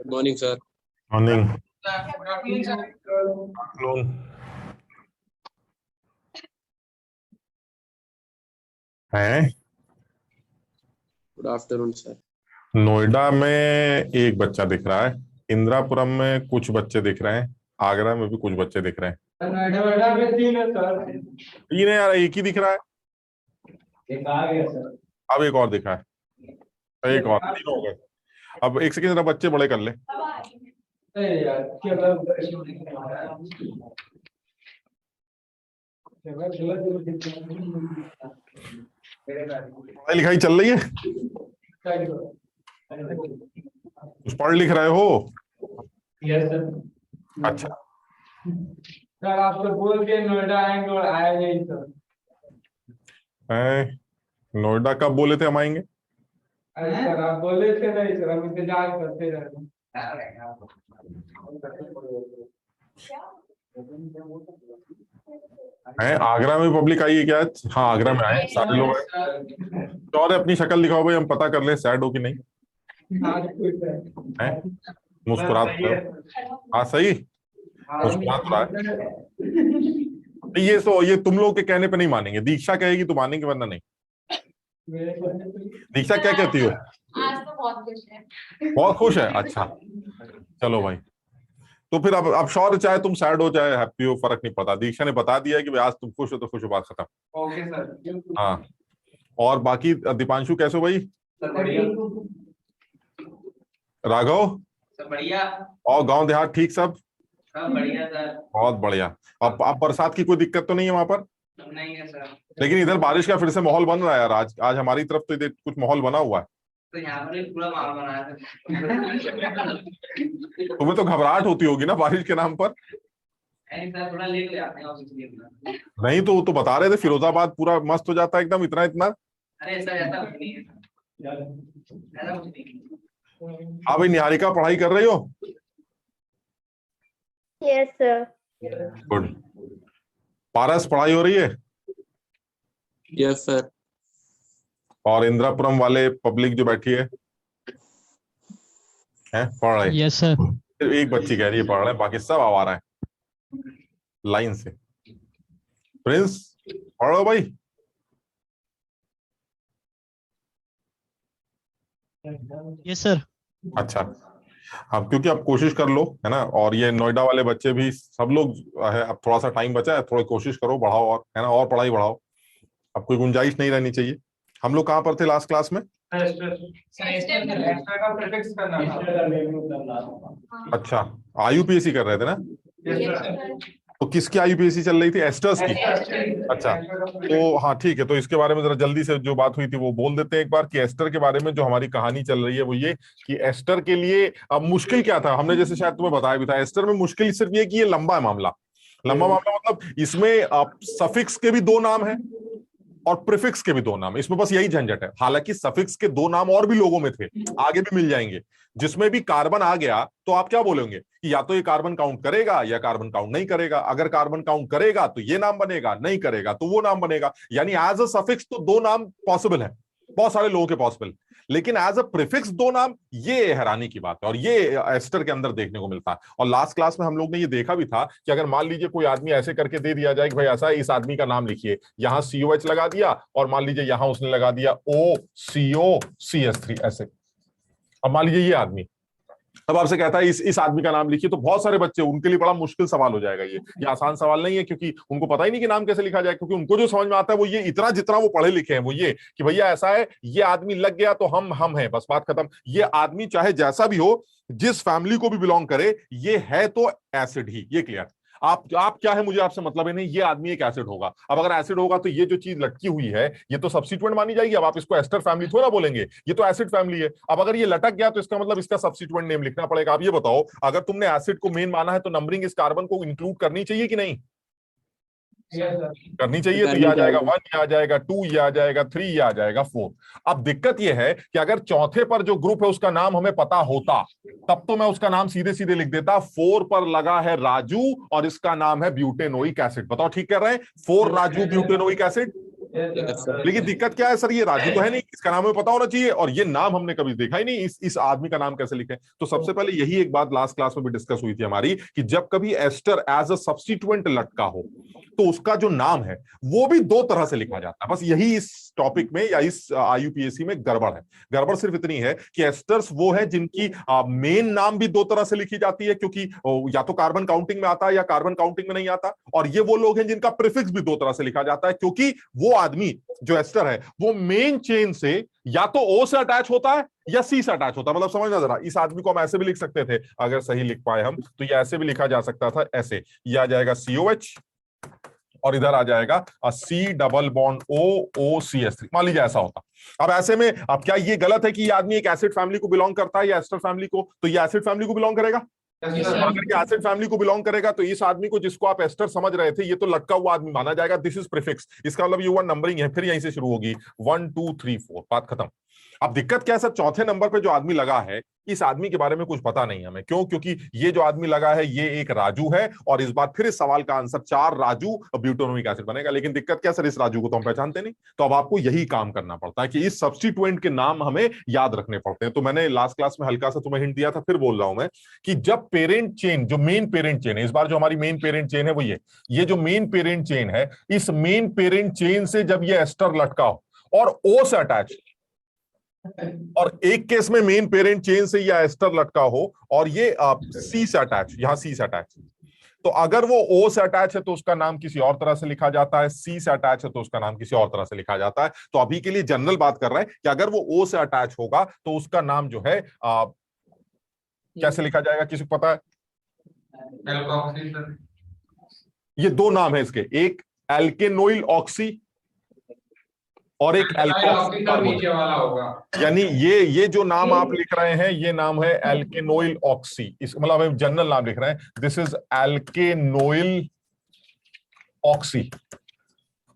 Morning sir. Morning. है good afternoon sir. Noida में एक बच्चा दिख रहा है, इंदिरापुरम में कुछ बच्चे दिख रहे हैं, आगरा में भी कुछ बच्चे दिख रहे हैं। नोएडा में 3 है सर। 3 है यार, एक ही दिख रहा है। एक आ गया सर। अब एक और दिखा है, एक और, 3 हो गए। अब एक सेकंड, जरा बच्चे बड़े कर ले। अरे यार क्या पढ़ाई लिखाई चल रही है? कुछ पढ़ लिख रहे हो? Yes sir. अच्छा, सर आप तो बोल के नोएडा आएंगे और आया नहीं सर। नोएडा कब बोले थे हम आएंगे? अरे सर आप बोले थे नहीं सर, हम इंतजार करते रहे। आगरा में पब्लिक आई है क्या आज? हाँ, आगरा में आए सारे लोग आए। और अपनी शक्ल दिखाओ भाई, हम पता कर ले सैड हो कि नहीं। हैं? मुस्कुरा तो रहे हो। हाँ सही, मुस्कुरा तो रहा है। ये तुम लोग के कहने पे नहीं मानेंगे, दीक्षा कहेगी तो मानेंगे, वरना नहीं। दीक्षा क्या कहती हो? आज तो बहुत खुश है। बहुत खुश है? अच्छा चलो भाई, तो फिर अब श्योर, चाहे तुम सैड हो चाहे हैप्पी हो, फर्क नहीं पड़ता। दीक्षा ने बता दिया है कि भाई आज तुम खुश हो तो खुश हो, बात खत्म। Okay sir. हाँ, और बाकी दीपांशु कैसे हो भाई? सर बढ़िया। राघव सर बढ़िया। और गांव देहात ठीक सब? सब बढ़िया सर। बहुत बढ़िया। अब बरसात की कोई दिक्कत तो नहीं है वहां पर? नहीं है सर। लेकिन इधर बारिश का फिर से माहौल बन रहा है यार। आज हमारी तरफ तो इधर कुछ माहौल बना हुआ है। तो यहाँ पर पूरा माहौल बनाया था। तुम्हें तो घबराहट होती होगी ना बारिश के नाम पर? नहीं सर, थोड़ा लेट हो जाते हैं ऑफिस के लिए। नहीं तो वो तो बता रहे थे फिरोजाबाद पूरा मस्त हो जाता है एकदम, इतना इतना। अरे सर ऐसा कुछ नहीं है, ऐसा कुछ नहीं। हाँ भाई, निहारिका पढ़ाई कर रही हो? Yes sir. गुड। पारस पढ़ाई हो रही है? Yes sir. और इंदिरापुरम वाले पब्लिक जो बैठी है पढ़ रहे? Yes sir. सिर्फ एक बच्ची कह रही है पढ़ रहे हैं, बाकी सब आवारा है लाइन से। प्रिंस पढ़ो भाई। Yes sir. अच्छा, अब क्योंकि आप कोशिश कर लो, है ना, और ये नोएडा वाले बच्चे भी सब लोग है, अब थोड़ा सा टाइम बचा है, थोड़ी कोशिश करो, बढ़ाओ, और है ना, और पढ़ाई बढ़ाओ। अब कोई गुंजाइश नहीं रहनी चाहिए। हम लोग कहाँ पर थे लास्ट क्लास में? अच्छा, आईयूपीएससी कर रहे थे ना? तो किसकी आईयूपीएससी चल रही थी? एस्टर्स की? अच्छा, तो हाँ ठीक है, तो इसके बारे में जरा जल्दी से जो बात हुई थी वो बोल देते हैं एक बार, कि एस्टर के बारे में जो हमारी कहानी चल रही है वो ये कि एस्टर के लिए अब मुश्किल क्या था। हमने जैसे शायद तुम्हें बताया भी था, एस्टर में मुश्किल सिर्फ ये कि ये लंबा है मामला। लंबा मामला मतलब इसमें सफिक्स के भी 2 नाम है और प्रीफिक्स के भी 2 नाम, इसमें बस यही झंझट है। हालांकि सफिक्स के 2 नाम और भी लोगों में थे, आगे भी मिल जाएंगे। जिसमें भी कार्बन आ गया तो आप क्या बोलेंगे कि या तो ये कार्बन काउंट करेगा या कार्बन काउंट नहीं करेगा। अगर कार्बन काउंट करेगा तो ये नाम बनेगा, नहीं करेगा तो वो नाम बनेगा। यानी एज अ सफिक्स तो 2 नाम पॉसिबल है, बहुत सारे लोगों के पॉसिबल। लेकिन एज अ प्रीफिक्स 2 नाम, ये हैरानी की बात है, और ये एस्टर के अंदर देखने को मिलता है। और लास्ट क्लास में हम लोग ने ये देखा भी था कि अगर मान लीजिए कोई आदमी ऐसे करके दे दिया जाए कि भाई ऐसा है, इस आदमी का नाम लिखिए, यहां COH लगा दिया और मान लीजिए यहां उसने लगा दिया OCO-CH3 ऐसे। अब मान लीजिए ये आदमी, अब आपसे कहता है इस आदमी का नाम लिखिए, तो बहुत सारे बच्चे, उनके लिए बड़ा मुश्किल सवाल हो जाएगा। ये आसान सवाल नहीं है, क्योंकि उनको पता ही नहीं कि नाम कैसे लिखा जाए। क्योंकि उनको जो समझ में आता है वो ये, इतना जितना वो पढ़े लिखे हैं, वो ये कि भैया ऐसा है, ये आदमी लग गया तो हम हैं, बस बात खत्म। ये आदमी चाहे जैसा भी हो, जिस फैमिली को भी बिलोंग करे, ये है तो एसिड ही, ये क्लियर। आप क्या है मुझे आपसे मतलब है नहीं, ये आदमी एक एसिड होगा। अब अगर एसिड होगा तो ये जो चीज लटकी हुई है ये तो सब्स्टिट्यूएंट मानी जाएगी। अब आप इसको एस्टर फैमिली थोड़ा बोलेंगे, ये तो एसिड फैमिली है। अब अगर ये लटक गया तो इसका मतलब इसका सब्स्टिट्यूएंट नेम लिखना पड़ेगा। आप ये बताओ, अगर तुमने एसिड को मेन माना है तो नंबरिंग इस कार्बन को इंक्लूड करनी चाहिए कि नहीं? करनी चाहिए। तो ये आ जाएगा 1, ये आ जाएगा 2, ये आ जाएगा 3, ये आ जाएगा 4। अब दिक्कत ये है कि अगर चौथे पर जो ग्रुप है उसका नाम हमें पता होता, तब तो मैं उसका नाम सीधे सीधे लिख देता। 4 पर लगा है राजू और इसका नाम है ब्यूटेनोइक एसिड। बताओ ठीक कह रहे हैं? 4 Raju butanoic acid. Yes, sir. लेकिन दिक्कत क्या है सर, ये राजू तो है नहीं, इसका नाम हमें पता होना चाहिए, और ये नाम हमने कभी देखा ही नहीं, इस आदमी का नाम कैसे लिखे? तो सबसे पहले यही एक बात लास्ट क्लास में भी डिस्कस हुई थी हमारी, कि जब कभी एस्टर एज अ सब्स्टिट्यूएंट लटका हो तो उसका जो नाम है वो भी दो तरह से लिखा जाता है। बस यही इस टॉपिक में या इस आईयूपीएससी में गड़बड़ है। गड़बड़ सिर्फ इतनी है कि एस्टर्स वो है जिनकी मेन नाम भी दो तरह से लिखी जाती है, क्योंकि या तो कार्बन काउंटिंग में आता है या कार्बन काउंटिंग में नहीं आता। और ये वो लोग हैं जिनका प्रीफिक्स भी दो तरह से लिखा जाता है, क्योंकि वो आदमी जो एस्टर है वो मेन चेन से या तो ओ से अटैच होता है या सी से अटैच होता है। मतलब समझना जरा, इस आदमी को हम ऐसे भी लिख सकते थे, अगर सही लिख पाए हम तो ये ऐसे भी लिखा जा सकता था, ऐसे ये आ जाएगा COH और इधर आ जाएगा C डबल बॉन्ड OCH3, मान लीजिए ऐसा होता। अब ऐसे में अब क्या ये गलत है कि ये आदमी एक एसिड फैमिली को बिलोंग करता है या एस्टर फैमिली को? तो ये एसिड फैमिली को बिलोंग करेगा। अगर ये एसिड फैमिली को बिलोंग करेगा तो इस आदमी को, जिसको आप एस्टर समझ रहे थे, ये तो लटका हुआ आदमी माना जाएगा। दिस इज प्रीफिक्स, इसका मतलब ये हुआ नंबरिंग है, फिर यहीं से शुरू होगी 1 2 3 4, बात खत्म। अब दिक्कत क्या है सर, चौथे नंबर पे जो आदमी लगा है, इस आदमी के बारे में कुछ पता नहीं हमें। क्यों? क्योंकि ये जो आदमी लगा है ये एक राजू है, और इस बार फिर इस सवाल का आंसर 4 राजू ब्यूटानोइक एसिड बनेगा। लेकिन दिक्कत क्या सर, इस राजू को तो हम पहचानते नहीं। तो अब आपको यही काम करना पड़ता है कि इस सब्स्टिट्यूएंट के नाम हमें याद रखने पड़ते हैं। तो मैंने लास्ट क्लास में हल्का सा तुम्हें हिंट दिया था, फिर बोल रहा हूं मैं कि जब पेरेंट चेन, जो मेन पेरेंट चेन है, इस बार जो हमारी मेन पेरेंट चेन है वो ये जो मेन पेरेंट चेन है, इस मेन पेरेंट चेन से जब ये एस्टर लटका हो और ओ से अटैच, और एक केस में मेन पेरेंट चेन से या एस्टर लटका हो और ये सी से अटैच, यहां सी से अटैच, तो अगर वो ओ से अटैच है तो उसका नाम किसी और तरह से लिखा जाता है, सी से अटैच है तो उसका नाम किसी और तरह से लिखा जाता है। तो अभी के लिए जनरल बात कर रहे हैं कि अगर वो ओ से अटैच होगा तो उसका नाम जो है कैसे लिखा जाएगा, किसी को पता है? ये दो नाम है इसके, एक एल्केनोइल ऑक्सी और एक एल्कोक्सी कार्बोनिल। वाला होगा, यानी ये जो नाम आप लिख रहे हैं ये नाम है एल्केनोइल ऑक्सी, इस मतलब हम जनरल नाम लिख रहे हैं, दिस इज एल्केनोइल ऑक्सी।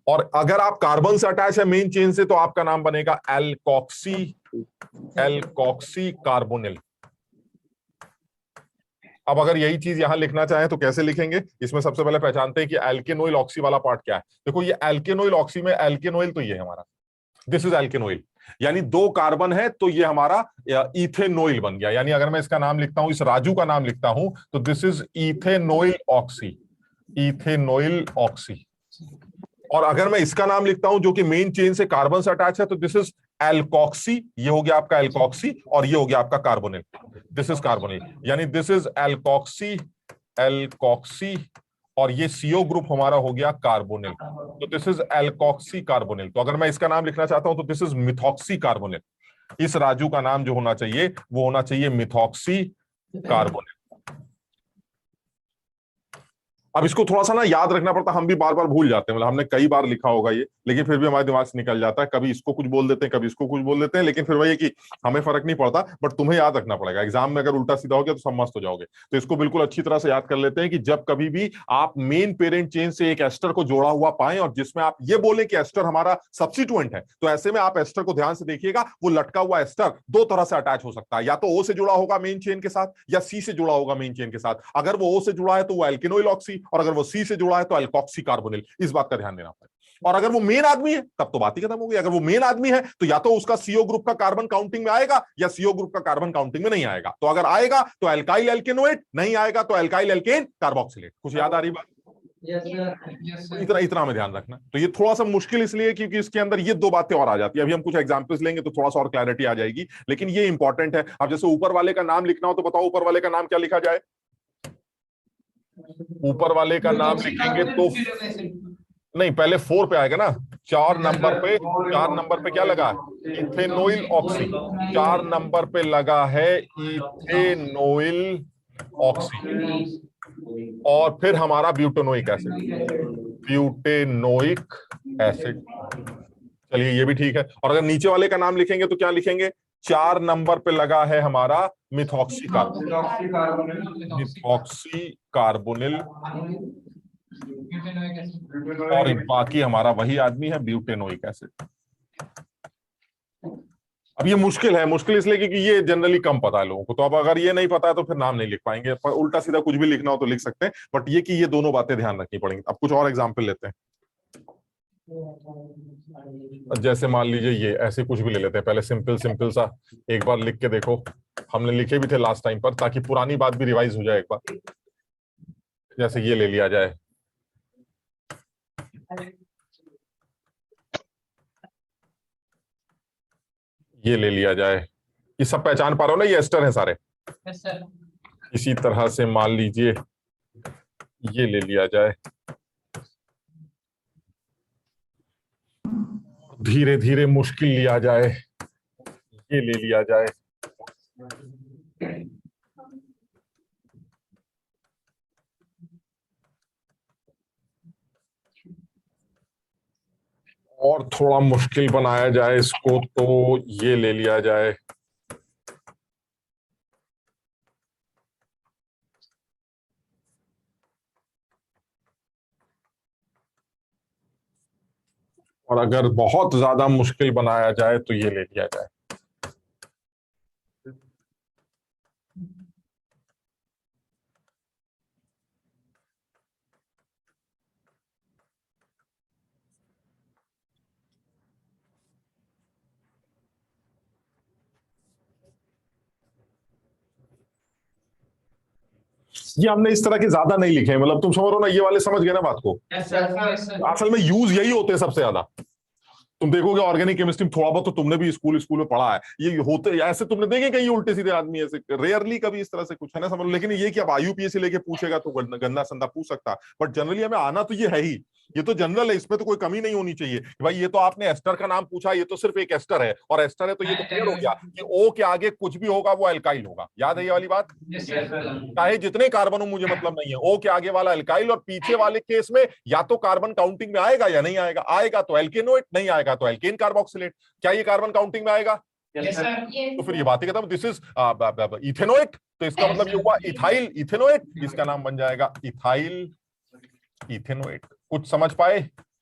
और अगर आप कार्बन से अटैच है मेन चेन से तो आपका नाम बनेगा एल्कोक्सी कार्बोनिल। अब अगर यही चीज यहां लिखना चाहें तो कैसे लिखेंगे? इसमें सबसे पहले पहचानते हैं कि एल्केनोइल ऑक्सी वाला पार्ट क्या है। देखो ये एल्केनोइल ऑक्सी में एल्केनोइल तो ये है हमारा, दिस इज एल्केनोइल, यानी दो कार्बन है तो ये हमारा इथेनोइल बन गया। यानी अगर मैं इसका नाम लिखता हूं, इस राजू का नाम लिखता हूं, तो दिस इज इथेनोइल ऑक्सी, इथेनोइल ऑक्सी। और अगर मैं इसका नाम लिखता हूं जो कि मेन चेन से कार्बन से अटैच है, तो दिस इज एल्कोक्सी, ये हो गया आपका एल्कोक्सी, और ये हो गया आपका कार्बोनिल, दिस इज कार्बोनिल। यानी दिस इज एल्कोक्सी, एल्कोक्सी, और ये CO ग्रुप हमारा हो गया कार्बोनिल, तो दिस इज एल्कोक्सी कार्बोनिल। तो अगर मैं इसका नाम लिखना चाहता हूं तो दिस इज मिथॉक्सी कार्बोनिल। इस राजू का नाम जो होना चाहिए वो होना चाहिए मिथॉक्सी कार्बोनिल। अब इसको थोड़ा सा ना याद रखना पड़ता, हम भी बार बार भूल जाते हैं, मतलब हमने कई बार लिखा होगा ये, लेकिन फिर भी हमारे दिमाग से निकल जाता है। कभी इसको कुछ बोल देते हैं, कभी इसको कुछ बोल देते हैं, लेकिन फिर वही है कि हमें फर्क नहीं पड़ता, बट तुम्हें याद रखना पड़ेगा। एग्जाम में अगर उल्टा सीधा हो गया तो सब मस्त हो जाओगे। तो इसको बिल्कुल अच्छी तरह से याद कर लेते हैं कि जब कभी भी आप मेन पेरेंट चेन से एक एस्टर को जोड़ा हुआ पाएं और जिसमें आप ये बोले कि एस्टर हमारा सब्स्टिट्यूएंट है, तो ऐसे में आप एस्टर को ध्यान से देखिएगा, वो लटका हुआ एस्टर दो तरह से अटैच हो सकता है, या तो ओ से जुड़ा होगा मेन चेन के साथ या सी से जुड़ा होगा मेन चेन के साथ। अगर वो ओ से जुड़ा है तो वो एल्केनोइल ऑक्सी, और अगर वो सी से जुड़ा है तो एल्कोक्सी कार्बोनिल। इस बात का ध्यान देना पड़ेगा। और अगर वो मेन आदमी है तब तो बात ही खत्म हो गई। अगर वो मेन आदमी है तो या तो उसका CO ग्रुप का कार्बन काउंटिंग में आएगा या CO ग्रुप का कार्बन काउंटिंग में नहीं आएगा। तो अगर आएगा तो एल्काइल एल्केनोएट, नहीं आएगा तो एल्काइल एल्केन कार्बोक्सिलेट। कुछ याद आ रही बात? इतना हमें ध्यान रखना। तो ये थोड़ा सा मुश्किल इसलिए क्योंकि इसके अंदर ये दो बातें और आ जाती है। अभी हम कुछ एग्जांपल्स लेंगे तो थोड़ा सा और क्लैरिटी आ जाएगी, लेकिन ये इंपॉर्टेंट है। अब जैसे ऊपर वाले का नाम लिखना हो तो बताओ ऊपर वाले का नाम क्या लिखा जाए? ऊपर वाले का नाम लिखेंगे तो नहीं, पहले 4 पे आएगा ना। 4 नंबर पे क्या लगा? इथेनोइल ऑक्सी। 4 नंबर पे लगा है इथेनोइल ऑक्सी, और फिर हमारा ब्यूटेनोइक एसिड, ब्यूटेनोइक एसिड। चलिए ये भी ठीक है। और अगर नीचे वाले का नाम लिखेंगे तो क्या लिखेंगे? 4 नंबर पे लगा है हमारा मिथॉक्सी कार्बोनिल, मिथॉक्सी कार्बोनिल, और बाकी हमारा वही आदमी है ब्यूटेनोइक एसिड। अब ये मुश्किल है, मुश्किल इसलिए क्योंकि ये जनरली कम पता है लोगों को। तो अब अगर ये नहीं पता है तो फिर नाम नहीं लिख पाएंगे। पर उल्टा सीधा कुछ भी लिखना हो तो लिख सकते हैं, बट ये कि ये दोनों बातें ध्यान रखनी पड़ेंगी। अब कुछ और एग्जांपल लेते हैं। जैसे मान लीजिए ये ऐसे कुछ भी ले लेते हैं, पहले सिंपल सिंपल सा एक बार लिख के देखो, हमने लिखे भी थे लास्ट टाइम पर, ताकि पुरानी बात भी रिवाइज हो जाए एक बार। जैसे ये ले लिया जाए, ये ले लिया जाए, ये सब पहचान पा रहे हो ना, ये एस्टर है सारे। Yes sir. इसी तरह से मान लीजिए ये ले लिया जाए, धीरे धीरे मुश्किल लिया जाए, ये ले लिया जाए, और थोड़ा मुश्किल बनाया जाए इसको तो ये ले लिया जाए। और अगर बहुत ज्यादा मुश्किल बनाया जाए तो ये ले लिया जाए। ये हमने इस तरह के ज्यादा नहीं लिखे हैं, मतलब तुम समझ रहे हो ना, ये वाले समझ गए ना बात को। Yes sir. असल में यूज यही होते हैं सबसे ज्यादा। तुम देखोगे ऑर्गेनिक केमिस्ट्री में थोड़ा बहुत तो तुमने भी स्कूल में पढ़ा है, ये होते ऐसे तुमने देखे कहीं उल्टे सीधे आदमी ऐसे, रेयरली कभी इस तरह से कुछ है ना, समझ लो। लेकिन ये कि अब आईयूपीएससी लेके पूछेगा तो गंदा संदा पूछ सकता, बट जनरली हमें आना तो ये है ही, ये तो जनरल है, इसमें तो कोई कमी नहीं होनी चाहिए कि भाई ये तो आपने एस्टर का नाम पूछा, ये तो सिर्फ एक एस्टर है, और एस्टर है तो ये तो क्लियर हो गया कि ओ के आगे कुछ भी होगा वो एल्काइल होगा। याद है ये वाली बात? Yes sir. चाहे जितने कार्बन हो मुझे मतलब नहीं है, ओ के आगे वाला एल्काइल, और पीछे वाले केस में या तो कार्बन काउंटिंग में आएगा या नहीं आएगा, आएगा तो एल्केनोइट, नहीं आएगा तो एल्केन कार्बोक्सिलेट। क्या ये कार्बन काउंटिंग में आएगा? Yes sir. तो फिर ये बात ही खत्म। दिस इज इथेनोइट, तो इसका मतलब ये हुआ इथाइल इथेनोइट, इसका नाम बन जाएगा इथाइल इथेनोइट। कुछ समझ पाए?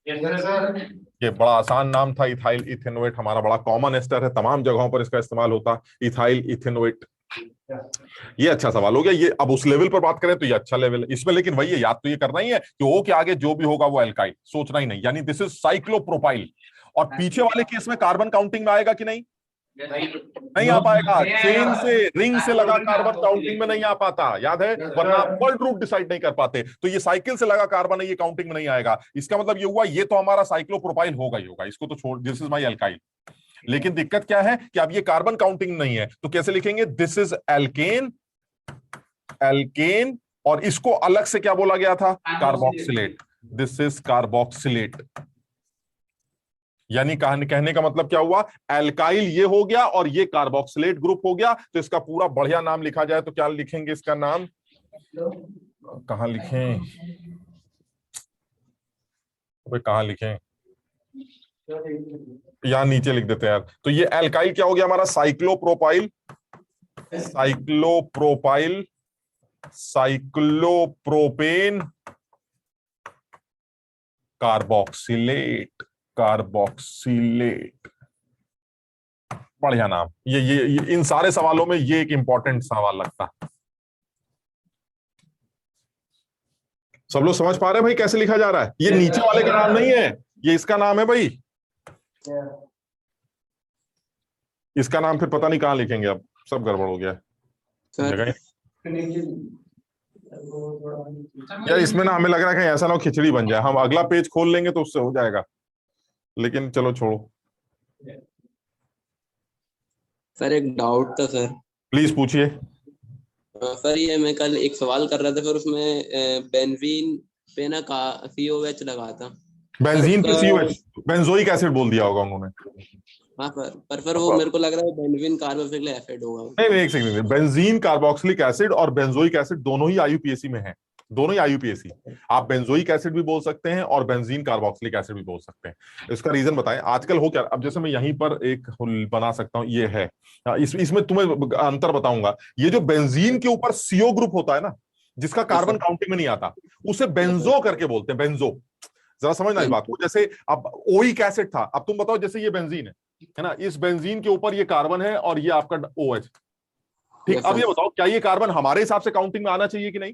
Yes sir. ये बड़ा आसान नाम था, इथाइल इथेनोइट, हमारा बड़ा कॉमन एस्टर है, तमाम जगहों पर इसका इस्तेमाल होता, इथाइल इथेनोइट। ये अच्छा सवाल हो गया। ये अब उस लेवल पर बात करें तो ये अच्छा लेवल है इसमें, लेकिन वही है, याद तो ये करना ही है कि ओ के आगे जो भी होगा वो एल्काइल, सोचना ही नहीं, यानी दिस इज साइक्लोप्रोपाइल। और पीछे वाले केस में कार्बन काउंटिंग में आएगा कि नहीं? नहीं आ पाएगा, चेन से रिंग से लगा कार्बन काउंटिंग में नहीं आ पाता, याद है, वरना वर्ल्ड रूट डिसाइड नहीं कर पाते। तो ये साइकिल से लगा कार्बन है, ये काउंटिंग में नहीं आएगा। इसका मतलब ये हुआ ये तो हमारा साइक्लोप्रोपाइल होगा ही होगा, इसको तो छोड़, दिस इज माई एल्काइल। लेकिन दिक्कत क्या है कि अब ये कार्बन काउंटिंग नहीं है, तो कैसे लिखेंगे? दिस इज एल्केन, एल्केन, और इसको अलग से क्या बोला गया था? कार्बोक्सिलेट। This is carboxylate. यानी कहने का मतलब क्या हुआ? एल्काइल ये हो गया और ये कार्बोक्सिलेट ग्रुप हो गया। तो इसका पूरा बढ़िया नाम लिखा जाए तो क्या लिखेंगे इसका नाम? कहां लिखें भाई, कहां लिखें? यहां नीचे लिख देते हैं यार। तो ये एल्काइल क्या हो गया हमारा? Cyclopropyl, cyclopropyl, cyclopropane carboxylate, carboxylate. बढ़िया नाम। ये इन सारे सवालों में ये एक इंपॉर्टेंट सवाल लगता। सब लोग समझ पा रहे हैं भाई कैसे लिखा जा रहा है? ये नीचे वाले का नाम नहीं है, ये इसका नाम है भाई। इसका नाम फिर पता नहीं कहां लिखेंगे, अब सब गड़बड़ हो गया सर। यार। इसमें ना हमें लग रहा है कि ऐसा ना हो खिचड़ी बन जाए, हम अगला पेज खोल लेंगे तो उससे हो जाएगा, लेकिन चलो छोड़ो। सर एक डाउट था सर। प्लीज पूछिए। सर ये मैं कल एक सवाल कर रहा था, फिर उसमें बेंजीन पे ना का COH लगा था। बेंजीन पे COH, बेंजोइक एसिड बोल दिया होगा उन्होंने। हाँ पर वो मेरे को लग रहा है बेंजीन कार्बोक्सिलिक एसिड होगा। नहीं, एक सेकंड, बेंजीन कार्बोक्सिलिक एसिड और बेंजोइक एसिड दोनों ही आईयूपीएसी में है, दोनों ही आईयूपीएसी। आप बेंजोइक एसिड भी बोल सकते हैं और बेंजीन कार्बोक्सिलिक एसिड भी बोल सकते हैं। इसका रीजन बताएं। आजकल हो क्या, अब जैसे मैं यहीं पर एक बना सकता हूं, ये है, इसमें तुम्हें अंतर बताऊंगा। ये जो बेंजीन के ऊपर CO ग्रुप होता है ना, जिसका कार्बन काउंटिंग में नहीं आता, उसे बेंजो करके बोलते हैं, बेंजो। जरा समझना इस बात को। जैसे अब ओइक एसिड था, अब तुम बताओ जैसे ये बेंजीन है ना, इस बेंजीन के ऊपर ये कार्बन है और ये आपका OH, ठीक, अब ये बताओ क्या ये कार्बन हमारे हिसाब से काउंटिंग में आना चाहिए कि नहीं?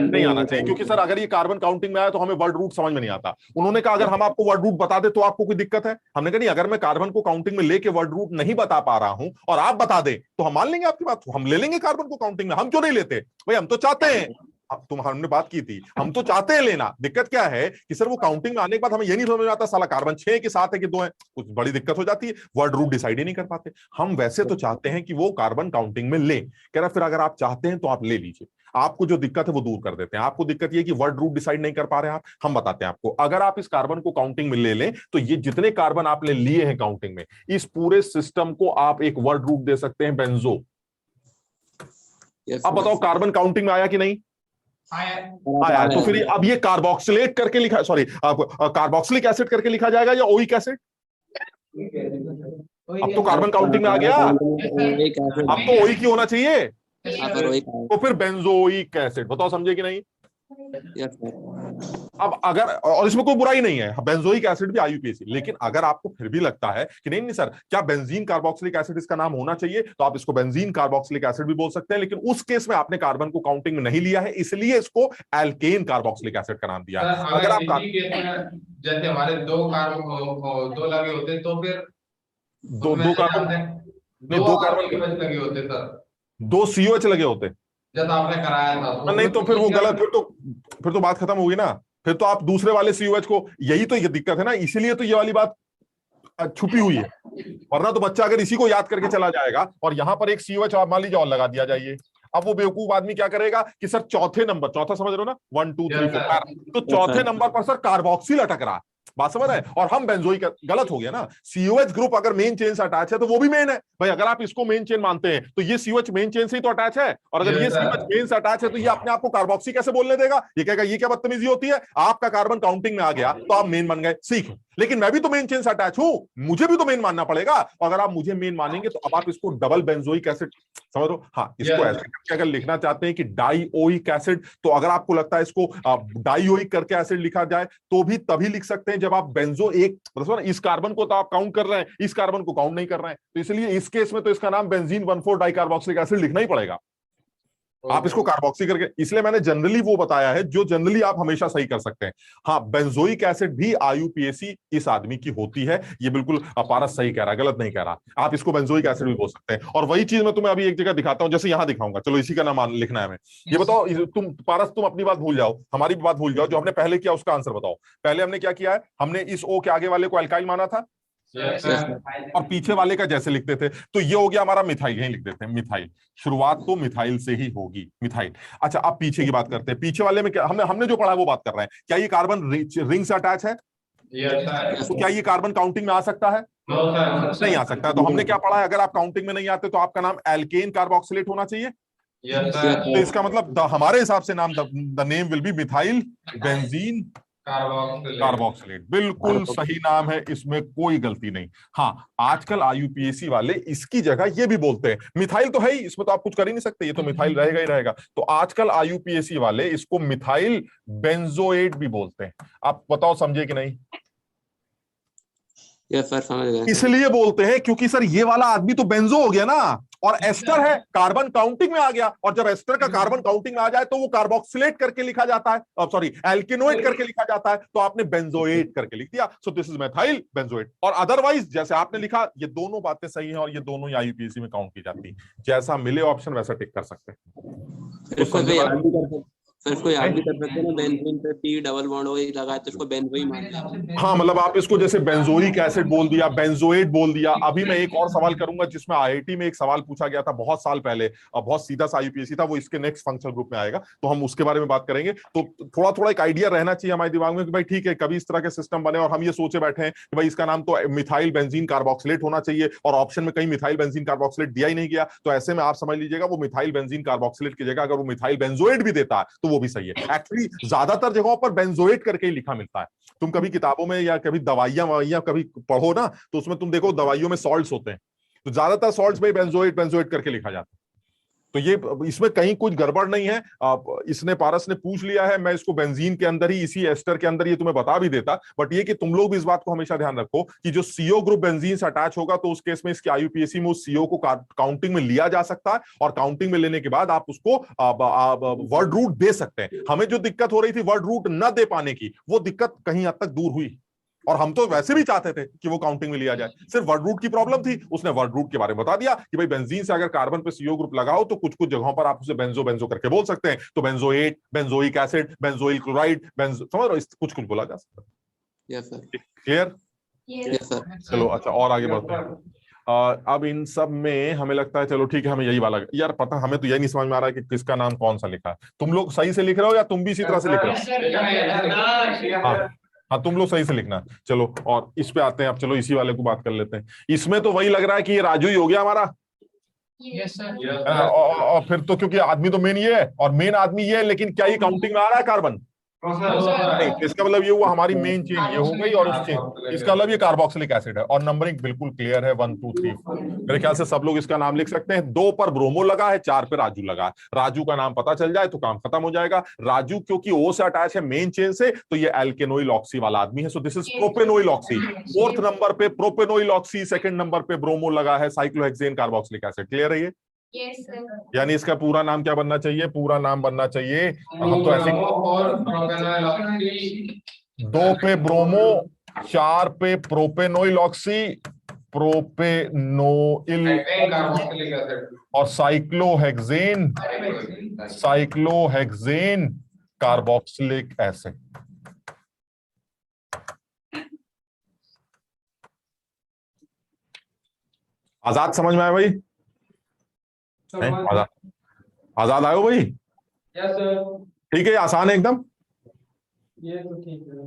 नहीं आना चाहिए, क्योंकि सर अगर ये कार्बन काउंटिंग में आया तो हमें वर्ड रूट समझ में नहीं आता। उन्होंने कहा अगर हम आपको वर्ड रूट बता दे तो आपको कोई दिक्कत है? हमने कहा नहीं, अगर मैं कार्बन को काउंटिंग में लेके वर्ड रूट नहीं बता पा रहा हूं और आप बता दे तो हम मान लेंगे आपकी बात, हम ले लेंगे कार्बन को काउंटिंग में। हम क्यों नहीं लेते भाई? हम तो चाहते हैं, तुम हमने बात की थी, हम तो चाहते हैं लेना। दिक्कत क्या है कि सर वो काउंटिंग में आने के बाद हमें ये नहीं समझ में आता साला कार्बन 6 के 7 है कि 2 है, कुछ बड़ी दिक्कत हो जाती है, वर्ड रूट डिसाइड ही नहीं कर पाते। हम वैसे तो चाहते हैं कि वो कार्बन काउंटिंग में ले। कह रहा फिर अगर आप चाहते हैं तो आप ले लीजिए, आपको जो दिक्कत है वो दूर कर देते हैं। आपको दिक्कत ये कि वर्ड रूट डिसाइड नहीं कर पा रहे हैं आप, हम बताते हैं आपको। अगर आप इस कार्बन को काउंटिंग में ले लें तो ये जितने कार्बन आपने लिए हैं काउंटिंग में, इस पूरे सिस्टम को आप एक वर्ड रूट दे सकते हैं, बेंजो। अब बताओ कार्बन काउंटिंग में आया कि नहीं आया? तो फिर अब ये कार्बोक्सिलेट करके लिखा, सॉरी कार्बोक्सिलिक एसिड करके लिखा जाएगा या ओइक एसिड? अब तो कार्बन काउंटिंग में आ गया, अब तो ओइक ही होना चाहिए। तो फिर बेंजोइक एसिड, बताओ समझे कि नहीं? अब अगर, और इसमें कोई बुराई नहीं है, बेंजोइक एसिड भी आईयूपीएसी। लेकिन अगर आपको फिर भी लगता है कि नहीं नहीं सर, क्या बेंजीन कार्बोक्सिलिक एसिड इसका नाम होना चाहिए, तो आप इसको बेंजीन कार्बोक्सिलिक एसिड भी बोल सकते हैं। लेकिन उस केस में आपने कार्बन को काउंटिंग में नहीं लिया है, इसलिए इसको एल्केन कार्बोक्सिलिक एसिड का नाम दिया है। अगर आप जैसे हमारे 2 कार्बन 2 लगे होते तो फिर दो कार्बन लगे होते सर, 2 COH लगे होते जब आपने कराया था नहीं, तो फिर वो गलत, फिर तो बात खत्म होगी ना। फिर तो आप दूसरे वाले COH को, यही तो ये दिक्कत है ना, इसीलिए तो ये वाली बात छुपी हुई है। वरना तो बच्चा अगर इसी को याद करके चला जाएगा और यहां पर एक COH आप मान लीजिए और लगा दिया जाइए, अब वो बेवकूफ आदमी क्या करेगा कि सर चौथे नंबर, चौथा समझ रहे हो ना, 1 2 3 4, तो चौथे नंबर पर सर कार्बोक्सिल अटक रहा, बात समझ रहे हैं, और हम बेंजोइक, गलत हो गया ना। COH ग्रुप अगर मेन चेन से अटैच है तो वो भी मेन है भाई। अगर आप इसको मेन चेन मानते हैं तो ये COH मेन चेन से ही तो अटैच है, और अगर ये COH मेन से अटैच है तो ये अपने आप को कार्बोक्सी कैसे बोलने देगा? ये कहेगा ये क्या बदतमीजी होती है, आपका कार्बन काउंटिंग में आ गया तो आप मेन बन गए, सीख। लेकिन मैं भी तो मेन चेन से अटैच हूं, मुझे भी तो मेन मानना पड़ेगा। और अगर आप मुझे मेन मानेंगे तो अब आप इसको डबल बेंजोइक एसिड समझ लो। हाँ, इसको ऐसे करके अगर लिखना चाहते हैं कि डाइओइक एसिड, तो अगर आपको लगता है इसको डाइओइक करके एसिड लिखा जाए तो भी तभी लिख सकते हैं जब आप बेंजो एक, मतलब इस कार्बन को तो आप काउंट कर रहे हैं, इस कार्बन को काउंट नहीं कर रहे हैं, तो इसलिए इस केस में तो इसका नाम बेंजीन 1,4 डाइकार्बोक्सिलिक एसिड लिखना ही पड़ेगा। आप इसको कार्बोक्सी करके, इसलिए मैंने जनरली वो बताया है जो जनरली आप हमेशा सही कर सकते हैं। हाँ, बेंजोइक एसिड भी आईयूपीएसी इस आदमी की होती है, ये बिल्कुल पारस सही कह रहा है, गलत नहीं कह रहा। आप इसको बेंजोइक एसिड भी बोल सकते हैं। और वही चीज मैं तुम्हें अभी एक जगह दिखाता हूं, जैसे यहां दिखाऊंगा, चलो इसी का नाम लिखना है हमें। ये बताओ तुम पारस, तुम अपनी बात भूल जाओ, हमारी बात भूल जाओ, जो हमने पहले किया उसका आंसर बताओ। पहले हमने क्या किया है, हमने इस ओ के आगे वाले को अल्काइल माना था और पीछे वाले का जैसे लिखते थे, तो ये हो गया हमारा मिथाइल, यही लिख देते हैं मिथाइल। शुरुआत तो मिथाइल से ही होगी, मिथाइल। अच्छा, अब पीछे की बात करते हैं। पीछे वाले में क्या हमने जो पढ़ा है वो बात कर रहे हैं। क्या ये कार्बन रिंग से अटैच है? तो क्या ये कार्बन काउंटिंग में आ सकता है? नहीं आ सकता। तो हमने क्या पढ़ा है, अगर आप काउंटिंग में नहीं आते तो आपका नाम एल्केन कार्बोक्सिलेट होना चाहिए। तो इसका मतलब हमारे हिसाब से नाम, the name will be methyl benzene carboxylate. बिल्कुल सही नाम है, इसमें कोई गलती नहीं। हाँ, आजकल आईयूपीएसी वाले इसकी जगह ये भी बोलते हैं, मिथाइल तो है ही, इसमें तो आप कुछ कर ही नहीं सकते, ये तो मिथाइल रहेगा ही रहेगा। तो आजकल आईयूपीएसी वाले इसको मिथाइल बेंजोएट भी बोलते हैं। आप बताओ समझे कि नहीं? यस सर, समझ गए। इसलिए बोलते हैं क्योंकि सर ये वाला आदमी तो बेंजो हो गया ना, और एस्टर है, कार्बन काउंटिंग में आ गया। और जब एस्टर का कार्बन काउंटिंग में आ जाए तो वो कार्बोक्सिलेट करके लिखा जाता है, सॉरी एल्केनोएट करके लिखा जाता है, तो आपने बेंजोएट करके लिख दिया। सो दिस इज मेथाइल बेंजोएट। और अदरवाइज जैसे आपने लिखा, ये दोनों बातें सही हैं और ये दोनों आईयूपीएसी में काउंट की जाती है। जैसा मिले ऑप्शन वैसा टिक कर सकते हैं। फिर इसको याद भी कर सकते हैं ना, बेंजीन पे P डबल बॉन्ड हो लगा है तो इसको बेंजोई मान लिया। हाँ, मतलब आप इसको जैसे बेंजोइक एसिड बोल दिया, बेंजोएट बोल दिया। अभी मैं एक और सवाल करूंगा जिसमें आईआईटी में एक सवाल पूछा गया था बहुत साल पहले, बहुत सीधा सा आईयूपीएसी था, वो इसके नेक्स्ट फंक्शनल ग्रुप में आएगा, तो हम उसके बारे में बात करेंगे। तो थोड़ा थोड़ा एक आइडिया रहना चाहिए हमारे दिमाग में कि भाई ठीक है, कभी इस तरह के सिस्टम बने और हम ये सोचे बैठे हैं कि भाई इसका नाम तो मिथाइल बेंजीन कार्बोक्सिलेट होना चाहिए, और ऑप्शन में कहीं मिथाइल बेंजीन कार्बोक्सिलेट दिया ही नहीं गया। तो ऐसे में आप समझ लीजिएगा वो मिथाइल बेंजीन कार्बोक्सिलेट की जगह अगर वो मिथाइल बेंजोएट भी देता है तो वो भी सही है। ज्यादातर जगहों पर बेंजोएट करके ही लिखा मिलता है। तुम कभी किताबों में या कभी दवाइयां कभी पढ़ो ना, तो उसमें तुम देखो दवाइयों में सॉल्ट्स होते हैं, तो ज्यादातर सॉल्ट्स में बेंजोएट करके लिखा जाता है। तो ये इसमें कहीं कुछ गड़बड़ नहीं है। इसने पारस ने पूछ लिया है, मैं इसको बेंजीन के अंदर ही, इसी एस्टर के अंदर ये तुम्हें बता भी देता, बट ये कि तुम लोग भी इस बात को हमेशा ध्यान रखो कि जो सीओ ग्रुप बेंजीन से अटैच होगा तो उस केस में इसकी आईयूपीएसी में उस सीओ को काउंटिंग में लिया जा सकता है, और काउंटिंग में लेने के बाद आप उसको वर्ड रूट दे सकते हैं। हमें जो दिक्कत हो रही थी वर्ड रूट न दे पाने की, वो दिक्कत कहीं हद तक दूर हुई, और हम तो वैसे भी चाहते थे कि वो काउंटिंग में लिया जाए, सिर्फ वर्ड रूट की प्रॉब्लम थी। उसने वर्ड रूट के बारे में बता दिया कि भाई बेंजीन से अगर कार्बन पे सीओ ग्रुप लगाओ तो कुछ कुछ जगहों पर आप उसे बेंजो बेंजो करके बोल सकते हैं, तो benzoate, benzoic acid, benzoyl chloride, समझ रहे हो, कुछ कुछ बोला जा सकता है। Yes sir. Clear? Yes sir. चलो अच्छा, और आगे बढ़ते हैं। अब इन सब में हमें लगता है, चलो ठीक है, हमें यही वाला, यार पता हमें तो यही नहीं समझ में आ रहा है कि किसका नाम कौन सा लिखा है। तुम लोग सही से लिख रहे हो या तुम भी इसी तरह से लिख रहे हो? हाँ हाँ, तुम लोग सही से लिखना। चलो और इस पे आते हैं अब, चलो इसी वाले को बात कर लेते हैं। इसमें तो वही लग रहा है कि ये राजू ही हो गया हमारा। Yes sir. और फिर तो क्योंकि आदमी तो मेन ये है और मेन आदमी ये है, लेकिन क्या ये काउंटिंग में आ रहा है कार्बन? नहीं, इसका मतलब ये हुआ हमारी मेन चेन ये हो गई, और उस चेन, इसका मतलब ये कार्बोक्सिलिक एसिड है, और नंबरिंग बिल्कुल क्लियर है, 1 2 3 4। मेरे ख्याल से सब लोग इसका नाम लिख सकते हैं। 2 पर ब्रोमो लगा है, 4 पे राजू लगा है। राजू का नाम पता चल जाए तो काम खत्म हो जाएगा। राजू क्योंकि ओ से अटैच है मेन चेन से, तो ये एल्केनोइल ऑक्सी वाला आदमी है, so this is propanoyl oxy. 4th नंबर पे प्रोपेनोइल ऑक्सी, 2nd नंबर पे ब्रोमो लगा है, साइक्लोहेक्सेन कार्बोक्सिलिक एसिड। क्लियर है ये? Yes, sir. यानी इसका पूरा नाम क्या बनना चाहिए? पूरा नाम बनना चाहिए, हम तो ऐसे, और प्रोपेनॉइल ऑक्सी, 2 पे ब्रोमो, 4 पे प्रोपेनोइल ऑक्सी, प्रोपेनोइल कार्बोक्सिलिक एसिड और साइक्लोहेक्सेन, साइक्लोहेक्सेन कार्बोक्सिलिक एसिड। आजाद समझ में आया भाई? आजाद, आजाद आयो भाई? Yes sir. ठीक है, आसान है एकदम। ये तो ठीक है।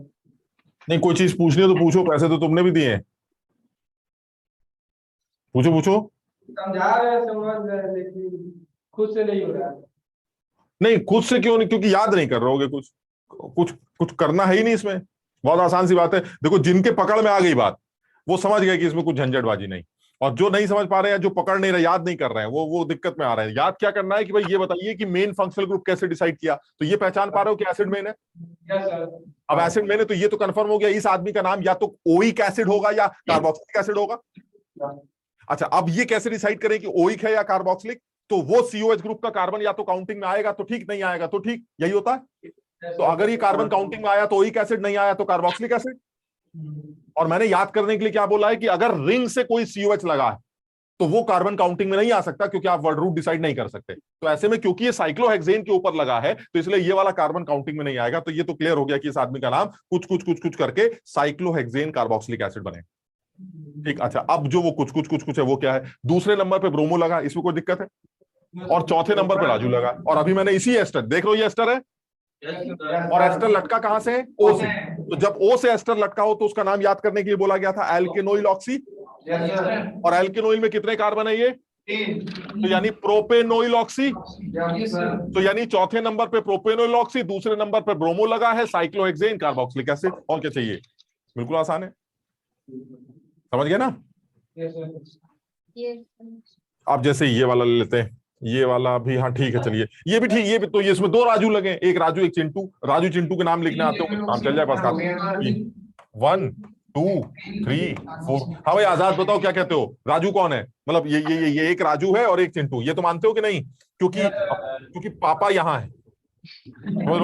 नहीं, कोई चीज पूछनी हो तो पूछो, पैसे तो तुमने भी दिए हैं, पूछो पूछो। समझा रहे हैं, समझ रहे हैं, लेकिन खुद से नहीं हो रहा है। नहीं, खुद से क्यों नहीं? क्योंकि याद नहीं कर रहोगे, कुछ कुछ कुछ करना है ही नहीं इसमें। बहुत आसान सी बात है। देखो, जिनके पकड़ में आ गई बात, वो समझ गए कि इसमें कुछ झंझटबाजी नहीं, और जो नहीं समझ पा रहे हैं, जो पकड़ नहीं रहे, याद नहीं कर रहे हैं, वो दिक्कत में आ रहे हैं। याद क्या करना है कि भाई ये बताइए कि मेन फंक्शनल ग्रुप कैसे डिसाइड किया, तो ये पहचान पा रहे हो कि एसिड मेन है। Yes sir. अब एसिड मेन है तो ये तो कंफर्म हो गया, इस आदमी का नाम या तो ओइक एसिड होगा या कार्बोक्सिलिक एसिड होगा। अच्छा, अब ये कैसे डिसाइड करें कि ओइक है या कार्बोक्सिलिक? तो वो सीओएच ग्रुप का कार्बन या तो काउंटिंग में आएगा तो ठीक, नहीं आएगा तो ठीक, यही होता है। तो अगर ये कार्बन काउंटिंग में आया तो ओइक एसिड, नहीं आया तो कार्बोक्सिलिक एसिड। और मैंने याद करने के लिए क्या बोला है कि अगर रिंग से कोई सीओएच लगा है तो वो कार्बन काउंटिंग में नहीं आ सकता, क्योंकि आप वर्ड रूट डिसाइड नहीं कर सकते। तो ऐसे में क्योंकि ये साइक्लोहेक्सेन के ऊपर लगा है, तो इसलिए ये वाला कार्बन काउंटिंग में नहीं आएगा। तो ये तो क्लियर हो गया कि इस आदमी का नाम कुछ कुछ कुछ कुछ करके साइक्लोहेक्सेन कार्बोक्सिलिक एसिड बने। ठीक, अच्छा, अब जो वो कुछ कुछ कुछ कुछ है वो क्या है? दूसरे नंबर पे ब्रोमो लगा, इसमें कोई दिक्कत है? और चौथे नंबर पे राजू लगा, और अभी मैंने इसी एस्टर, देख लो ये एस्टर है, और एस्टर लटका कहां से है? ओ से। तो जब ओ से एस्टर लटका हो तो उसका नाम याद करने के लिए बोला गया था एल्केनोइल ऑक्सी। और एल्केनोइल में कितने कार्बन है ये? तो यानी प्रोपेनोइल ऑक्सी। तो यानी चौथे नंबर पे प्रोपेनोइल ऑक्सी, दूसरे नंबर पे ब्रोमो लगा है, साइक्लोहेक्सेन कार्बोक्सिलिक एसिड। और क्या चाहिए? बिल्कुल आसान है, समझ गए ना? Yes, sir. अब जैसे ये वाला ले लेते हैं, ये वाला भी, हाँ ठीक है, चलिए ये भी ठीक। ये भी तो, ये इसमें 2 राजू लगे, एक राजू एक चिंटू। राजू चिंटू के नाम लिखने आते हो, काम चल जाए बस। 1 2 3 4। हाँ भाई, आजाद बताओ क्या कहते हो? राजू कौन है? मतलब ये एक राजू है और एक चिंटू, ये तो मानते हो कि नहीं? क्योंकि पापा यहाँ है,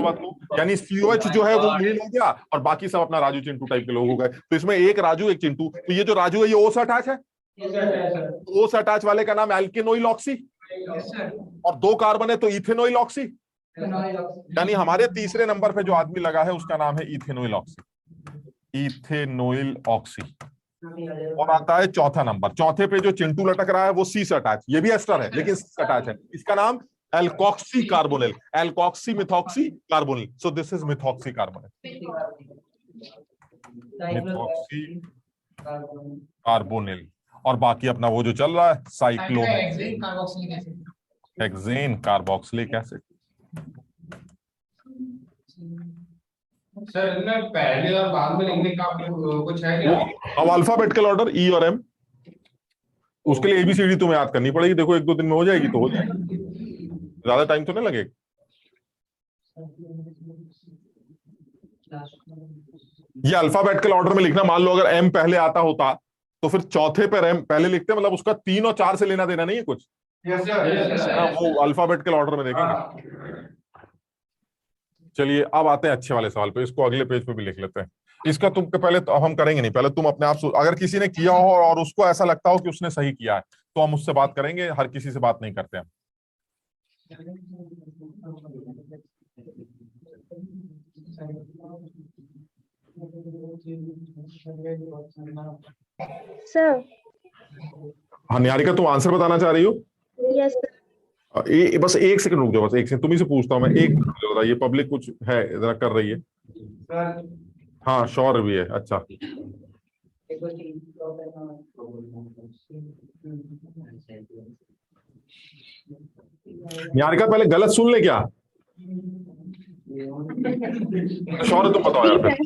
बात को। यानी सीओएच जो है वो मेन हो गया, और बाकी सब अपना राजू चिंटू टाइप के लोग हो गए। तो इसमें एक राजू एक चिंटू। तो ये जो राजू है ये ओ से अटैच है, ओ से अटैच वाले का नाम एल्केनोइल ऑक्सी, और 2 कार्बन है तो इथेनोइल ऑक्सी। यानी हमारे तीसरे नंबर पे जो आदमी लगा है उसका नाम है इथेनोइल ऑक्सी, इथेनोइल ऑक्सी। और आता है चौथा नंबर, चौथे पे जो चिंटू लटक रहा है वो सी से अटैच, ये भी एस्टर है लेकिन सी से अटैच है, इसका नाम alkoxy carbonyl, alkoxy methoxy carbonyl. So this is methoxy carbonyl, methoxy carbonyl. और बाकी अपना वो जो चल रहा है साइक्लोहेक्सेन कार्बोक्सिलिक एसिड। सर इनमें पहले और बाद में लिखने का कुछ है क्या? अब अल्फाबेटिकल ऑर्डर ई और एम, उसके लिए एबीसीडी तुम्हें याद करनी पड़ेगी। देखो 1-2 दिन में हो जाएगी तो हो जाएगी। ज्यादा टाइम तो नहीं लगेगा? ये अल्फाबेटिकल ऑर्डर में लिखना, मान लो अगर एम पहले आता होता तो फिर चौथे पर एम पहले लिखते, मतलब उसका 3 और 4 से लेना देना नहीं है कुछ। वो अल्फाबेटिकल ऑर्डर में देखेंगे। चलिए अब आते हैं अच्छे वाले सवाल पे, इसको अगले पेज पे भी लिख लेते हैं। इसका तुम पहले तो हम करेंगे नहीं, पहले तुम अपने आप अगर किसी ने किया हो और उसको ऐसा लगता हो कि उसने सही किया है तो हम उससे बात करेंगे, हर किसी से बात नहीं करते हैं। सर। हाँ निहारिका, तुम आंसर बताना चाह रही हो? Yes sir. बस 1 सेकंड रुक जाओ, बस 1 सेकंड, तुम्ही से पूछता हूँ मैं। ये पब्लिक कुछ है जरा कर रही है। हाँ श्योर भी है। अच्छा निहारिका पहले गलत सुन ले क्या? श्योर है, तुम बताओ यार फिर।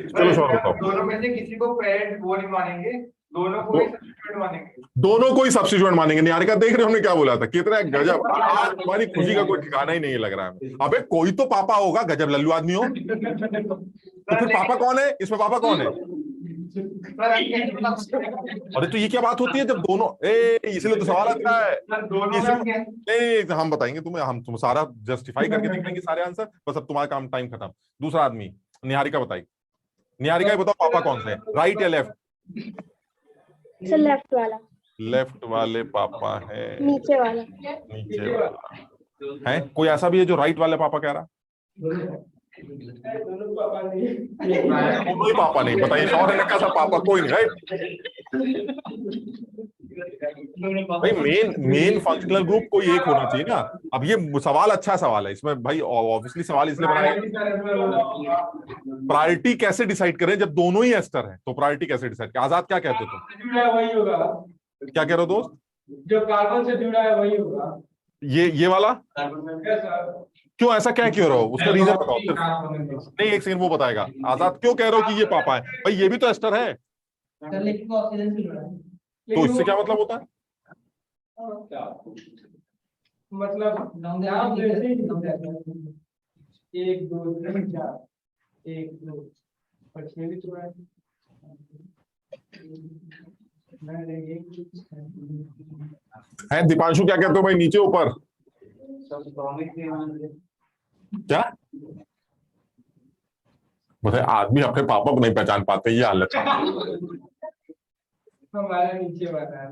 चलो श्योर बताओ। दोनों में से किसी को पेरेंट वो नहीं मानेंगे, दोनों को ही सब्स्टिट्यूट मानेंगे। दोनों को ही सब्स्टिट्यूट मानेंगे। निहारिका देख रहे हो हमने क्या बोला था? कितना गजब, आज तुम्हारी खुशी का कोई ठिकाना ही नहीं लग रहा है। अबे कोई तो पापा होगा, गजब लल्लू आदमी हो। तो फिर पापा कौन है इसमें? पापा कौन है? अरे तो ये क्या बात होती है जब दोनों, इसलिए तो सवाल आता है। नहीं हम बताएंगे तुम्हें, तुम सारा जस्टिफाई करके दिखाएंगे सारे आंसर, बस अब तुम्हारा काम, टाइम खत्म। दूसरा आदमी निहारिका बताई। निहारिका ये बताओ पापा कौन से हैं, राइट या लेफ्ट? सर लेफ्ट वाला। लेफ्ट वाले पापा है। नीचे वाला। नीचे वाला है। कोई ऐसा भी है जो राइट वाले पापा कह रहा? दोनों ही पापा नहीं। बताइए श्योर है कैसा पापा? कोई नहीं, राइट? भाई मेन फंक्शनल ग्रुप कोई एक होना चाहिए ना। अब ये सवाल अच्छा सवाल है, इसमें भाई ऑब्वियसली सवाल इसलिए बनाया, प्रायोरिटी कैसे डिसाइड करें जब दोनों ही एस्टर हैं? तो प्रायोरिटी कैसे डिसाइड करें? आजाद क्या कहते हो? वही होगा। क्या कह रहे हो दोस्त? जो कार्बन से जुड़ा है वही होगा। ये वाला क्यों ऐसा क्या क्यों रहो? उसका रीजन बताओ। नहीं 1 सेकंड, वो बताएगा। आजाद क्यों कह रहे हो कि ये पापा है? भाई ये भी तो एस्टर है, तो इससे क्या मतलब होता है? मतलब 1 2 3 4 1 2 और 6 भी जुड़ा है। दीपांशु क्या कहते हो भाई? नीचे ऊपर क्या? मतलब आदमी अपने पापा को नहीं पहचान पाते, ये हालत है। हमारा नीचे वाला है।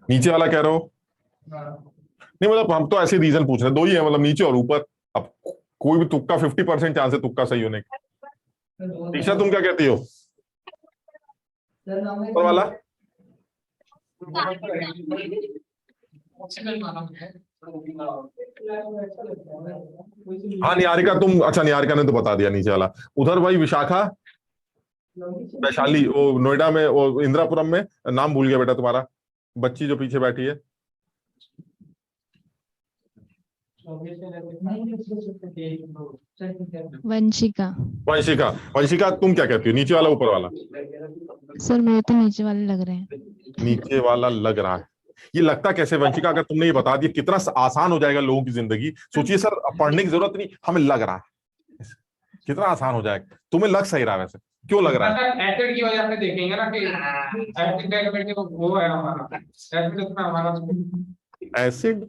नीचे वाला कह रहे हो? नहीं मतलब हम तो ऐसे रीजन पूछ रहे हैं, 2 ही है, मतलब नीचे और ऊपर। अब कोई भी तुक्का 50% चांस है तुक्का सही होने का। ईशा तुम क्या कहती हो? ऊपर वाला? हाँ निहारिका तुम, अच्छा निहारिका ने तो बता दिया नीचे वाला। उधर भाई विशाखा, वैशाली, वो नोएडा में, वो इंदिरापुरम में, नाम भूल गया बेटा तुम्हारा, बच्ची जो पीछे बैठी है। वंशिका। वंशिका, वंशिका तुम क्या कहती हो? नीचे वाला ऊपर वाला? सर मेरे तो नीचे वाले लग रहे हैं। नीचे वाला लग रहा है। ये लगता कैसे वंशिका? अगर तुमने ये बता दिया कितना आसान हो जाएगा लोगों की जिंदगी। सोचिए सर, पढ़ने की जरूरत नहीं, हमें लग रहा है, कितना आसान हो जाएगा। तुम्हें लग सही रहा है, वैसे क्यों लग रहा है? एसिड की वजह से देखेंगे ना कि एसिड डेरिवेटिव वो है हमारा, एसिड इसमें हमारा एसिड।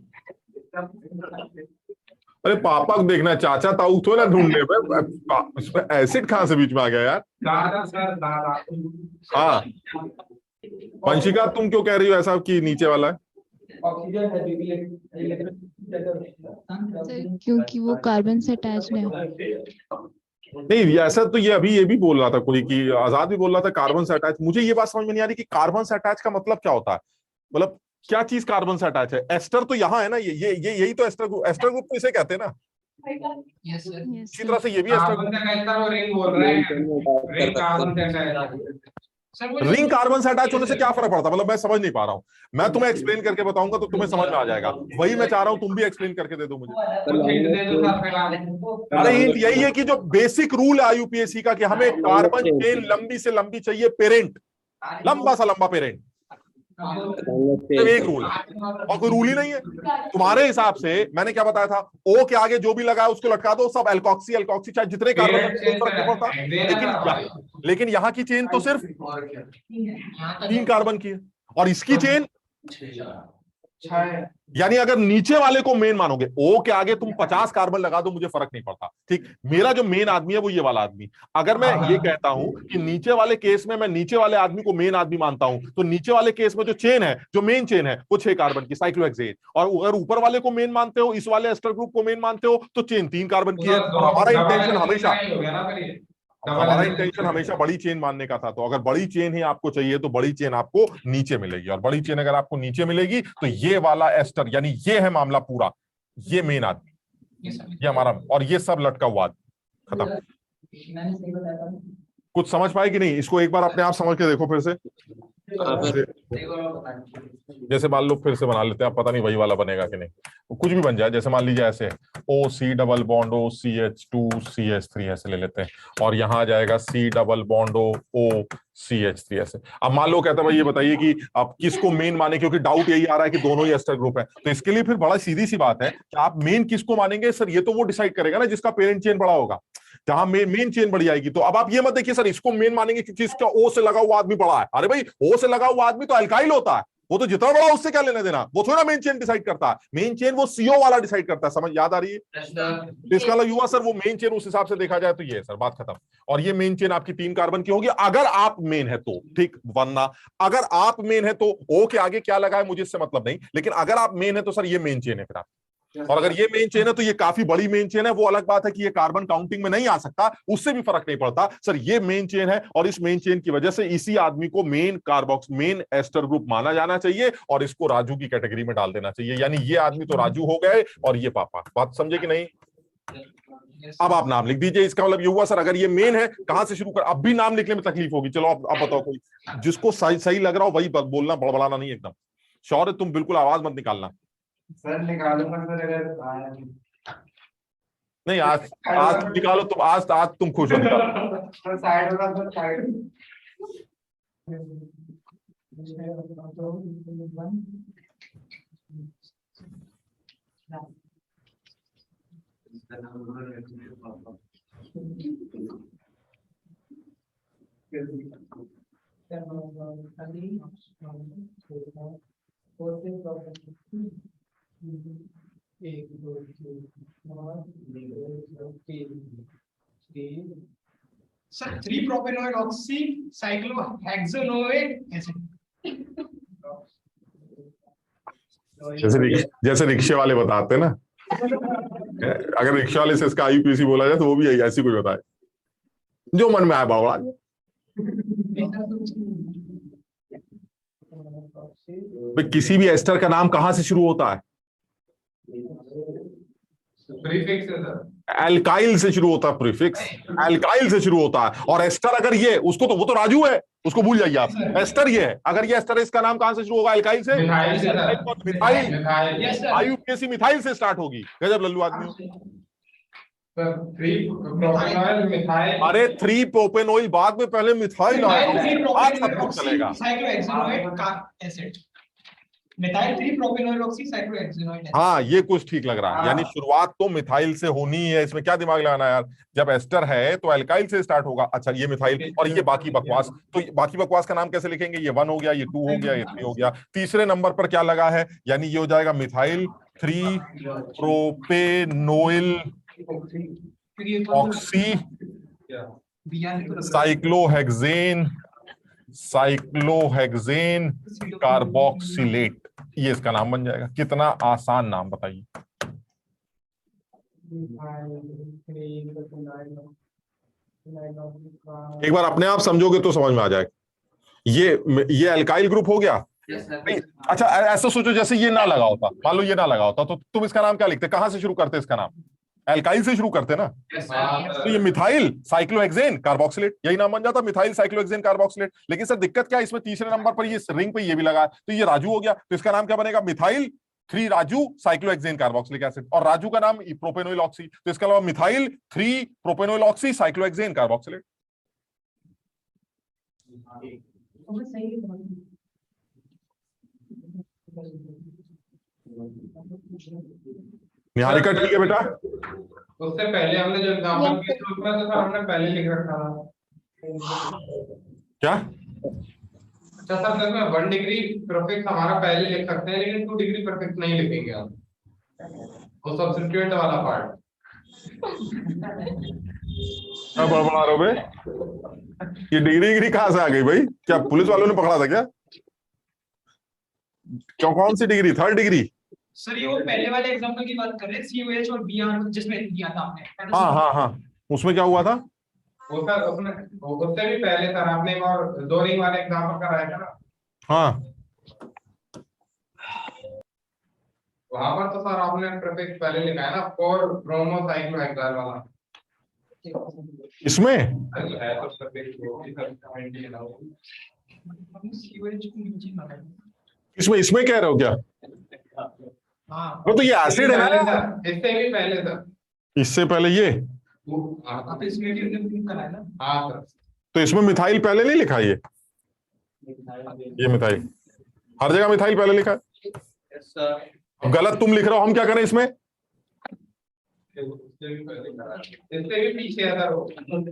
अरे पापा को देखना, चाचा ताऊ तो ना ढूंढने में, इसमें एसिड कहां से बीच में आ गया यार? दादा सर, दादा। हाँ वंशिका तुम क्यों कह रही हो ऐसा कि नीचे वाला है? ऑक्सीजन सर क्योंकि वो कार्बन से अटैच्ड है। नहीं ऐसा तो ये अभी ये भी बोल रहा था कोई, कि आजाद भी बोल रहा था कार्बन से अटैच। मुझे ये बात समझ में नहीं आ रही कि कार्बन से अटैच का मतलब क्या होता है। मतलब क्या चीज कार्बन से अटैच है? एस्टर तो यहाँ है ना, ये यही तो एस्टर ग्रुप तो इसे कहते हैं ना। इसी तरह से ये भी एस्टर रिंग कार्बन से अटैच होने से क्या फर्क पड़ता है? मतलब मैं समझ नहीं पा रहा हूँ। मैं तुम्हें एक्सप्लेन करके बताऊंगा तो तुम्हें समझ में आ जाएगा। वही मैं चाह रहा हूँ, तुम भी एक्सप्लेन करके दे दो मुझे। अरे यही है कि जो बेसिक रूल है आईयूपीएसी का, कि हमें कार्बन चेन लंबी से लंबी चाहिए, पेरेंट, लंबा सा लंबा पेरेंट। सिर्फ एक रूल है और कोई रूल ही नहीं है। तुम्हारे हिसाब से मैंने क्या बताया था, ओ के आगे जो भी लगा है उसको लटका दो, सब एल्कोक्सी एल्कोक्सी चाहे जितने कार्बन फर्क नहीं पड़ता। लेकिन यहाँ की चेन तो सिर्फ 3 कार्बन की है और इसकी चेन, यानी अगर नीचे वाले को मेन मानोगे, ओ के आगे तुम 50 कार्बन लगा दो मुझे फर्क नहीं पड़ता। ठीक, मेरा जो मेन आदमी है वो ये वाला आदमी। अगर मैं ये कहता हूं कि नीचे वाले केस में मैं नीचे वाले आदमी को मेन आदमी मानता हूं, तो नीचे वाले केस में जो चेन है, जो मेन चेन है वो 6 कार्बन की साइक्लोहेक्सेन, और अगर ऊपर वाले को मेन मानते हो, इस वाले एस्टर ग्रुप को मेन मानते हो, तो चेन 3 कार्बन की है। और हमारा इंटेंशन हमेशा बड़ी चेन मानने का था। तो अगर बड़ी चेन ही आपको चाहिए तो बड़ी चेन आपको नीचे मिलेगी, और बड़ी चेन अगर आपको नीचे मिलेगी तो ये वाला एस्टर, यानी ये है मामला पूरा, ये मेन आदमी, ये हमारा, और ये सब लटका हुआ खत्म। कुछ समझ पाए कि नहीं? इसको एक बार अपने आप समझ के देखो फिर से। जैसे मान लो फिर से बना लेते हैं, आप पता नहीं वही वाला बनेगा कि नहीं, कुछ भी बन जाए। जैसे मान लीजिए ऐसे ओ C double bond O CH2CH3 ऐसे ले लेते हैं, और यहां आ जाएगा C double bond O CH3 ऐसे। अब मान लो कहता है भाई ये बताइए कि आप किसको मेन माने, क्योंकि डाउट यही आ रहा है कि दोनों ही एस्टर ग्रुप है। तो इसके लिए फिर बड़ा सीधी सी बात है कि आप मेन किसको मानेंगे। सर ये तो वो डिसाइड करेगा ना जिसका पेरेंट चेन बड़ा होगा, जहां मेन चेन बड़ी आएगी। तो अब आप ये मत देखिए सर इसको मेन मानेंगे क्योंकि इसका O से लगा हुआ आदमी बड़ा है। अरे भाई O से लगा हुआ आदमी तो अल्काइल होता है, वो तो जितना बड़ा उससे क्या लेना देना, वो थोड़ा मेन चेन डिसाइड करता है। मेन चेन वो CO वाला डिसाइड करता है। समझ याद आ रही है? तो इसका मतलब युवा सर वो मेन चेन उस हिसाब से देखा जाए तो ये है सर, बात खत्म। और ये मेन चेन आपकी 3 कार्बन की होगी अगर आप मेन है तो, ठीक, वरना अगर आप मेन है तो O के आगे क्या लगा है मुझे इससे मतलब नहीं, लेकिन अगर आप मेन है तो सर ये मेन चेन है फिर आप। और अगर ये मेन चेन है तो ये काफी बड़ी मेन चेन है। वो अलग बात है कि ये कार्बन काउंटिंग में नहीं आ सकता, उससे भी फर्क नहीं पड़ता। सर ये मेन चेन है और इस मेन चेन की वजह से इसी आदमी को मेन कार्बोक्स मेन एस्टर ग्रुप माना जाना चाहिए और इसको राजू की कैटेगरी में डाल देना चाहिए। यानी ये आदमी तो राजू हो गए और ये पापा। बात समझे कि नहीं? अब आप नाम लिख दीजिए। इसका मतलब ये हुआ सर अगर ये मेन है कहां से शुरू कर, अब भी नाम लिखने में तकलीफ होगी। चलो अब बताओ कोई जिसको सही लग रहा हो वही बोलना, बड़बड़ाना नहीं। एकदम श्योर है? तुम बिल्कुल आवाज मत निकालना सर। निकालूंगा सर अगर नहीं। आज निकालो तुम, आज तुम खुश हो निकालो। साइड वाला तो साइड एक दो सर 3 प्रोपेनॉइल ऑक्सी साइक्लोहेक्सेनोएट एसिड। जैसे रिक्शे वाले बताते हैं ना, अगर रिक्शा वाले से इसका IUPAC बोला जाए तो वो भी ऐसी कोई बताए जो मन में आया बड़ा। किसी भी एस्टर का नाम कहां से शुरू होता है? प्रीफिक्स है सर, एल्काइल से शुरू होता है। प्रीफिक्स एल्काइल से शुरू होता है। और एस्टर अगर ये उसको तो वो तो राजू है, उसको भूल जाइए आप। एस्टर ये है, अगर ये एस्टर है इसका नाम कहां से शुरू होगा? एल्काइल से। मिथाइल IUPAC मिथाइल से स्टार्ट होगी। गजब लल्लू आदमी। अरे 3 प्रोपेनॉइल बाद में पहले मिथाइल आया, चलेगा। Methyl 3 propanoyl oxy cyclohexanoate. हाँ ये कुछ ठीक लग रहा है। यानी शुरुआत तो मिथाइल से होनी है, इसमें क्या दिमाग लगाना यार। जब एस्टर है तो एल्काइल से स्टार्ट होगा। अच्छा ये मिथाइल और ये बाकी बकवास। तो बाकी बकवास का नाम कैसे लिखेंगे? ये 1 हो गया, ये 2 हो गया, ये 3 हो गया। तीसरे नंबर पर क्या लगा है? यानी ये हो जाएगा methyl 3 propanoyl oxy cyclohexane carboxylate. ये इसका नाम बन जाएगा। कितना आसान नाम बताइए। एक बार अपने आप समझोगे तो समझ में आ जाएगा। ये अल्काइल ग्रुप हो गया। अच्छा ऐसा सोचो जैसे ये ना लगा होता, मान लो ये ना लगा होता तो तुम इसका नाम क्या लिखते? कहां से शुरू करते इसका नाम? एल्काइल से शुरू करते ना। तो ये मिथाइल साइक्लोहेक्सेन कार्बोक्सिलेट, यही नाम बन जाता, मिथाइल साइक्लोहेक्सेन कार्बोक्सिलेट। लेकिन सर दिक्कत क्या है, इसमें तीसरे नंबर पर ये रिंग पे ये भी लगा है, तो ये राजू हो गया। तो इसका नाम क्या बनेगा? Methyl 3 Raju cyclohexane carboxylic acid. और राजू का नाम प्रोपेनॉइल ऑक्सी, तो इसका अलावा methyl 3 propanoyl oxy cyclohexane carboxylate. Niharika ठीक है बेटा? उससे पहले हमने जो एग्जांपल किया था उसमें तो सर हमने पहले लिख रखा था। क्या? अच्छा सर, तो इसमें 1 डिग्री प्रीफिक्स हमारा पहले लिख सकते हैं, लेकिन 2 डिग्री प्रीफिक्स नहीं लिखेंगे हम, वो सब्स्टिट्यूएंट वाला पार्ट। क्या बड़ा रहे हो बे? ये डिग्री कहां से आ गई भाई? क्या पुलिस वालों ने पकड़ा था क्या? क्यों, कौन सी डिग्री? 3rd degree? सर ये वो पहले वाले एग्जांपल की बात कर रहे हैं, COH और BR जिसमें दिया था आपने। हाँ हाँ हाँ, उसमें क्या हुआ था? वो सर उसमें उससे भी पहले सर आपने एक और 2 रिंग वाले एग्जांपल कराया था ना। हाँ, वहां पर तो सर आपने प्रीफिक्स पहले लिखा है ना, 4 ब्रोमो साइक्लोहेक्साइल वाला। इसमें है तो प्रीफिक्स वो भी सर पॉइंट ही है ना वो। COH को नीचे लगाया। इसमें कह रहे हो क्या? हाँ वो तो ये एसिड है ना? इससे भी पहले सर। इससे पहले ये? आप इसमें भी प्रूव कराया ना। हाँ सर। तो इसमें मिथाइल पहले नहीं लिखा? ये मिथाइल, हर जगह मिथाइल पहले लिखा है। अब गलत तुम लिख रहे हो, हम क्या करें इसमें? इससे भी पीछे है सर वो।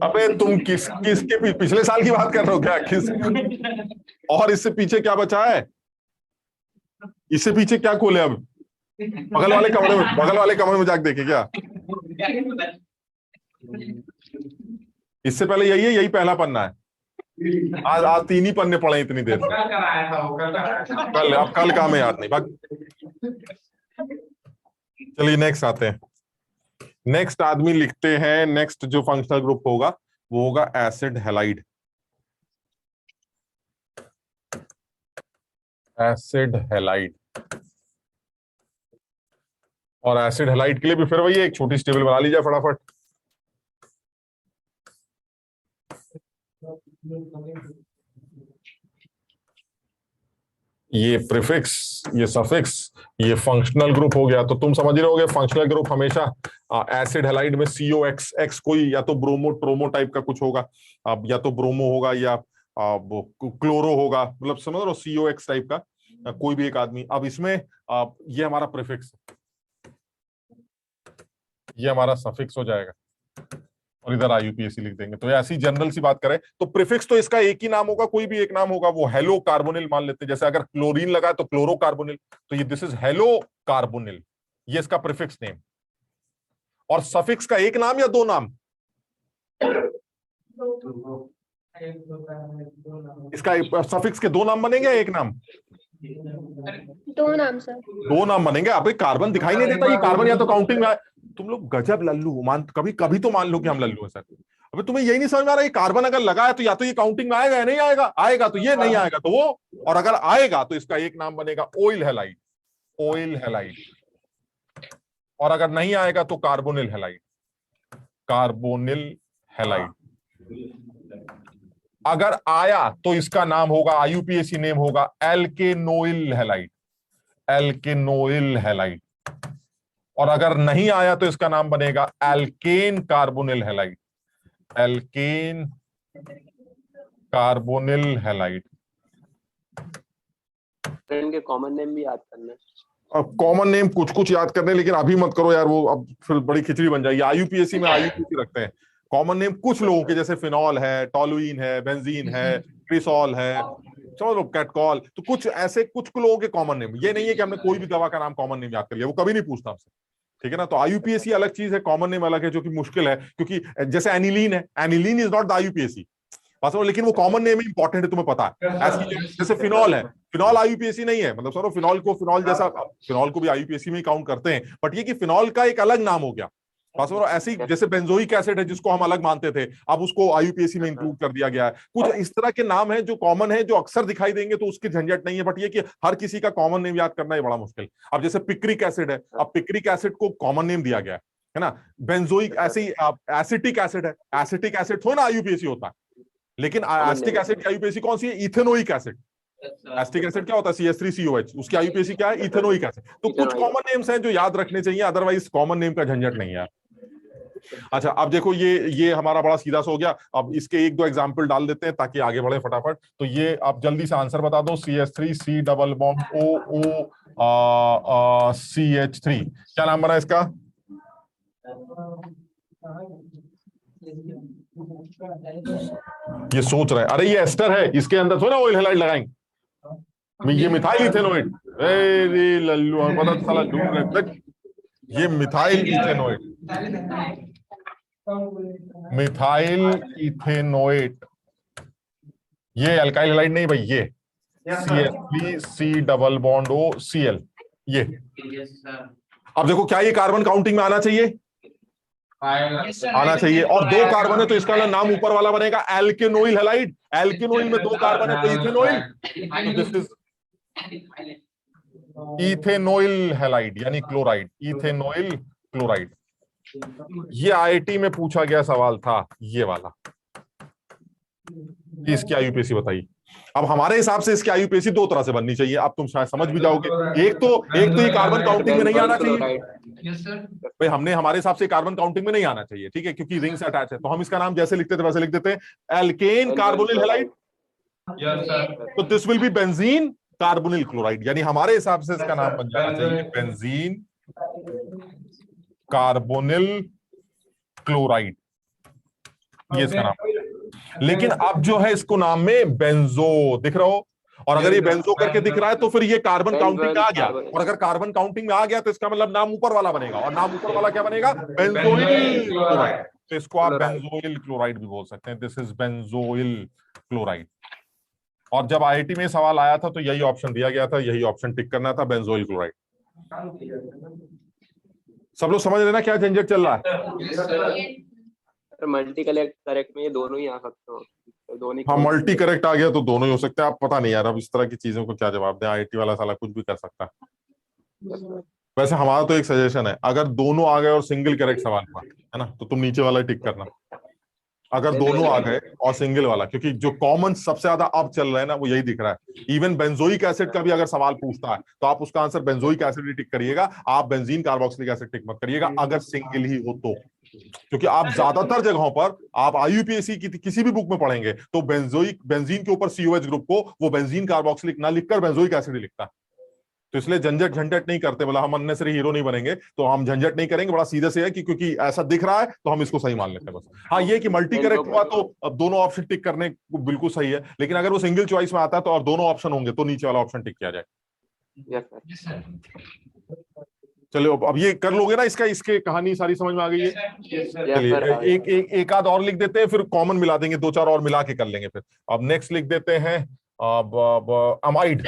अबे तुम किसके पिछले साल की बात कर रहे हो क्या? किस? और इससे पीछे क्या बचा है? इससे पीछे क्या खोले अब? बगल वाले कमरे में जाके देखे क्या? इससे पहले यही है, यही पहला पन्ना है। आज 3 ही पन्ने पढ़े इतनी देर से। कल कराया था वो, कल कराया था। अब कल काम है याद नहीं बात। चलिए नेक्स्ट आते हैं। नेक्स्ट आदमी लिखते हैं, नेक्स्ट जो फंक्शनल ग्रुप होगा वो होगा एसिड हैलाइड। एसिड हैलाइड, और एसिड हैलाइड के लिए भी फिर वही एक छोटी सी टेबल बना लीजिए फटाफट। ये प्रीफिक्स, ये सफिक्स, ये फंक्शनल ग्रुप हो गया। तो तुम समझ रहे होगे फंक्शनल ग्रुप हमेशा एसिड हैलाइड में COX, X कोई या तो ब्रोमो ट्रोमो टाइप का कुछ होगा, अब या तो ब्रोमो होगा या क्लोरो होगा, मतलब समझ रहे हो, COX टाइप का कोई भी एक आदमी। अब इसमें ये हमारा प्रीफिक्स, ये हमारा सफिक्स हो जाएगा, और इधर IUPAC लिख देंगे। तो ऐसी जनरल सी बात करें तो प्रीफिक्स तो इसका एक ही नाम होगा, कोई भी एक नाम होगा। वो हेलो कार्बोनिल मान लेते हैं, जैसे अगर क्लोरीन लगा तो क्लोरो कार्बोनिल, तो ये दिस इज हेलो कार्बोनिल, ये इसका प्रीफिक्स नेम। और सफिक्स का एक नाम या 2 नाम? इसका सफिक्स के 2 नाम बनेंगे, एक नाम? 2 नाम सर। 2 नाम बनेंगे। अब कार्बन दिखाई नहीं देता, ये कार्बन या तो काउंटिंग में। तुम लोग गजब लल्लू, कभी तो मान लो कि हम लल्लू हैं सर। अबे तुम्हें यही नहीं समझ में आ रहा, ये कार्बन अगर लगा है तो या तो ये काउंटिंग में आएगा या नहीं आएगा, आएगा तो ये, नहीं आएगा तो वो, और अगर आएगा तो इसका एक नाम बनेगा ऑयल हैलाइड, ऑयल हैलाइड, और अगर नहीं आएगा तो कार्बोनिल हैलाइड, कार्बोनिल हैलाइड। अगर आया तो इसका नाम होगा, IUPAC नेम होगा एल्केनोइल हैलाइड, एल्केनोइल हैलाइड। और अगर नहीं आया तो इसका नाम बनेगा alkane carbonyl halide, alkane carbonyl halide. इनके कॉमन नेम भी याद करना है। अब कॉमन नेम कुछ याद करने, लेकिन अभी मत करो यार, वो अब फिर बड़ी खिचड़ी बन जाएगी। IUPAC में IUPAC रखते हैं कॉमन नेम कुछ लोगों के, जैसे फिनॉल है, टॉलुइन है, बेंजीन है, क्रिसॉल है, चलो कैटकॉल, तो कुछ ऐसे कुछ लोगों के कॉमन नेम। ये नहीं है कि हमने कोई भी दवा का नाम कॉमन नेम याद कर लिया, वो कभी नहीं पूछता हमसे, ठीक है ना। तो IUPAC अलग चीज है, कॉमन नेम अलग है, जो कि मुश्किल है, क्योंकि जैसे एनिलीन है, aniline is not the IUPAC, लेकिन वो कॉमन नेम इंपॉर्टेंट है, तुम्हें पता है। जैसे फिनॉल है, फिनॉल IUPAC नहीं है, मतलब सर फिनॉल को फिनॉल जैसा, फिनॉल को भी IUPAC में ही काउंट करते हैं, बट ये कि फिनॉल का एक अलग नाम हो गया। ऐसी जैसे बेंजोइक एसिड है जिसको हम अलग मानते थे, अब उसको IUPAC में इंक्लूड कर दिया गया है। कुछ इस तरह के नाम है जो कॉमन है, जो अक्सर दिखाई देंगे, तो उसकी झंझट नहीं है। बट ये कि हर किसी का कॉमन नेम याद करना ही बड़ा मुश्किल। अब जैसे पिक्रिक एसिड है, अब पिक्रिक एसिड को कॉमन नेम दिया गया है ना। बेंजोइक, ऐसे ही एसिटिक एसिड है, एसिटिक एसिड थोड़ा ना IUPAC होता है, लेकिन एसिटिक एसिड की IUPAC कौन सी है? Ethanoic acid. एसिटिक एसिड क्या होता है? CH3COH, उसकी IUPAC क्या है? Ethanoic acid. तो कुछ कॉमन नेम्स हैं जो याद रखने चाहिए, अदरवाइज कॉमन नेम का झंझट नहीं है। अच्छा अब देखो ये हमारा बड़ा सीधा सा हो गया। अब इसके एक दो एग्जांपल डाल देते हैं ताकि आगे बढ़े फटाफट। तो ये आप जल्दी से आंसर बता दो। CH3 C double bond O CH3, क्या नाम बना इसका? ये सोच रहे हैं, अरे ये एस्टर है, इसके अंदर थोड़ा ऑयल हैलाइड लगाएंगे। ये मिथाइल इथेनोइड। अरे लल्लू पता तो साला ढूंढ रहे। ये मिथाइल इथेनोइड, मिथाइल इथेनोएट। ये अल्काइल हैलाइड नहीं भाई, ये CH3 C double bond O Cl, ये। अब देखो क्या ये कार्बन काउंटिंग में आना चाहिए? आना चाहिए। और दो कार्बन है तो इसका नाम ऊपर वाला बनेगा एल्केनोइल हैलाइड। एल्केनोइल में दो कार्बन है तो इथेनोइल, दिस इज इथेनोइल हैलाइड यानी क्लोराइड, इथेनोइल क्लोराइड। ये IIT में पूछा गया सवाल था ये वाला। इसकी आईयूपीएसी बताइए। अब हमारे हिसाब से इसकी आईयूपीएसी दो तरह से बननी चाहिए, अब तुम शायद समझ भी जाओगे। एक तो ये कार्बन काउंटिंग में नहीं आना चाहिए भाई, हमने हमारे हिसाब से कार्बन काउंटिंग में नहीं आना चाहिए, ठीक है, क्योंकि रिंग से अटैच है। तो हम इसका नाम जैसे लिखते थे वैसे लिख देते हैं, एल्केन कार्बोनिल हैलाइड। तो this will be benzene carbonyl chloride, यानी हमारे हिसाब से इसका नाम बन जाना चाहिए बेंजीन कार्बोनिल क्लोराइड, ये इसका नाम। लेकिन अब जो है इसको नाम में बेंजो दिख रहा हो, और अगर ये बेंजो करके दिख रहा है तो फिर ये कार्बन काउंटिंग में आ गया, और अगर कार्बन काउंटिंग में आ गया तो इसका मतलब नाम ऊपर वाला बनेगा, और नाम ऊपर वाला क्या बनेगा? Benzoyl chloride. तो इसको आप बेंजोइल क्लोराइड भी बोल सकते हैं, दिस इज बेंजोइल क्लोराइड। और जब IIT में सवाल आया था तो यही ऑप्शन दिया गया था, यही ऑप्शन टिक करना था, बेंजोइल क्लोराइड। सब लोग समझ रहे ना क्या झंझट चल रहा है? मल्टी करेक्ट में ये दोनों ही आ सकते हो, दोनों। हाँ मल्टी करेक्ट आ गया तो दोनों ही हो सकते हैं। आप पता नहीं यार अब इस तरह की चीजों को क्या जवाब दें, IIT वाला साला कुछ भी कर सकता है। वैसे हमारा तो एक सजेशन है, अगर दोनों आ गए और सिंगल करेक्ट सवाल हुआ है ना, तो तुम नीचे वाला टिक करना। अगर दोनों आ गए और सिंगल वाला, क्योंकि जो कॉमन सबसे ज्यादा अब चल रहा है ना वो यही दिख रहा है। इवन बेंजोइक एसिड का भी अगर सवाल पूछता है तो आप उसका आंसर बेंजोइक एसिड ही टिक करिएगा, आप बेंजीन कार्बोक्सिलिक एसिड टिक मत करिएगा अगर सिंगल ही हो तो। क्योंकि आप ज्यादातर जगहों पर आप IUPAC की किसी भी बुक में पढ़ेंगे तो बेंजीन के ऊपर COH ग्रुप को वो बेंजीन कार्बोक्सिलिक ना लिखकर बेंजोइक एसिड ही लिखता है। तो इसलिए झंझट नहीं करते, बोला हम अननेसरी हीरो नहीं बनेंगे, तो हम झंझट नहीं करेंगे, बड़ा सीधे से है कि क्योंकि ऐसा दिख रहा है तो हम इसको सही मान लेते हैं बस। हाँ ये कि मल्टी करेक्ट हुआ तो अब दोनों ऑप्शन टिक करने को बिल्कुल सही है, लेकिन अगर वो सिंगल चॉइस में आता है तो और दोनों ऑप्शन होंगे तो नीचे वाला ऑप्शन टिक किया जाए। चलो अब ये कर लोगे ना, इसके कहानी सारी समझ में आ गई है। चलिए एक आध और लिख देते हैं, फिर कॉमन मिला देंगे, दो चार और मिला के कर लेंगे फिर। अब नेक्स्ट लिख देते हैं अमाइड।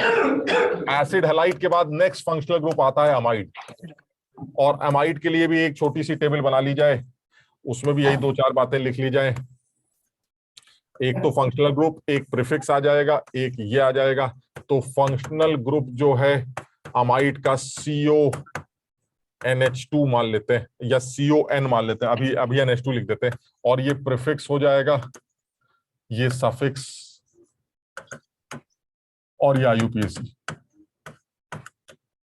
एसिड हैलाइड के बाद नेक्स्ट फंक्शनल ग्रुप आता है अमाइड, और अमाइड के लिए भी एक छोटी सी टेबल बना ली जाए, उसमें भी यही दो चार बातें लिख ली जाए। एक तो फंक्शनल ग्रुप, एक प्रीफिक्स आ जाएगा, एक ये आ जाएगा। तो फंक्शनल ग्रुप जो है अमाइड का CONH2 मान लेते हैं, या CON मान लेते हैं, अभी NH2 लिख देते हैं, और ये प्रीफिक्स हो जाएगा, ये सफिक्स, और ये IUPAC।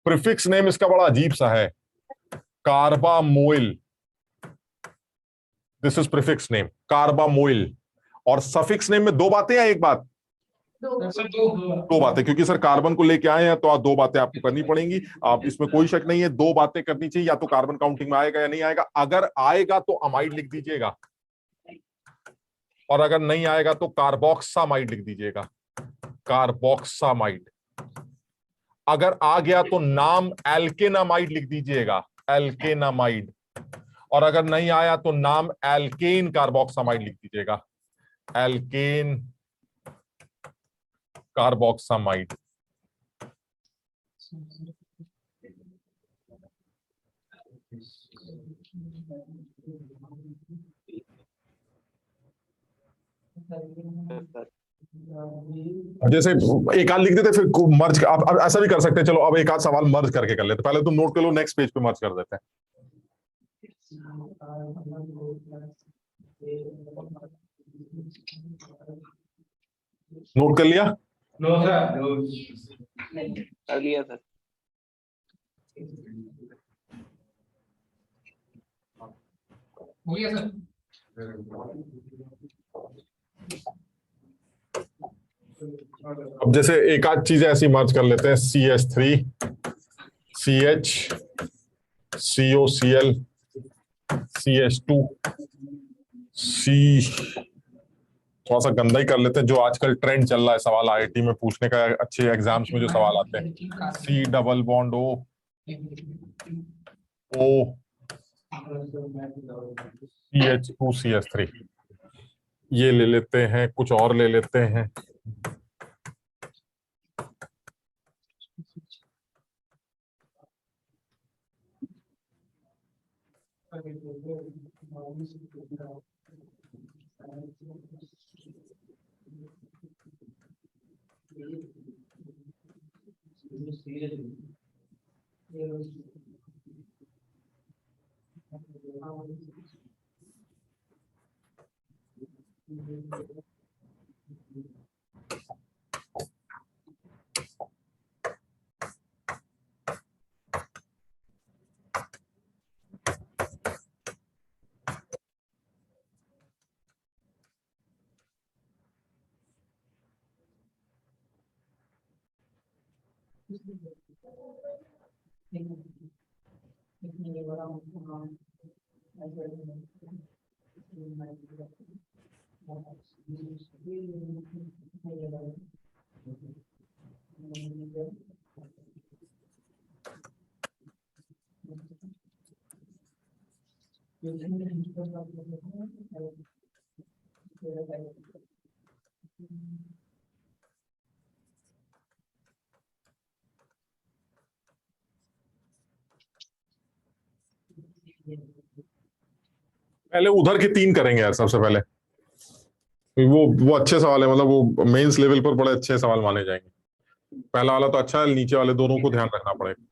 प्रीफिक्स नेम इसका बड़ा अजीब सा है, carbamoyl, this is prefix name carbamoyl. और सफिक्स नेम में दो बातें या एक बात? दो बातें, क्योंकि सर कार्बन को लेके आए हैं तो दो बातें आपको करनी पड़ेंगी। आप इसमें कोई शक नहीं है, दो बातें करनी चाहिए, या तो कार्बन काउंटिंग में आएगा या नहीं आएगा। अगर आएगा तो अमाइड लिख दीजिएगा, और अगर नहीं आएगा तो कार्बोक्सामाइड लिख दीजिएगा, कार्बोक्सामाइड। अगर आ गया तो नाम एल्केनामाइड लिख दीजिएगा, एल्केनामाइड। और अगर नहीं आया तो नाम एल्केन कार्बोक्सामाइड लिख दीजिएगा, एल्केन कार्बोक्सामाइड। जैसे एक आध लिख देते फिर मर्ज, अब ऐसा भी कर सकते हैं। चलो अब एक आध सवाल मर्ज करके कर लेते, पहले तुम नोट कर लो, नेक्स्ट पेज पे मर्ज कर देते हैं। नोट कर लिया? कर लिया सर। हो गया सर। अब जैसे एक आध चीजें ऐसी मर्ज कर लेते हैं, CH3 CH COCl CH2 C, थोड़ा सा गंदा ही कर लेते हैं, जो आजकल ट्रेंड चल रहा है सवाल आईआईटी में पूछने का, अच्छे एग्जाम्स में जो सवाल आते हैं, C double bond O O CH2 CH3, ये ले लेते हैं, कुछ और ले लेते हैं। पहले उधर के 3 करेंगे यार सबसे पहले, वो अच्छे सवाल है, मतलब वो मेंस लेवल पर बड़े अच्छे सवाल माने जाएंगे। पहला वाला तो अच्छा है, नीचे वाले दोनों को ध्यान रखना पड़ेगा।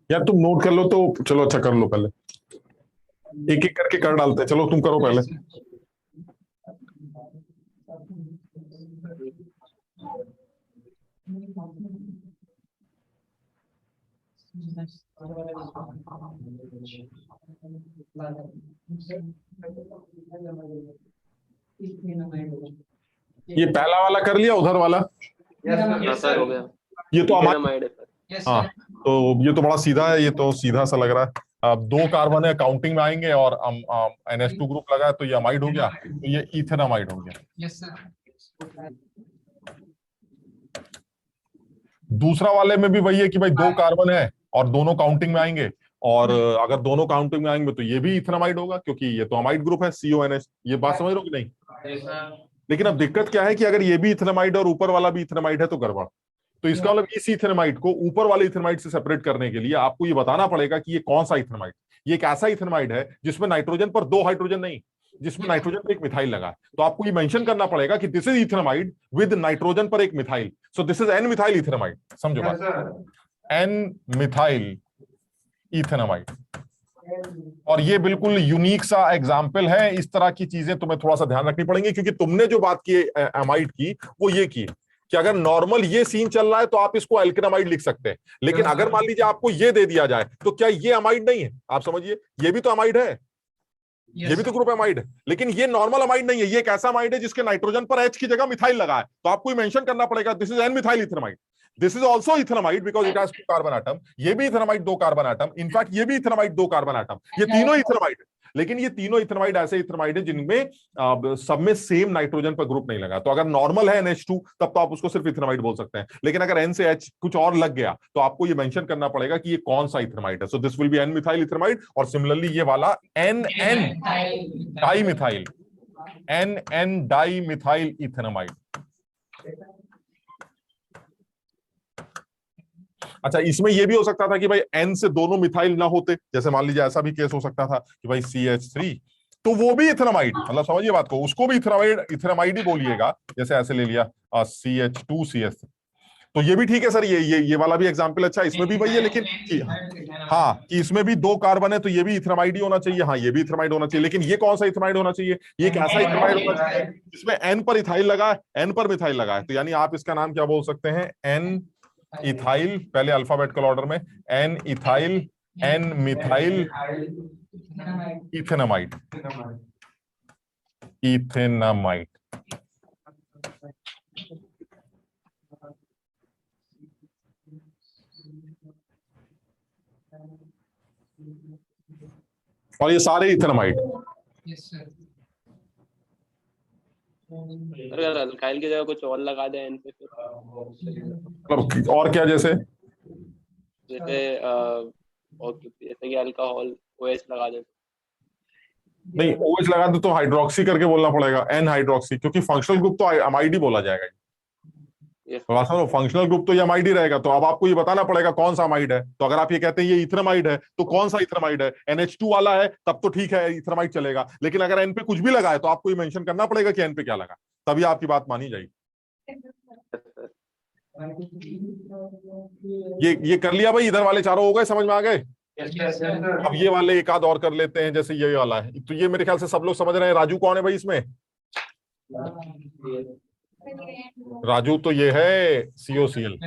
यार तुम नोट कर लो तो चलो, अच्छा कर लो, पहले एक एक करके कर डालते हैं। चलो तुम करो पहले। ये पहला वाला कर लिया, उधर वाला सर हो गया। ये तो हमारा, Niacinamide है सर। हाँ तो ये तो बड़ा सीधा है, ये तो सीधा सा लग रहा है। अब 2 कार्बन है, काउंटिंग में आएंगे, और NH2 ग्रुप लगा है, तो ये अमाइड हो गया, तो ये इथेनामाइड हो गया। दूसरा वाले में भी वही है कि भाई 2 कार्बन है और दोनों काउंटिंग में आएंगे, और अगर दोनों काउंटिंग में आएंगे तो ये भी इथेनामाइड होगा, क्योंकि ये तो अमाइड ग्रुप है, CONH। ये बात समझ रहे हो कि नहीं? लेकिन अब दिक्कत क्या है कि अगर ये भी इथेनामाइड और ऊपर वाला भी इथेनामाइड है तो गड़बड़। तो इसका मतलब इस इथेनामाइड को ऊपर वाले इथेनामाइड से सेपरेट करने के लिए आपको ये बताना पड़ेगा कि ये कौन सा इथेनामाइड। ये एक ऐसा इथेनामाइड है जिसमें नाइट्रोजन पर 2 हाइड्रोजन नहीं, जिसमें नाइट्रोजन पर एक मिथाइल लगा है। तो आपको ये मेंशन करना पड़ेगा कि this is ethanamide with nitrogen पर एक methyl, so this is N methyl ethanamide. समझो बात, एन मिथाइल इथेनामाइड। और ये बिल्कुल यूनिक सा एग्जाम्पल है। इस तरह की चीजें तुम्हें थोड़ा सा ध्यान रखनी पड़ेंगी, क्योंकि तुमने जो बात की एमाइड की वो ये की कि अगर नॉर्मल ये सीन चल रहा है तो आप इसको एल्केनामाइड लिख सकते हैं, लेकिन अगर मान लीजिए आपको ये दे दिया जाए तो क्या ये अमाइड नहीं है? आप समझिए, ये भी तो अमाइड है। ये भी तो ग्रुप एमाइड है, लेकिन ये नॉर्मल अमाइड नहीं है, ये एक ऐसा अमाइड है जिसके नाइट्रोजन पर H की जगह मिथाइल लगा है, तो आपको मेंशन करना पड़ेगा this is N methyl ethanamide, this is also ethanamide because it has 2 carbon atom, ये भी इथेनामाइड 2 कार्बन एटम, इनफैक्ट ये भी इथेनामाइड 2 कार्बन एटम, ये तीनों इथेनामाइड है, लेकिन ये तीनों इथेनामाइड ऐसे इथेनामाइड है जिनमें सब में सेम नाइट्रोजन पर ग्रुप नहीं लगा। तो अगर नॉर्मल है NH2 तब तो आप उसको सिर्फ इथेनामाइड बोल सकते हैं, लेकिन अगर N से H कुछ और लग गया तो आपको ये मेंशन करना पड़ेगा कि ये कौन सा इथेनामाइड है। So this will be N methyl ethanamide, और सिमिलरली ये वाला NN di methyl, NN di methyl ethanamide. अच्छा, इसमें यह भी हो सकता था कि भाई N से दोनों मिथाइल ना होते, जैसे मान लीजिए ऐसा भी केस हो सकता था कि भाई CH3 तो वो भी इथेनामाइड, मतलब समझिए बात को, उसको भी इथेनामाइड ही बोलिएगा, जैसे ऐसे ले लिया CH2CH3, तो ये भी ठीक है सर, ये वाला भी एग्जांपल अच्छा है, इसमें भी वही है, लेकिन हाँ कि इसमें भी 2 कार्बन है तो ये भी इथेनामाइड ही होना चाहिए, हाँ ये भी इथेनामाइड होना चाहिए, लेकिन ये कौन सा इथेनामाइड होना चाहिए, ये एक ऐसा इथेनामाइड होना चाहिए जिसमें N पर इथाइल लगा है, N पर मिथाइल लगा है, तो यानी आप इसका नाम क्या बोल सकते हैं, N इथाइल, पहले अल्फाबेटिकल ऑर्डर में N ethyl N methyl ethanamide, ethanamide. और ये सारे इथेनामाइड। अगर अल्काइल की जगह कुछ और लगा दें N पे फिर, और क्या, जैसे कि अल्कोहल OH लगा दें, नहीं OH लगा दो तो हाइड्रोक्सी करके बोलना पड़ेगा, N हाइड्रोक्सी, क्योंकि फंक्शनल ग्रुप तो अमाइड ही बोला जाएगा, तो फंक्शनल ग्रुप तो ये अमाइड ही रहेगा, तो अब आपको ये बताना पड़ेगा कौन सा अमाइड है। तो अगर आप ये कहते हैं ये इथेनामाइड है तो कौन सा इथेनामाइड है, NH2 वाला है तब तो ठीक है इथेनामाइड चलेगा, लेकिन अगर N पे कुछ भी लगा है तो आपको ये मेंशन करना पड़ेगा कि N पे क्या लगा, तभी आपकी बात मानी जाएगी। ये कर लिया भाई, इधर वाले चारों हो गए, समझ में आ गए। अब ये वाले एक आध और कर लेते हैं, जैसे ये वाला है, तो ये मेरे ख्याल से सब लोग समझ रहे हैं। राजू कौन है भाई इसमें, राजू तो ये है COCl,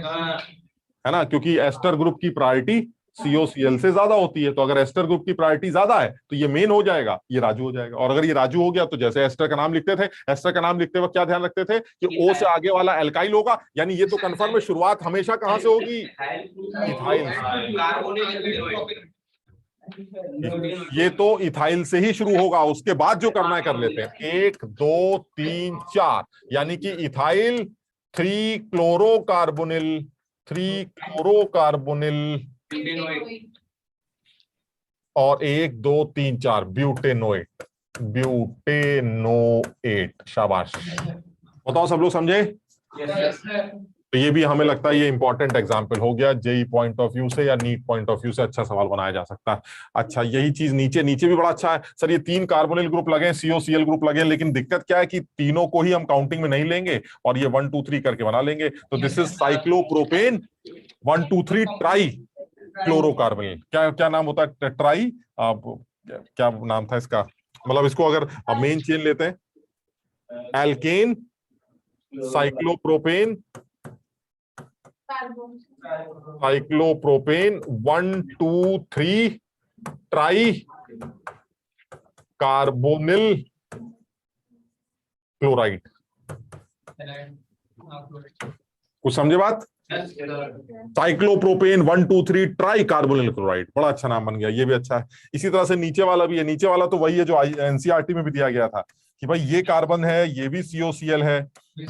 है ना, क्योंकि एस्टर ग्रुप की प्रायोरिटी COCl से ज्यादा होती है, तो अगर एस्टर ग्रुप की प्रायोरिटी ज्यादा है तो ये मेन हो जाएगा, ये राजू हो जाएगा। और अगर ये राजू हो गया तो जैसे एस्टर का नाम लिखते थे, एस्टर का नाम लिखते वक्त क्या ध्यान रखते थे कि O से आगे वाला एल्काइल होगा, यानी ये तो कंफर्म है शुरुआत हमेशा कहां से होगी, इथाइल से। ये तो इथाइल से ही शुरू होगा, उसके बाद जो करना है कर लेते हैं, 1 2 3 4, यानी कि इथाइल 3 क्लोरोकार्बोनिल, 3 क्लोरोकार्बोनिल और 1 2 3 4 ब्यूटेनोएट, ब्यूटेनोएट, शाबाश। बताओ सब लोग समझे। तो ये भी हमें लगता है ये इंपॉर्टेंट एग्जाम्पल हो गया, जेई पॉइंट ऑफ व्यू से या नीट पॉइंट ऑफ व्यू से अच्छा सवाल बनाया जा सकता है। अच्छा, यही चीज नीचे भी बड़ा अच्छा है सर, ये 3 कार्बोनिल ग्रुप लगे, COCl ग्रुप लगे, लेकिन दिक्कत क्या है कि तीनों को ही हम काउंटिंग में नहीं लेंगे और ये 1 2 3 करके बना लेंगे, तो दिस इज साइक्लोप्रोपेन 1 2 3 ट्राई क्लोरोकार्बोनिल। क्या नाम होता है ट्राई, क्या नाम था इसका, मतलब इसको अगर मेन चेन लेते हैं, alkane cyclopropane 1 2 3 tri carbonyl chloride. कुछ समझे बात, साइक्लोप्रोपेन 1 2 3 ट्राई कार्बोनिल क्लोराइड, बड़ा अच्छा नाम बन गया, ये भी अच्छा है। इसी तरह से नीचे वाला भी है, नीचे वाला तो वही है जो NCERT में भी दिया गया था कि भाई ये कार्बन है, ये भी COCl है,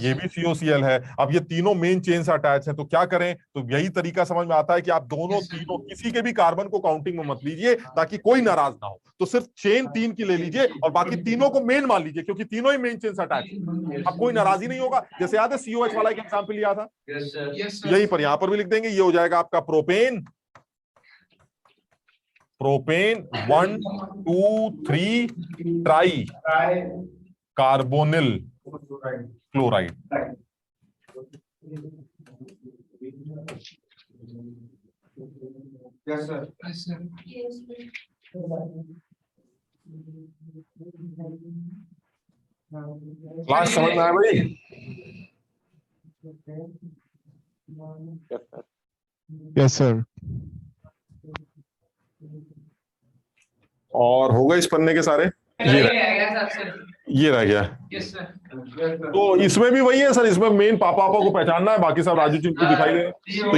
ये भी COCl है, अब ये तीनों मेन चेन से अटैच है, तो क्या करें, तो यही तरीका समझ में आता है कि आप तीनों किसी के भी कार्बन को काउंटिंग में मत लीजिए ताकि कोई नाराज ना हो, तो सिर्फ चेन 3 की ले लीजिए और बाकी तीनों को मेन मान लीजिए, क्योंकि तीनों ही मेन चेन से अटैच है, अब कोई नाराजी नहीं होगा। जैसे याद है COH वाला एक एग्जाम्पल लिया था, यही पर यहां पर भी लिख देंगे, ये हो जाएगा आपका propane 1 2 3 tri carbonyl chloride. Yes sir. Class समझ में आया भाई। Yes sir. और हो गए इस पन्ने के सारे। ये रह गया सर। ये रह गया। Yes sir. तो इसमें भी वही है सर, इसमें मेन पापा को पहचानना है, बाकी सब राजू चिंटू दिखाई दे। तो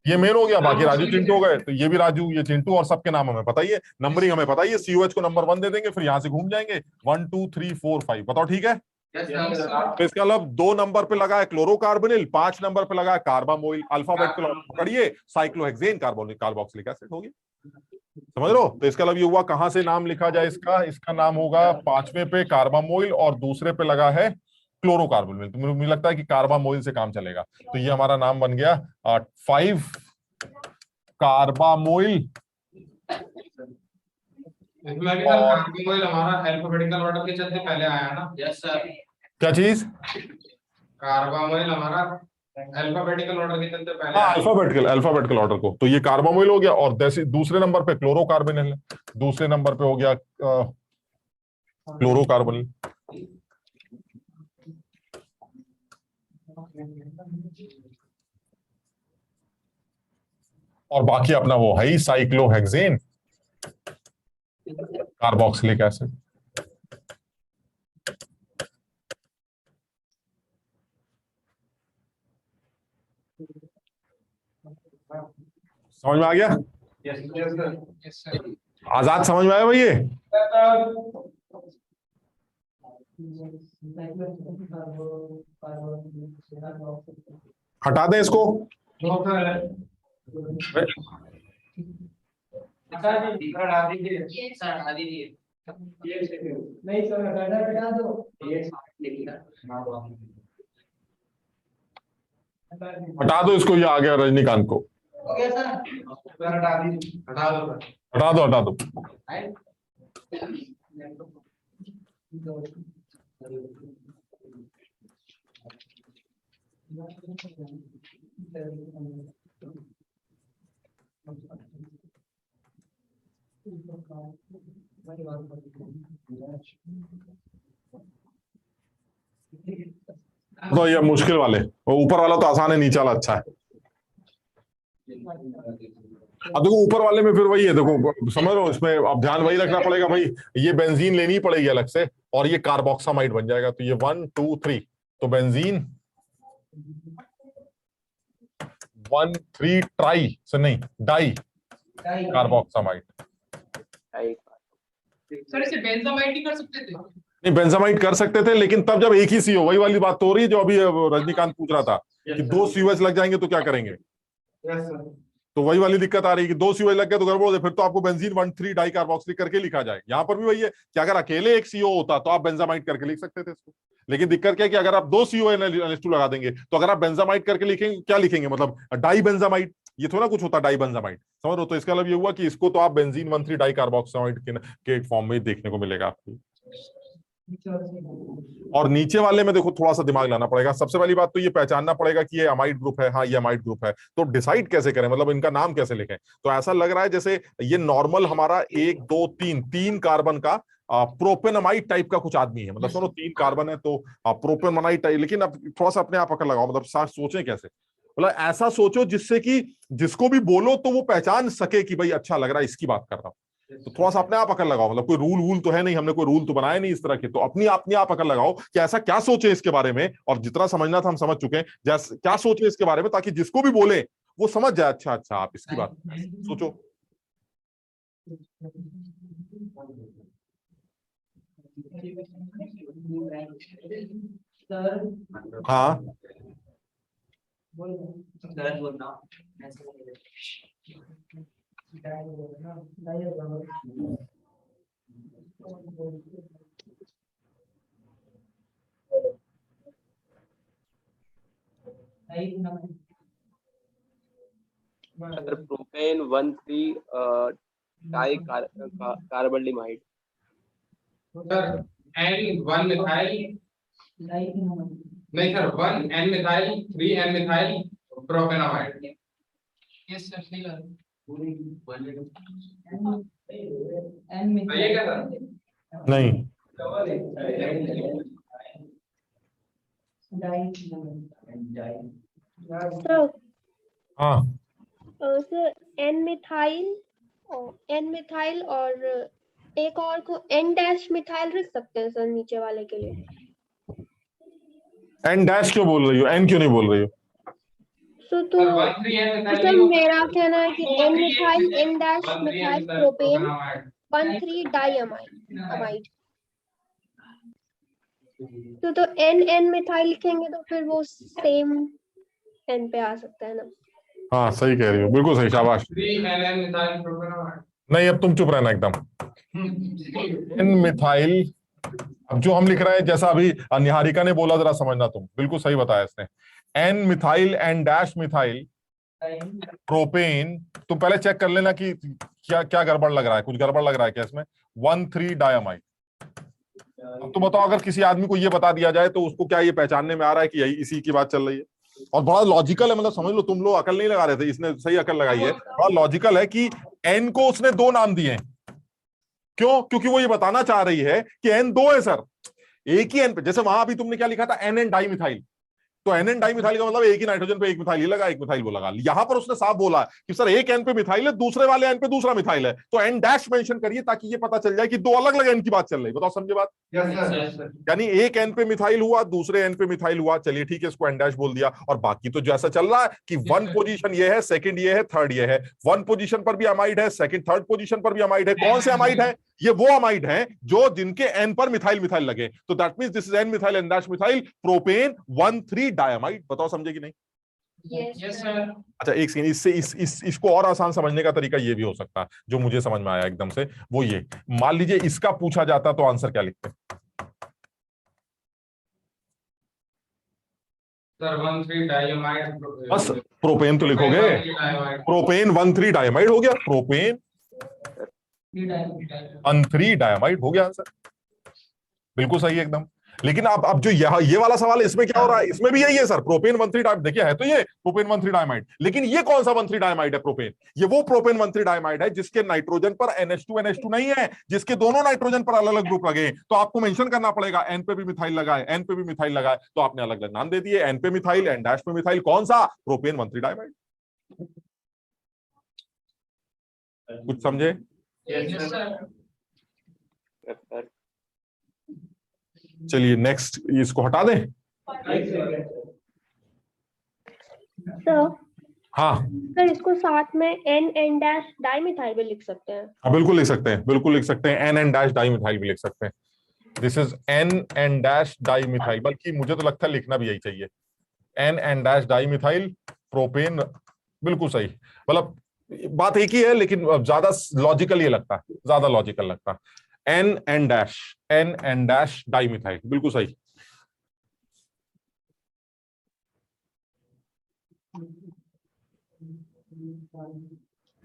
ये मेन हो गया, बाकी राजू चिंटू हो गए। तो ये भी राजू, ये चिंटू, और सबके नाम हमें पता ही है, नंबरिंग हमें पता ही है। COH को नंबर 1 दे देंगे, फिर यहाँ से घूम जाएंगे 1 2 3 4 5। बताओ ठीक है। तो इसका मतलब 2 नंबर पे लगा है क्लोरोकार्बोनिल, 5 नंबर पे लगा है कार्बामोइल। अल्फाबेट को पकड़िए, साइक्लोहेक्सेन कार्बोक्सिलिक एसिड हो गया। समझ लो। तो इसका मतलब ये हुआ, कहां से नाम लिखा जाए इसका। इसका नाम होगा 5वें पे कार्बामोइल और दूसरे पे लगा है क्लोरोकार्बोनिल। तो मुझे लगता है कि कार्बामोइल से काम चलेगा। तो ये हमारा नाम बन गया 5 कार्बामोइल। इसमें भी सर कार्बामोइल हमारा अल्फाबेटिकल ऑर्डर के चलते पहले आया ना। Yes sir. क्या चीज? कार्बामोइल हमारा अल्फाबेटिकल ऑर्डर के चलते पहले हाँ, आया। अल्फाबेटिकल ऑर्डर को। तो ये कार्बामोइल हो गया, और दूसरे नंबर पे क्लोरोकार्बोनिल है, दूसरे नंबर पे हो गया क्लोरोकार्बोनिल। और बाकी अपना वो है ही साइक्लोहेक्सेन कार्बोक्सिलिक एसिड। समझ में आ गया? Yes sir. आजाद समझ में आया भाई? ये हटा दें इसको। नहीं सर, हटा दो। हटा दो इसको, ये आ गया रजनीकांत को। हो गया सर। हटा दो। हटा दो, हटा दो। तो ये मुश्किल वाले, वो ऊपर वाला तो आसान है, नीचे वाला अच्छा है। अब देखो ऊपर वाले में फिर वही है, देखो समझ लो, इसमें अब ध्यान वही रखना पड़ेगा भाई, ये बेंजीन लेनी पड़ेगी अलग से, और ये कार्बोक्सामाइड बन जाएगा। तो ये 1 2 3, तो बेंजीन 1 3 ट्राई से नहीं, डाई कार्बोक्सामाइड। सर इसे बेंजामाइड नहीं कर सकते थे? नहीं, बेंजामाइड कर सकते थे, लेकिन तब जब एक ही CO, वही वाली बात तो हो रही है जो अभी रजनीकांत पूछ रहा था कि 2 COH लग जाएंगे तो क्या करेंगे। तो वही वाली दिक्कत आ रही है कि 2 COH लग गए तो गड़बड़ हो जाए, फिर तो आपको बेंजीन 1 3 डाई कार्बोक्सिलिक करके लिखा जाए। यहाँ पर भी वही है कि अगर अकेले एक CO होता तो आप बेंजामाइड करके लिख सकते थे इसको, लेकिन दिक्कत क्या है कि अगर आप 2 CONH2 लगा देंगे तो अगर आप बेंजामाइड करके लिखेंगे, क्या लिखेंगे, मतलब डाई बेंजामाइड, ये थोड़ा कुछ होता डाई बेंजामाइड। समझ लो। तो इसका मतलब ये हुआ कि इसको तो आप बेंजीन 1 3 डाई कार्बोक्सामाइड के फॉर्म में देखने को मिलेगा आपको। और नीचे वाले में देखो थोड़ा सा दिमाग लाना पड़ेगा। सबसे पहली बात तो ये पहचानना पड़ेगा कि ये अमाइड ग्रुप है। हाँ, ये अमाइड ग्रुप है, तो डिसाइड कैसे करें, मतलब इनका नाम कैसे लिखें। तो ऐसा लग रहा है जैसे ये नॉर्मल हमारा 1 2 3 कार्बन का प्रोपेनमाइड टाइप का कुछ आदमी है, मतलब सुनो 3 कार्बन है तो प्रोपेनमाइड टाइप। लेकिन अब थोड़ा सा अपने आप पकड़ लगाओ, मतलब साथ सोचें कैसे, मतलब ऐसा सोचो जिससे कि जिसको भी बोलो तो वो पहचान सके कि भाई अच्छा लग रहा है, इसकी बात कर रहा हूं। तो थोड़ा सा अपने आप अकल लगाओ, मतलब कोई रूल तो है नहीं, हमने कोई रूल तो बनाया नहीं इस तरह के। तो अपनी आप अकल लगाओ कि ऐसा क्या सोचे इसके बारे में, और जितना समझना था हम समझ चुके हैं, जैसे क्या सोचे इसके बारे में, ताकि जिसको भी बोले वो समझ जाए अच्छा अच्छा आप इसकी बात सोचो। हाँ अगर propane 1 3 di carbonylamide. Sir N1 methyl, नहीं sir 1 N methyl 3 N methyl propanamide. Yes sir सही बात। ये क्या सर? नहीं, सर हाँ सर एन मिथाइल और एक और को एन डैश मिथाइल रख सकते हैं सर नीचे वाले के लिए। एन डैश क्यों बोल रही हो, एन क्यों नहीं बोल रही हो? तो सर मेरा कहना है कि N methyl N dash methyl propane 1,3 diamide. तो एन मिथाइल लिखेंगे तो फिर वो सेम एन पे आ सकता है ना। हाँ सही कह रही हो, बिल्कुल सही, शाबाश। नहीं अब तुम चुप रहना एकदम। एन मिथाइल, अब जो हम लिख रहे हैं जैसा अभी निहारिका ने बोला जरा समझना तुम, बिल्कुल सही बताया इसने। N methyl N dash methyl propane, तुम पहले चेक कर लेना कि क्या क्या गड़बड़ लग रहा है, कुछ गड़बड़ लग रहा है क्या इसमें। 1,3 डायमाइड। अब तुम बताओ अगर किसी आदमी को ये बता दिया जाए तो उसको क्या ये पहचानने में आ रहा है कि यही इसी की बात चल रही है? और बड़ा लॉजिकल है, मतलब समझ लो, तुम लोग अकल नहीं लगा रहे थे, इसने सही अकल लगाई है। बड़ा लॉजिकल है कि एन को उसने 2 नाम दिए हैं। क्यों? क्योंकि वो ये बताना चाह रही है कि एन 2 है सर, एक ही एन पे। जैसे वहां अभी तुमने क्या लिखा था, एन एन डाइमिथाइल, तो एन एन डाइमिथाइल का मतलब एक ही नाइट्रोजन पे एक मिथाइल ये लगा, एक मिथाइल वो लगा। यहां पर उसने साफ बोला कि सर एक एन पे मिथाइल है, दूसरे वाले एन पे दूसरा मिथाइल है, तो एन डैश मेंशन करिए ताकि ये पता चल जाए कि 2 अलग अलग एन की बात चल रही है। बताओ समझे बात? यानी एक एन पे मिथाइल हुआ, दूसरे एन पे मिथाइल हुआ, चलिए ठीक है, इसको एन डैश बोल दिया। और बाकी तो जैसा चल रहा है कि 1 पोजीशन ये है, सेकंड ये है, थर्ड ये है। 1 पोजीशन पर भी अमाइड है, सेकंड थर्ड पोजीशन पर भी अमाइड है। कौन से अमाइड है? ये वो अमाइड हैं जो जिनके एन पर मिथाइल मिथाइल लगे। तो that means this is N methyl N dash methyl propane 1,3 diamide. बताओ समझे कि नहीं? Yes sir. अच्छा एक सेकंड, इससे इसको और आसान समझने का तरीका ये भी हो सकता है, जो मुझे समझ में आया एकदम से, वो ये। मान लीजिए इसका पूछा जाता तो आंसर क्या लिखते? सर 1,3 डाइअमाइड। बस प्रोपेन तो लिखोगे, प्रोपेन 1,3 डायमाइड हो गया, प्रोपेन 1,3 डायमाइड हो गया आंसर। बिल्कुल सही एकदम। लेकिन अब जो ये वाला सवाल है, इसमें क्या हो रहा है? इसमें भी यही है सर, प्रोपेन 1,3 डायमाइड। देखिए है तो ये प्रोपेन 1,3 डायमाइड, लेकिन ये कौन सा 1,3 डायमाइड है? प्रोपेन। ये वो प्रोपेन 1,3 डायमाइड है जिसके नाइट्रोजन पर NH2 नहीं है, जिसके दोनों नाइट्रोजन पर अलग अलग ग्रुप लगे। तो आपको मेंशन करना पड़ेगा, एन पे भी मिथाइल लगा है, एन पे भी मिथाइल लगा है, तो आपने अलग अलग नाम दे दिए, एन पे मिथाइल, एन डैश पे मिथाइल। कौन सा? प्रोपेन 1,3 डायमाइड। कुछ समझे? Yes sir. चलिए नेक्स्ट, इसको हटा दें। सर हाँ सर इसको साथ में एन एन डैश डाइमिथाइल भी लिख सकते हैं। हाँ बिल्कुल लिख सकते हैं, बिल्कुल लिख सकते हैं। एन एन डैश डाइमिथाइल भी लिख सकते हैं। This is N N dash dimethyl, बल्कि मुझे तो लगता है लिखना भी यही चाहिए, N N dash dimethyl propane. बिल्कुल सही, मतलब बात एक ही है, लेकिन ज्यादा लॉजिकल ये लगता है, ज्यादा लॉजिकल लगता है। एन एन डैश डाइमिथाइल, बिल्कुल सही।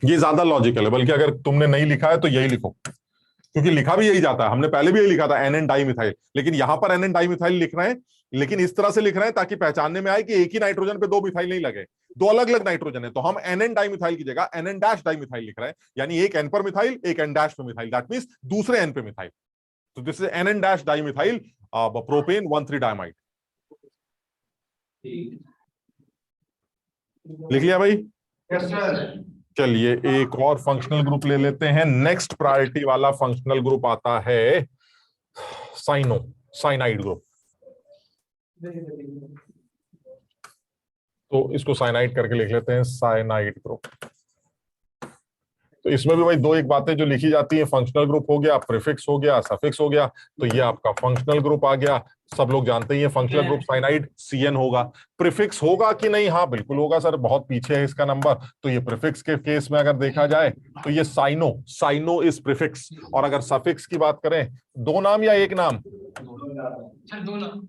ये ज्यादा लॉजिकल है, बल्कि अगर तुमने नहीं लिखा है तो यही लिखो, क्योंकि लिखा भी यही जाता है। हमने पहले भी यही लिखा था, एन एन डाइमिथाइल, लेकिन यहां पर एन एन डाइमिथाइल लिख रहे हैं, लेकिन इस तरह से लिख रहे हैं ताकि पहचानने में आए कि एक ही नाइट्रोजन पे 2 मिथाइल नहीं लगे, 2 अलग अलग नाइट्रोजन है। तो हम एन एन डाइमिथाइल की जगह एन एन डैश डाइमिथाइल लिख रहे हैं, यानी एक एन पर मिथाइल, एक एन डैश पे मिथाइल, दैट मींस दूसरे एन पे मिथाइल। तो this is N N dash dimethyl propane 1,3 diamide. लिख लिया भाई? Yes sir. चलिए एक और फंक्शनल ग्रुप ले लेते हैं। नेक्स्ट प्रायोरिटी वाला फंक्शनल ग्रुप आता है साइनाइड ग्रुप। तो इसको साइनाइड करके लिख लेते हैं, साइनाइड ग्रुप। तो इसमें भी भाई 2 एक बातें जो लिखी जाती है, फंक्शनल ग्रुप हो गया, प्रीफिक्स हो गया, सफिक्स हो गया। तो ये आपका फंक्शनल ग्रुप आ गया। सब लोग जानते ही हैं फंक्शनल ग्रुप साइनाइड CN होगा। प्रीफिक्स होगा कि नहीं? हाँ बिल्कुल होगा सर, बहुत पीछे है इसका नंबर। तो ये प्रीफिक्स के केस में अगर देखा जाए तो ये साइनो इज प्रीफिक्स। और अगर सफिक्स की बात करें, 2 नाम या 1 नाम? सर 2 नाम।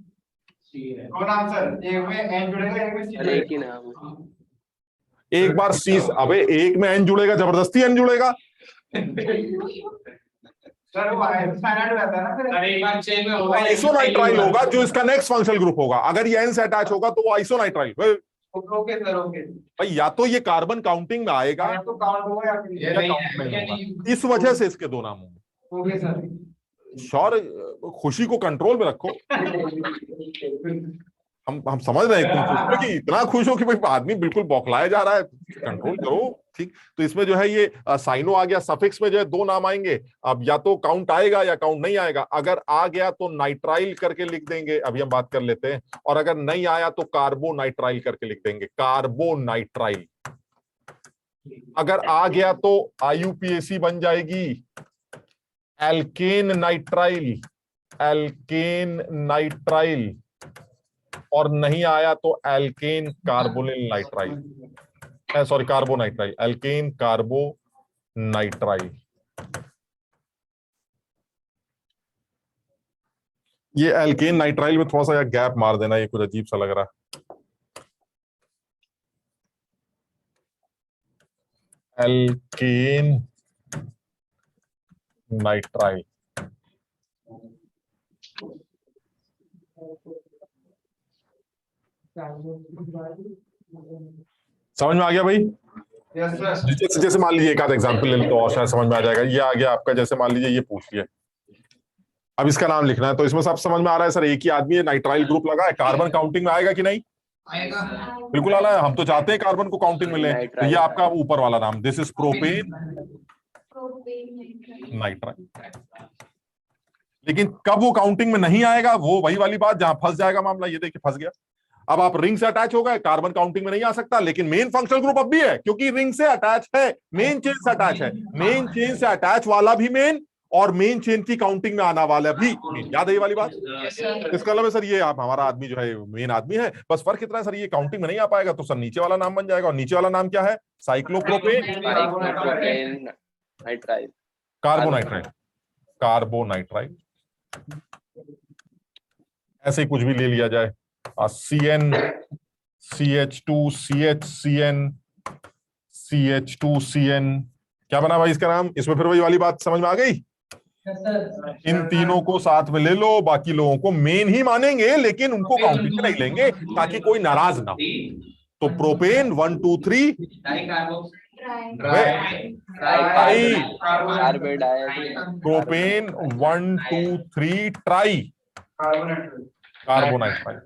2 नाम सर, एक में एन जुड़ेगा, एक में सी अरे एक ही नाम है। एक बार सी, अबे एक में एन जुड़ेगा, जबरदस्ती एन जुड़ेगा। सर वो साइनाइड रहता है ना, फिर अरे एक बार चेन में होगा, आइसोनाइट्राइल होगा जो इसका नेक्स्ट फंक्शनल ग्रुप होगा। अगर ये एन से अटैच होगा तो वो आइसोनाइट्राइल। ओके सर, ओके भाई या तो ये कार्बन काउंटिंग में आएगा, तो काउंट होगा या फिर या काउंट नहीं होगा। इस वजह से इसके 2 नाम होंगे। Okay sir. श्योर, खुशी को कंट्रोल में रखो। हम समझ रहे हैं, तुम सोच रहे हो कि इतना खुश हो कि भाई आदमी बिल्कुल बौखलाया जा रहा है, कंट्रोल करो। ठीक, तो इसमें जो है ये साइनो आ गया, सफिक्स में जो है दो नाम आएंगे। अब या तो काउंट आएगा या काउंट नहीं आएगा। अगर आ गया तो नाइट्राइल करके लिख देंगे, अभी हम बात कर लेते हैं। और अगर नहीं आया तो कार्बोनाइट्राइल करके लिख देंगे, कार्बोनाइट्राइल। अगर आ गया तो आईयूपीएसी बन जाएगी एल्केन नाइट्राइल, एल्केन नाइट्राइल। और नहीं आया तो alkane carbonyl nitrile, sorry carbonitrile, alkane carbonitrile. ये एल्केन नाइट्राइल में थोड़ा सा यार गैप मार देना, ये कुछ अजीब सा लग रहा है। Alkane nitrile. समझ में आ गया भाई? Yes sir. जैसे मान लीजिए एक आध एग्जांपल ले लो तो और शायद समझ में आ जाएगा। ये आ गया आपका, जैसे मान लीजिए ये पूछ लिया, अब इसका नाम लिखना है, तो इसमें सब समझ में आ रहा है सर, एक ही आदमी है, नाइट्राइल ग्रुप लगा है, कार्बन काउंटिंग में आएगा कि नहीं? आएगा। बिल्कुल आ रहा है, हम तो चाहते हैं कार्बन को काउंटिंग मिले। तो ये आपका ऊपर वाला नाम, दिस इज प्रोपेन नाइट्राइल। लेकिन कब वो काउंटिंग में नहीं आएगा, वो वही वाली बात जहां फंस जाएगा मामला। ये देखिए फंस गया। अब आप रिंग से अटैच हो गए, कार्बन काउंटिंग में नहीं आ सकता, लेकिन मेन फंक्शनल ग्रुप अब भी है, क्योंकि रिंग से अटैच है, मेन चेन से अटैच है। मेन चेन से अटैच वाला भी मेन, और मेन चेन की काउंटिंग में आना वाला भी मेन। याद है ये वाली बात? इसका मतलब है सर, ये आप हमारा आदमी जो है मेन आदमी है, बस फर्क इतना है सर, ये काउंटिंग में नहीं आ पाएगा तो सर नीचे वाला नाम बन जाएगा। और नीचे वाला नाम क्या है? Cyclopropane nitrile, carbonitrile, carbonitrile. ऐसे ही कुछ भी ले लिया जाए, CN, CH2, CHCN, CH2CN, क्या बना भाई इसका नाम? इसमें फिर वही वाली बात समझ में आ गई। इन तीनों को साथ में ले लो, बाकी लोगों को मेन ही मानेंगे, लेकिन उनको काउंटिंग में नहीं लेंगे ताकि कोई नाराज ना हो। तो प्रोपेन 1 2 3 प्रोपेन 1 2 3 ट्राई कार्बोनाइट्राइल।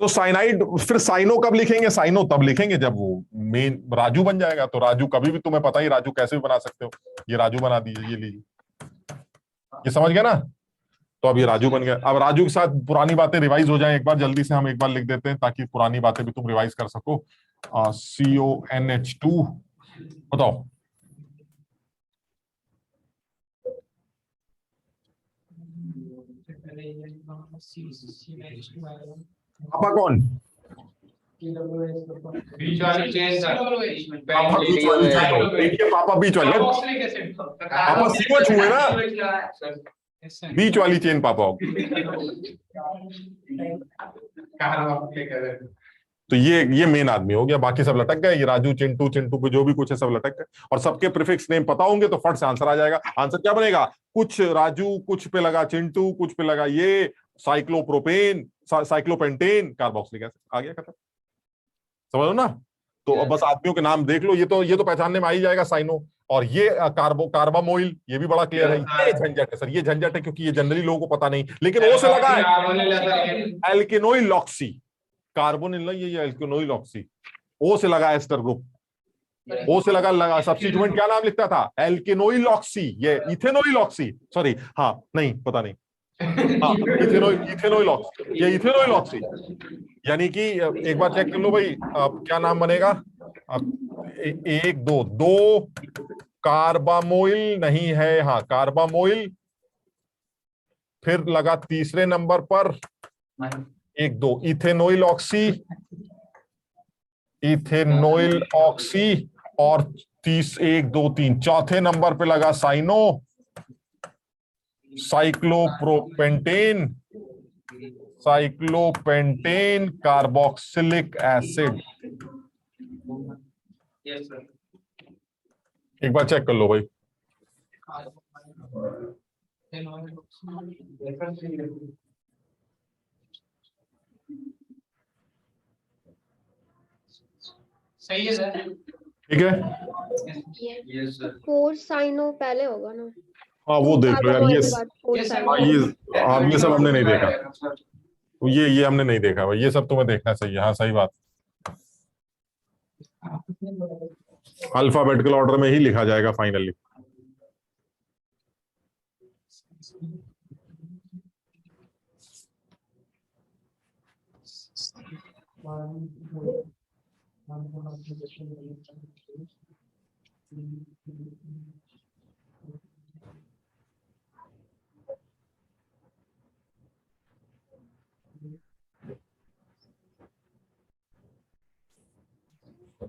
तो साइनाइड, फिर साइनो कब लिखेंगे? साइनो तब लिखेंगे जब वो मेन राजू बन जाएगा। तो राजू कभी भी, तुम्हें पता ही राजू कैसे भी बना सकते हो। ये राजू बना दीजिए, ये लीजिए, ये समझ गया ना? तो अब ये राजू बन गया। अब राजू के साथ पुरानी बातें रिवाइज हो जाए एक बार, जल्दी से हम एक बार लिख देते हैं ताकि पुरानी बातें भी तुम रिवाइज कर सको। CONH2 बताओ। पापा कौन? बीच वाली चेन सर। पापा बीच वाली चेन, देखिए पापा बीच वाली, पापा सीक्वेंस हुए ना, बीच वाली चेन पापा हो। तो ये मेन आदमी हो गया, बाकी सब लटक गए। ये राजू, चिंटू, चिंटू पे जो भी कुछ है सब लटक गए। और सबके प्रीफिक्स नेम पता होंगे तो फट से आंसर आ जाएगा। आंसर क्या बनेगा? कुछ राजू, कुछ पे लगा चिंटू, कुछ पे लगा ये साइक्लोप्रोपेन, साइक्लोपेंटेन, कार्बोक्सिलिक एसिड। आ गया, खत्म। समझ लो ना? तो बस आदमियों के नाम देख लो, ये तो पहचानने में आ ही जाएगा, साइनो। और ये कार्बामोइल, ये भी बड़ा क्लियर है। ये झंझट है सर, ये झंझट है क्योंकि ये जनरली लोगों को पता नहीं, लेकिन ओ से लगा है एल्केनोइल लॉक्सी, कार्बोनिल नहीं, ये एल्केनोइल लॉक्सी। ओ से लगा एस्टर ग्रुप, ओ से लगा सब्स्टिट्यूएंट क्या नाम लिखता था? एल्केनोइल लॉक्सी। ये इथेनोइल लॉक्सी, सॉरी, हाँ नहीं पता नहीं, हाँ इथेनोइल ऑक्सी, ये इथेनोइल ऑक्सी। यानी कि एक बार चेक कर लो भाई, क्या नाम बनेगा? एक दो कार्बामोइल नहीं है, हाँ कार्बामोइल। फिर लगा तीसरे नंबर पर एक दो इथेनोइल ऑक्सी, इथेनोइल ऑक्सी। और 1 2 3 चौथे नंबर पे लगा साइनो, साइक्लोप्रोपेंटेन, साइक्लोपेंटेन कार्बोक्सिलिक एसिड। एक बार चेक कर लो भाई। सही है सर। ठीक है, फोर साइनो पहले होगा ना? हाँ वो देख लो यार, ये ये सब हमने नहीं देखा, ये हमने नहीं देखा भाई, ये सब तुम्हें देखना चाहिए। हाँ सही बात, अल्फाबेटिकल ऑर्डर में ही लिखा जाएगा फाइनली।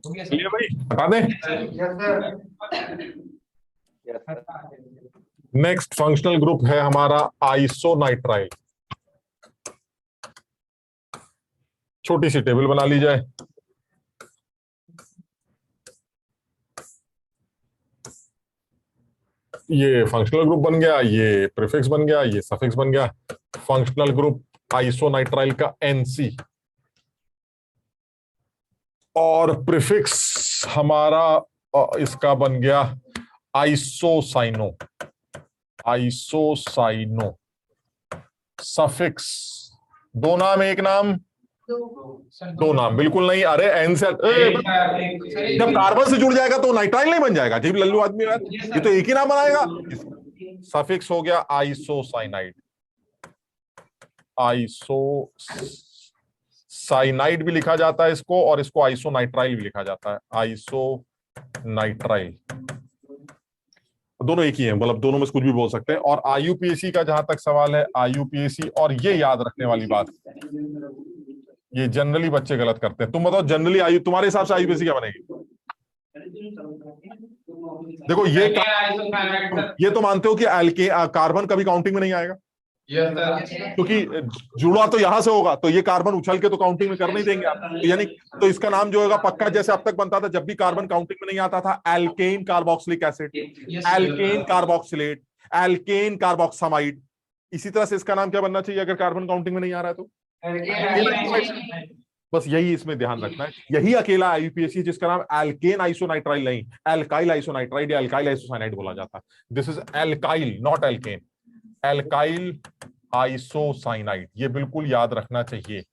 चलिए भाई हटा दें। नेक्स्ट फंक्शनल ग्रुप है हमारा आइसोनाइट्राइल। छोटी सी टेबल बना ली जाए। ये फंक्शनल ग्रुप बन गया, ये प्रीफिक्स बन गया, ये सफिक्स बन गया। फंक्शनल ग्रुप आइसोनाइट्राइल का NC, और प्रीफिक्स हमारा इसका बन गया आइसोसाइनो। आइसोसाइनो। सफिक्स दो नाम एक नाम, दो नाम बिल्कुल नहीं। अरे एन से जब कार्बन से जुड़ जाएगा तो नाइट्राइल नहीं बन जाएगा। जी लल्लू आदमी, ये तो एक ही नाम बनाएगा। सफिक्स हो गया आइसोसाइनाइड। आइसोसाइनाइड भी लिखा जाता है इसको, और इसको आइसोनाइट्राइल भी लिखा जाता है। आइसोनाइट्राइल दोनों एक ही है, मतलब दोनों में कुछ भी बोल सकते हैं। और IUPAC का जहां तक सवाल है, IUPAC, और ये याद रखने वाली बात, ये जनरली बच्चे गलत करते हैं। तुम बताओ जनरली तुम्हारे हिसाब से IUPAC क्या बनेगी? देखो ये तो मानते हो कि कार्बन कभी काउंटिंग में नहीं आएगा, क्योंकि जुड़ा तो यहां से होगा, तो ये कार्बन उछल के तो काउंटिंग में कर नहीं देंगे आप। तो यानी तो इसका नाम जो होगा पक्का, जैसे अब तक बनता था जब भी कार्बन काउंटिंग में नहीं आता था, alkane carboxylic acid, alkane carboxylate, alkane carboxamide. इसी तरह से इसका नाम क्या बनना चाहिए अगर कार्बन काउंटिंग में नहीं आ रहा है तो? बस यही इसमें ध्यान रखना है। यही अकेला IUPAC जिसका नाम एल्केन आइसोनाइट्राइल नहीं, एल्काइल आइसोनाइट्राइड या एल्काइल आइसोसाइनाइड बोला जाता है। This is alkyl not alkane, alkyl isocyanide. ये बिल्कुल याद रखना चाहिए,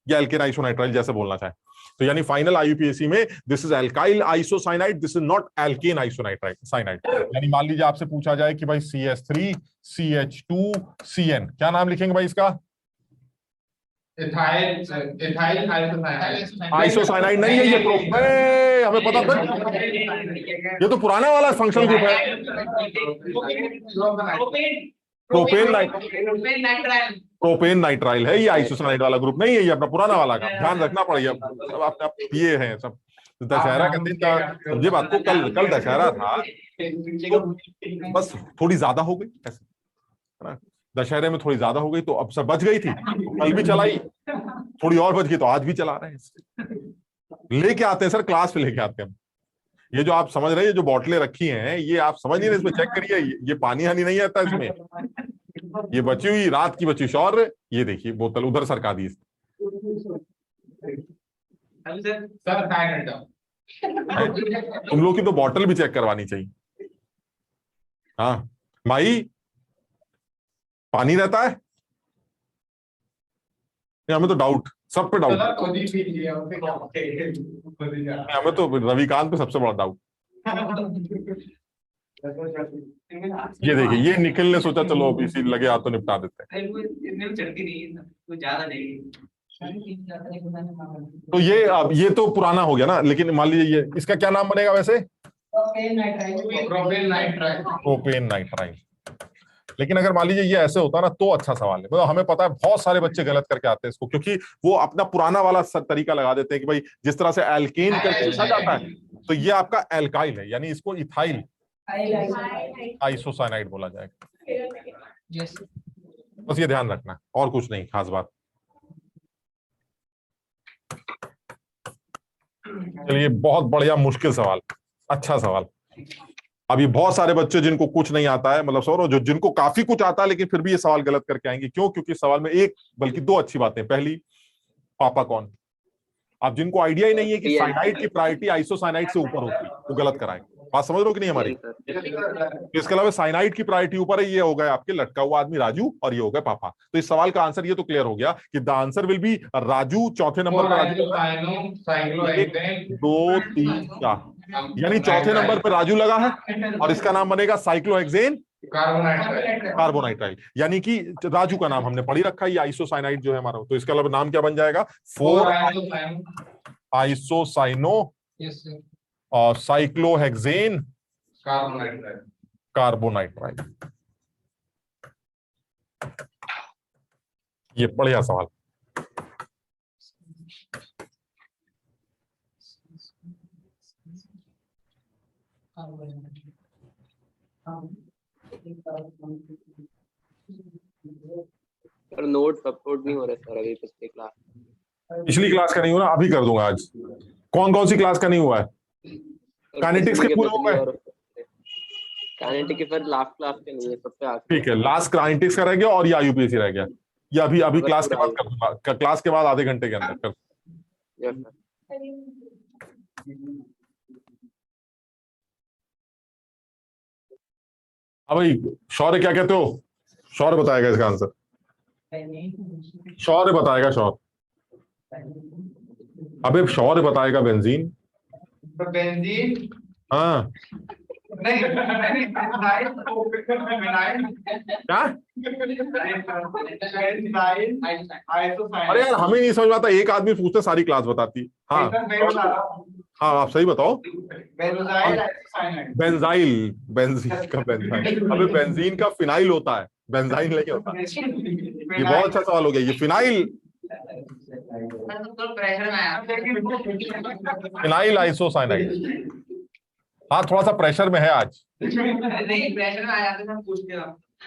या एल्केन आइसोनाइट्राइल जैसे बोलना चाहे तो। यानी फाइनल IUPAC में this is alkyl isocyanide, this is not alkane isonitride cyanide. यानी मान लीजिए आपसे पूछा जाए कि भाई CH3 CH2 CN, क्या नाम लिखेंगे भाई इसका? इथाइल आइसोसाइनाइड नहीं है ये, हमें पता था, ये तो पुराना वाला फंक्शनल ग्रुप है। प्रोपेन नाइट्राइल है ये, आइसोसाइनाइड वाला ग्रुप नहीं है ये, अपना पुराना वाला का ध्यान रखना पड़ेगा। सब आपने पिए हैं सब। दशहरा का दिन था, समझे बात को, कल दशहरा था तो बस थोड़ी ज्यादा हो गई ऐसे, है ना, दशहरे में थोड़ी ज्यादा हो गई तो अब सब बच गई थी, कल भी चलाई, थोड़ी और बच गई तो आज भी चला रहे हैं। लेके आते हैं सर, क्लास में लेके आते हैं। ये जो आप समझ रहे हैं, जो बोतलें रखी हैं, ये आप समझ नहीं रहे, इसमें चेक करिए, ये पानी हानि नहीं आता इसमें। ये बची हुई रात की बची शौर्य, ये देखिए बोतल उधर सरका दी। तुम लोग की तो बोतल भी चेक करवानी चाहिए। हाँ भाई, पानी रहता है, हमें तो डाउट, सब पे डाउट, हमें तो रविकांत पे सबसे बड़ा डाउट। ये देखिए, ये निखिल ने सोचा चलो अभी इसी लगे हाथ तो निपटा देते हैं। तो ये तो पुराना हो गया ना, लेकिन मान लीजिए ये इसका क्या नाम बनेगा वैसे? Propane nitrile. लेकिन अगर मान लीजिए ये ऐसे होता ना तो अच्छा सवाल है। मतलब हमें पता है बहुत सारे बच्चे गलत करके आते हैं इसको, क्योंकि वो अपना पुराना वाला तरीका लगा देते हैं कि भाई जिस तरह से एल्केन करके लिखा जाता है तो ये आपका एल्काइल है, यानी इसको इथाइल आइसोसाइनाइड बोला जाएगा। बस ये ध्यान रखना, और कुछ नहीं खास बात। चलिए, बहुत बढ़िया मुश्किल सवाल, अच्छा सवाल। अभी बहुत सारे बच्चे जिनको कुछ नहीं आता है, मतलब सौरव जो जिनको काफी कुछ आता है लेकिन फिर भी ये सवाल गलत करके आएंगे। क्यों? क्योंकि सवाल में एक बल्कि दो अच्छी बातें। पहली, पापा कौन। अब जिनको आइडिया ही नहीं है कि साइनाइड की प्रायोरिटी आइसोसाइनाइड से ऊपर होती है वो गलत कराएंगे। बात समझ रहे हो कि नहीं हमारी? Yes, sir. तो इसके अलावा साइनाइड की प्रायोरिटी ऊपर है, ये हो गया आपके लटका हुआ आदमी राजू और ये हो गया पापा। तो इस सवाल का आंसर ये तो क्लियर हो गया कि the answer will be Raju, चौथे नंबर पर राजू, 1 2 3 4, यानी चौथे नंबर पर राजू लगा है और इसका नाम बनेगा साइक्लोहेक्सेन कार्बोनाइट्राइल, यानी कि राजू का नाम हमने पढ़ी रखा है, ये आइसोसाइनाइड जो है हमारा। तो इसके अलावा नाम क्या बन जाएगा? 4 आइसोसाइनो और साइक्लोहेक्सेन कार्बोनाइट्राइल। ये बढ़िया सवाल। सर नोट सपोर्ट नहीं हो रहा सर अभी पिछली क्लास। पिछली क्लास का नहीं हुआ, अभी कर दूंगा आज। कौन कौन सी क्लास का नहीं हुआ है? काइनेटिक्स के पूरे हो गए? काइनेटिक के फिर लास्ट क्लास के नहीं है, सबसे आखिर। ठीक है, लास्ट काइनेटिक्स का रह गया और ये आईयूपीएसी रह गया। ये अभी अभी अगर क्लास के पूरा बाद कर दूंगा, क्लास के बाद आधे घंटे के अंदर कर। Yes, sir. हाँ भाई, शौर्य क्या कहते हो? शौर्य बताएगा इसका आंसर। शौर्य बताएगा, शौर्य। अबे शौर्य बताएगा बेंजीन। तो बेंजीन हाँ नहीं क्या? अरे यार हमें नहीं समझ आता, एक आदमी पूछते सारी क्लास बताती। हाँ हाँ, आप सही बताओ। बेंजाइल, बेंजीन का बेंजाइल। अबे बेंजीन का फिनाइल होता है, बेंजाइल नहीं होता। ये बहुत अच्छा सवाल हो गया, ये फिनाइल, फिनाइल आइसोसाइनाइड। हाँ थोड़ा सा प्रेशर में है आज। नहीं प्रेशर में आ जाते हैं, पूछ के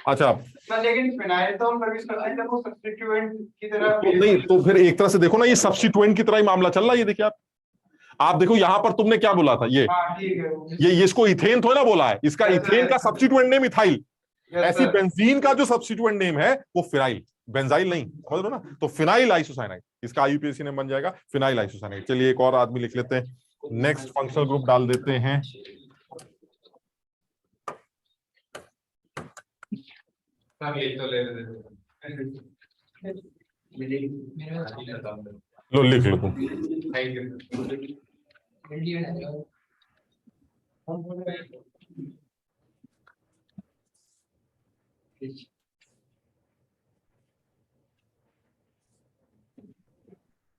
अच्छा लेकिन फिनाइल तो हम सर्विस करते हैं, वो सब्स्टिट्यूएंट की तरह तो नहीं, तो फिर एक तरह से देखो ना, ये सब्स्टिट्यूएंट की तरह ही मामला चल रहा है। ये देखिए आप देखो यहाँ पर तुमने क्या बोला था, ये ठीक है। ये इसको इथेन थोड़ा ना बोला है, इसका इथेन का सब्स्टिट्यूएंट नेम इथाइल। ऐसी बेंजीन का जो सब्स्टिट्यूएंट नेम है वो फिनाइल, बेंजाइल नहीं, समझ लो ना। तो फिनाइल आइसोसाइनाइड, इसका आईयूपीएसी नेम बन जाएगा फिनाइल आइसोसाइनाइड। चलिए एक और आदमी लिख लेते हैं, नेक्स्ट फंक्शनल ग्रुप डाल देते हैं। लो लिख लो तुम।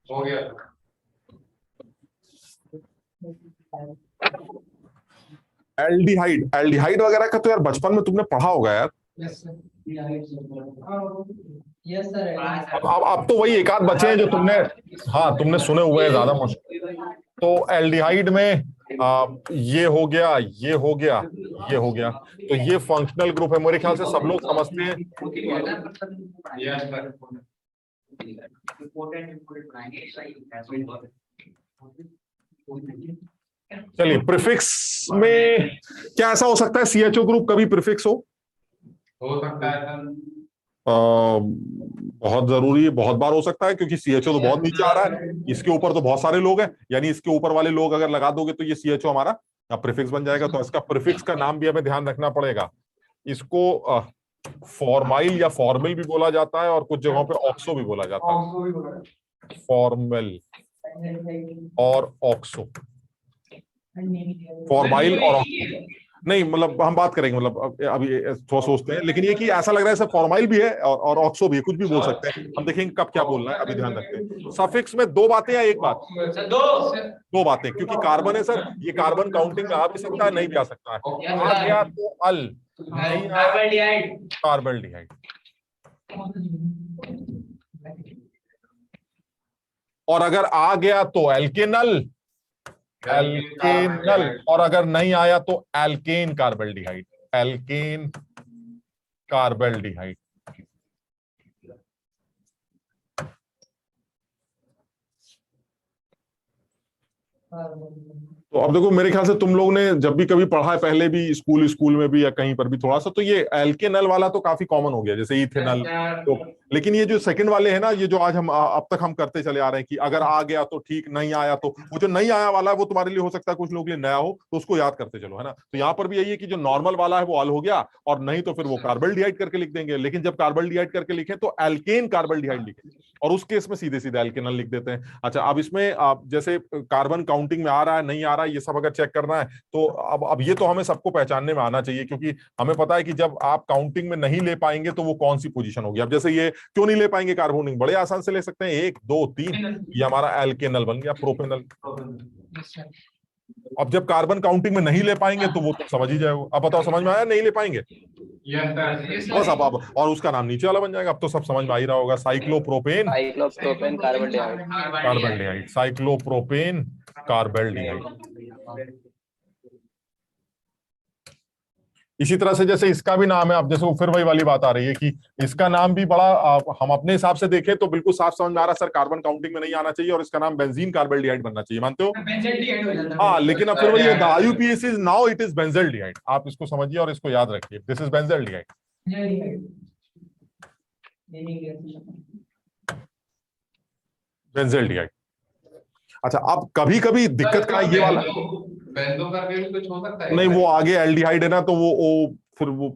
हो गया। एल्डिहाइड, एल्डिहाइड वगैरह का तो यार बचपन में तुमने पढ़ा होगा यार। Yes sir. अब तो वही एक आध बचे हैं जो तुमने, हाँ तुमने सुने हुए हैं, ज्यादा मुश्किल। तो एल्डिहाइड में ये हो गया, ये हो गया, ये हो गया, तो ये फंक्शनल ग्रुप है। मेरे ख्याल से सब लोग समझते हैं। चलिए प्रीफिक्स में क्या ऐसा हो सकता है सीएचओ ग्रुप कभी प्रीफिक्स हो सकता है सर। बहुत जरूरी है, बहुत बार हो सकता है, क्योंकि सीएचओ तो बहुत नीचे आ रहा है, इसके ऊपर तो बहुत सारे लोग हैं, यानी इसके ऊपर वाले लोग अगर लगा दोगे तो ये सीएचओ हमारा प्रीफिक्स बन जाएगा। तो इसका प्रीफिक्स का नाम भी हमें ध्यान रखना पड़ेगा। इसको फॉर्माइल या फॉर्मल भी बोला जाता है और कुछ जगहों पे ऑक्सो भी बोला जाता है। फॉर्मल और ऑक्सो, फॉर्माइल और ऑक्सो नहीं, मतलब हम बात करेंगे, मतलब अभी थोड़ा सोचते हैं, लेकिन ये कि ऐसा लग रहा है जैसे फॉर्माइल भी है और ऑक्सो भी है, कुछ भी बोल सकते हैं। हम देखेंगे कब क्या बोलना है, अभी ध्यान रखते हैं। सफिक्स में दो बातें या एक बात? दो बातें, क्योंकि कार्बन है सर, ये कार्बन काउंटिंग में आ भी सकता है, नहीं भी आ सकता है। आ गया तो अल, नहीं आया कार्बल्डिहाइड। और अगर आ गया तो एल्केनल, एल्केनल, और अगर नहीं आया तो एल्केन कार्बल्डिहाइड, एल्केन कार्बल्डिहाइड। तो तो अब देखो मेरे ख्याल से तुम लोग ने जब भी कभी पढ़ा है पहले भी स्कूल में भी या कहीं पर भी थोड़ा सा, तो ये एल्केनल वाला तो काफी कॉमन हो गया, जैसे इथेनल। तो लेकिन ये जो सेकंड वाले है ना, ये जो आज हम अब तक हम करते चले आ रहे हैं कि अगर आ गया तो ठीक, नहीं आया तो, वो जो नहीं आया वाला है वो तुम्हारे लिए हो सकता है कुछ लोगों के लिए नया हो, तो उसको याद करते चलो, है ना। तो यहाँ पर भी यही है कि जो नॉर्मल वाला है वो अल हो गया, और नहीं तो फिर वो कार्बल्डिहाइड करके लिख देंगे। लेकिन जब कार्बल्डिहाइड करके लिखे तो एल्केन कार्बल्डिहाइड लिखे, और उस केस में सीधे सीधे एल्केनल लिख देते हैं। अच्छा, अब इसमें जैसे कार्बन काउंटिंग में आ रहा है नहीं आ रहा है, ये सब अगर चेक करना है तो अब ये तो हमें सबको पहचानने में आना चाहिए, क्योंकि हमें पता है कि जब आप काउंटिंग में नहीं ले पाएंगे तो वो कौन सी पोजीशन होगी। अब जैसे ये क्यों नहीं ले पाएंगे कार्बोनिक, बड़े आसान से ले सकते हैं, 1 2 3, ये हमारा एल्केनल बन गया, प्रोपेनल। अब जब कार्बन काउंटिंग में नहीं ले पाएंगे तो वो तो समझ ही जाएगा। अब बताओ समझ में आया, नहीं ले पाएंगे बस अब और उसका नाम नीचे वाला बन जाएगा। अब तो सब समझ में आ ही रहा होगा, साइक्लोप्रोपेन कार्बल्डिहाइड, साइक्लोप्रोपेन कार्बल्डिहाइड। इसी तरह से जैसे इसका भी नाम है, अब जैसे फिर वही वाली बात आ रही है कि इसका नाम भी बड़ा हम अपने हिसाब से देखें तो बिल्कुल साफ समझ में आ रहा है, सर कार्बन काउंटिंग में नहीं आना चाहिए और इसका नाम बेंजीन कार्बल्डिहाइड बनना चाहिए, मानते हो? हाँ, लेकिन अब फिर वही the IUPAC is now it is benzaldehyde. आप इसको समझिए और इसको याद रखिए, दिस इज बेंजल्डिहाइड, बेंजल्डिहाइड। अच्छा, अब कभी कभी दिक्कत का ये वाला बेंजो करके भी कुछ हो सकता है? नहीं, वो आगे एल्डिहाइड है ना, तो वो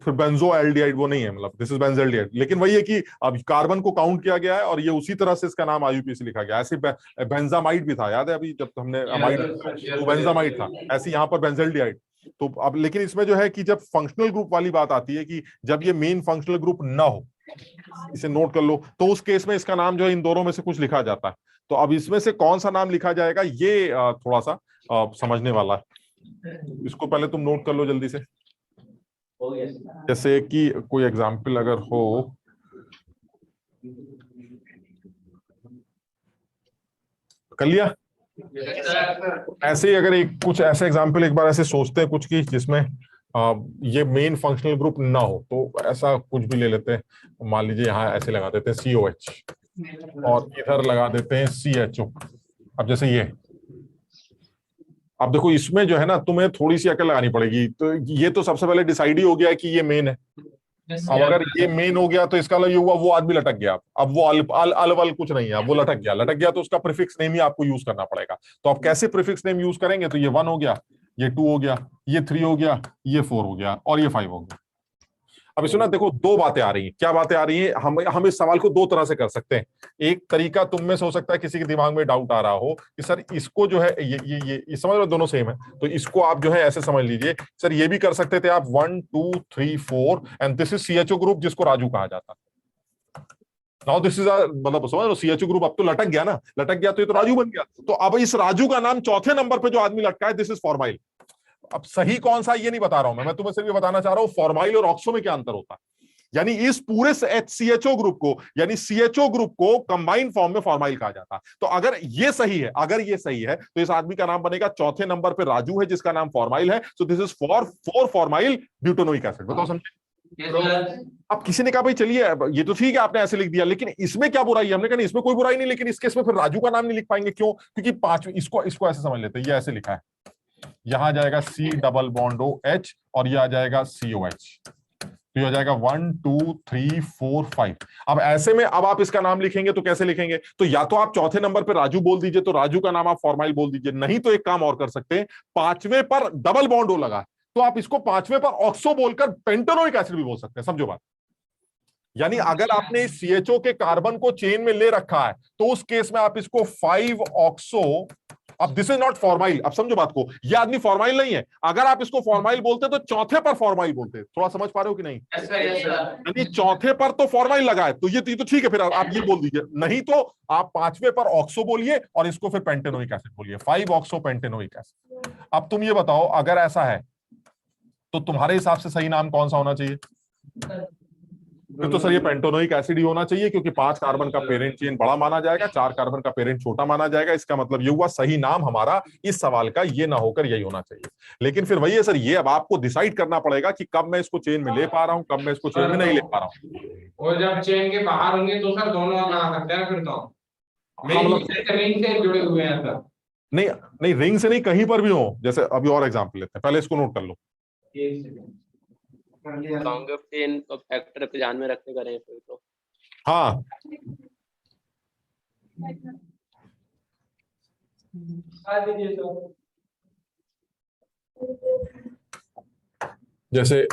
फिर बेंजो एल्डिहाइड वो नहीं है, मतलब दिस इज बेंजल्डिहाइड। लेकिन वही है कि अब कार्बन को काउंट किया गया है और ये उसी तरह से इसका नाम IUPAC लिखा गया। ऐसे बेंजामाइड भी था, याद है अभी जब हमने अमाइड, तो बेंजामाइड था, ऐसे यहाँ पर बेंजल्डिहाइड। तो अब लेकिन इसमें जो है कि जब फंक्शनल ग्रुप वाली बात आती है कि जब ये मेन फंक्शनल ग्रुप ना हो, इसे नोट कर लो, तो उस केस में इसका नाम जो है इन दोनों में से कुछ लिखा जाता है। तो अब इसमें से कौन सा नाम लिखा जाएगा ये थोड़ा सा समझने वाला है। इसको पहले तुम नोट कर लो जल्दी से। जैसे कि कोई एग्जाम्पल अगर हो, कर लिया ऐसे ही, अगर एक कुछ ऐसे एग्जाम्पल एक बार ऐसे सोचते हैं कुछ की जिसमें ये मेन फंक्शनल ग्रुप ना हो, तो ऐसा कुछ भी ले लेते हैं। मान लीजिए यहाँ ऐसे लगा देते हैं COH और इधर लगा देते हैं CHO। अब जैसे ये, अब देखो इसमें जो है ना तुम्हें थोड़ी सी अकल लगानी पड़ेगी। तो ये तो सबसे पहले डिसाइड ही हो गया है कि ये मेन है। अब अगर ये मेन हो गया तो इसका मतलब ये हुआ वो आदमी लटक गया। अब वो अलवल कुछ नहीं है, वो लटक गया तो उसका प्रीफिक्स नेम ही आपको यूज करना पड़ेगा। तो आप कैसे प्रीफिक्स नेम यूज करेंगे? तो ये 1 हो गया, ये 2 हो गया, ये 3 हो गया, ये 4 हो गया और ये 5 हो गया। अब इसमें ना देखो 2 बातें आ रही हैं। क्या बातें आ रही हैं? हम इस सवाल को 2 तरह से कर सकते हैं। एक तरीका तुम में से हो सकता है किसी के दिमाग में डाउट आ रहा हो कि सर इसको जो है ये समझ लो दोनों सेम है, तो इसको आप जो है ऐसे समझ लीजिए, सर ये भी कर सकते थे आप 1 2 3 4 and this is CHO group जिसको राजू कहा जाता है। नाउ दिस इज मतलब समझ लो CHO ग्रुप अब तो लटक गया ना, लटक गया तो ये तो राजू बन गया। तो अब इस राजू का नाम चौथे नंबर पे जो आदमी लटका है, दिस इज फॉर्माइल। अब सही कौन सा ये नहीं बता रहा हूं मैं तुम्हें सिर्फ ये बताना चाह रहा हूं फॉर्माइल और ऑक्सो में क्या अंतर होता है। यानी इस पूरे CHO ग्रुप को, यानी CHO ग्रुप को कंबाइंड फॉर्म में फॉर्माइल कहा जाता है। तो अगर ये सही है, तो इस आदमी का नाम बनेगा चौथे नंबर पे राजू है जिसका नाम फॉर्माइल है। So this is for formyl butanoic acid. बताओ समझे? अब किसी ने कहा भाई चलिए ये तो ठीक है आपने ऐसे लिख दिया, लेकिन इसमें क्या बुराई है? हमने कहा नहीं इसमें कोई बुराई नहीं, लेकिन इसके इसमें फिर राजू का नाम नहीं लिख पाएंगे। क्यों? क्योंकि 5 इसको ऐसे समझ लेते हैं, ये ऐसे लिखा है, यहां जाएगा C डबल बॉन्ड OH और ये आ जाएगा COH, तो ये हो जाएगा 1 2 3 4 5। अब ऐसे में अब आप इसका नाम लिखेंगे तो कैसे लिखेंगे? तो या तो आप चौथे नंबर पे राजू बोल दीजिए, तो राजू का नाम आप फॉर्माइल बोल दीजिए, नहीं तो एक काम और कर सकते हैं, 5वें पर डबल बॉन्ड O लगा तो आप इसको 5वें पर ऑक्सो बोलकर पेंटेनोइक एसिड भी बोल सकते हैं। समझो बात। यानी अगर आपने CHO के कार्बन को चेन में ले रखा है तो उस केस में आप इसको 5 ऑक्सो, अब दिस इज नॉट फॉर्माइल। अब समझो बात को, ये आदमी फॉर्माइल नहीं है। अगर आप इसको फॉर्माइल बोलते तो चौथे पर फॉर्माइल बोलते। थोड़ा समझ पा रहे हो कि नहीं? यानी चौथे पर तो फॉर्माइल लगा है, तो ये तो ठीक है, फिर आप ये बोल दीजिए, नहीं तो आप 5वें पर ऑक्सो बोलिए और इसको फिर पेंटेनोइक एसिड बोलिए, 5 ऑक्सो पेंटेनोइक एसिड। अब तुम ये बताओ, अगर ऐसा है तो तुम्हारे हिसाब से सही नाम कौन सा होना चाहिए? फिर तो सर ये पेंटेनोइक एसिड ही होना चाहिए, क्योंकि 5 कार्बन का पेरेंट चेन बड़ा माना जाएगा, 4 कार्बन का पेरेंट छोटा माना जाएगा। इसका मतलब ये हुआ सही नाम हमारा इस सवाल का ये ना होकर यही होना चाहिए। लेकिन फिर वही है सर, ये अब आपको डिसाइड करना पड़ेगा कि कब मैं इसको चेन में ले पा रहा हूं, कब मैं इसको चेन में नहीं ले पा रहा हूं। और जब चेन के बाहर होंगे तो सर दोनों बना सकते हैं फिर तो, मेन से जुड़े हुए हैं सर। नहीं नहीं, रिंग से नहीं, कहीं पर भी हो। जैसे अभी और एग्जांपल लेते हैं, पहले इसको नोट कर लो। लॉन्गर चेन फैक्टर पे ध्यान में रख के करें फिर तो। हाँ, जैसे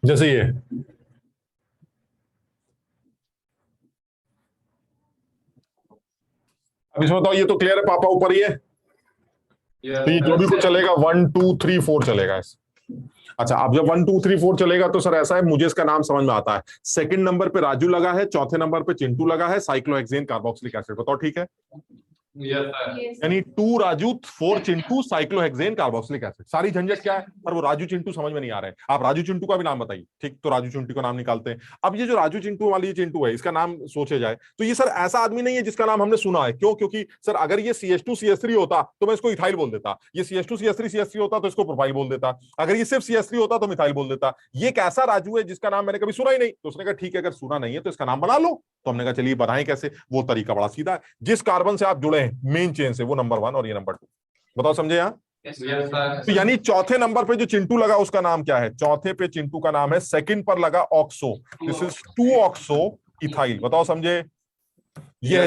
जैसे ये अब इसमें बताओ, ये तो क्लियर है, पापा ऊपर ही है, तो ये जो भी कुछ चलेगा 1 2 3 4 चलेगा इस। अच्छा, अब जब 1 2 3 4 चलेगा तो सर ऐसा है, मुझे इसका नाम समझ में आता है। सेकंड नंबर पे राजू लगा है, चौथे नंबर पे चिंटू लगा है, साइक्लोहेक्सेन कार्बोक्सिलिक एसिड। बताओ ठीक है? यानी 2 Raju 4 Chintu cyclohexane carboxylic acid. सारी झंझट क्या है? पर वो राजू चिंटू समझ में नहीं आ रहे हैं। आप राजू चिंटू का भी नाम बताइए। ठीक, तो राजू चिंटू का नाम निकालते हैं। अब ये जो राजू चिंटू वाली चिंटू है, इसका नाम सोचे जाए तो ये सर ऐसा आदमी नहीं है जिसका नाम हमने सुना है। क्यों? क्योंकि सर अगर ये CH2CH3 होता तो मैं इसको इथाइल बोल देता, ये CH2CH3 होता तो इसको प्रोपाइल बोल देता, अगर ये सिर्फ CH3 होता तो मिथाइल बोल देता। ये एक ऐसा राजू है जिसका नाम मैंने कभी सुना ही नहीं। तो उसने कहा ठीक है, अगर सुना नहीं है तो इसका नाम बना लो। तो हमने कहा चलिए बनाएं कैसे। वो तरीका बड़ा सीधा है, जिस कार्बन से आप जुड़े हैं मेन चेन से, वो नंबर 1 और ये नंबर 2। बताओ समझे यहाँ? तो यानी चौथे नंबर पे जो चिंटू लगा उसका नाम क्या है? चौथे पे चिंटू का नाम है, सेकंड पर लगा oxo, this is 2 oxo ethyl. बताओ समझे? ये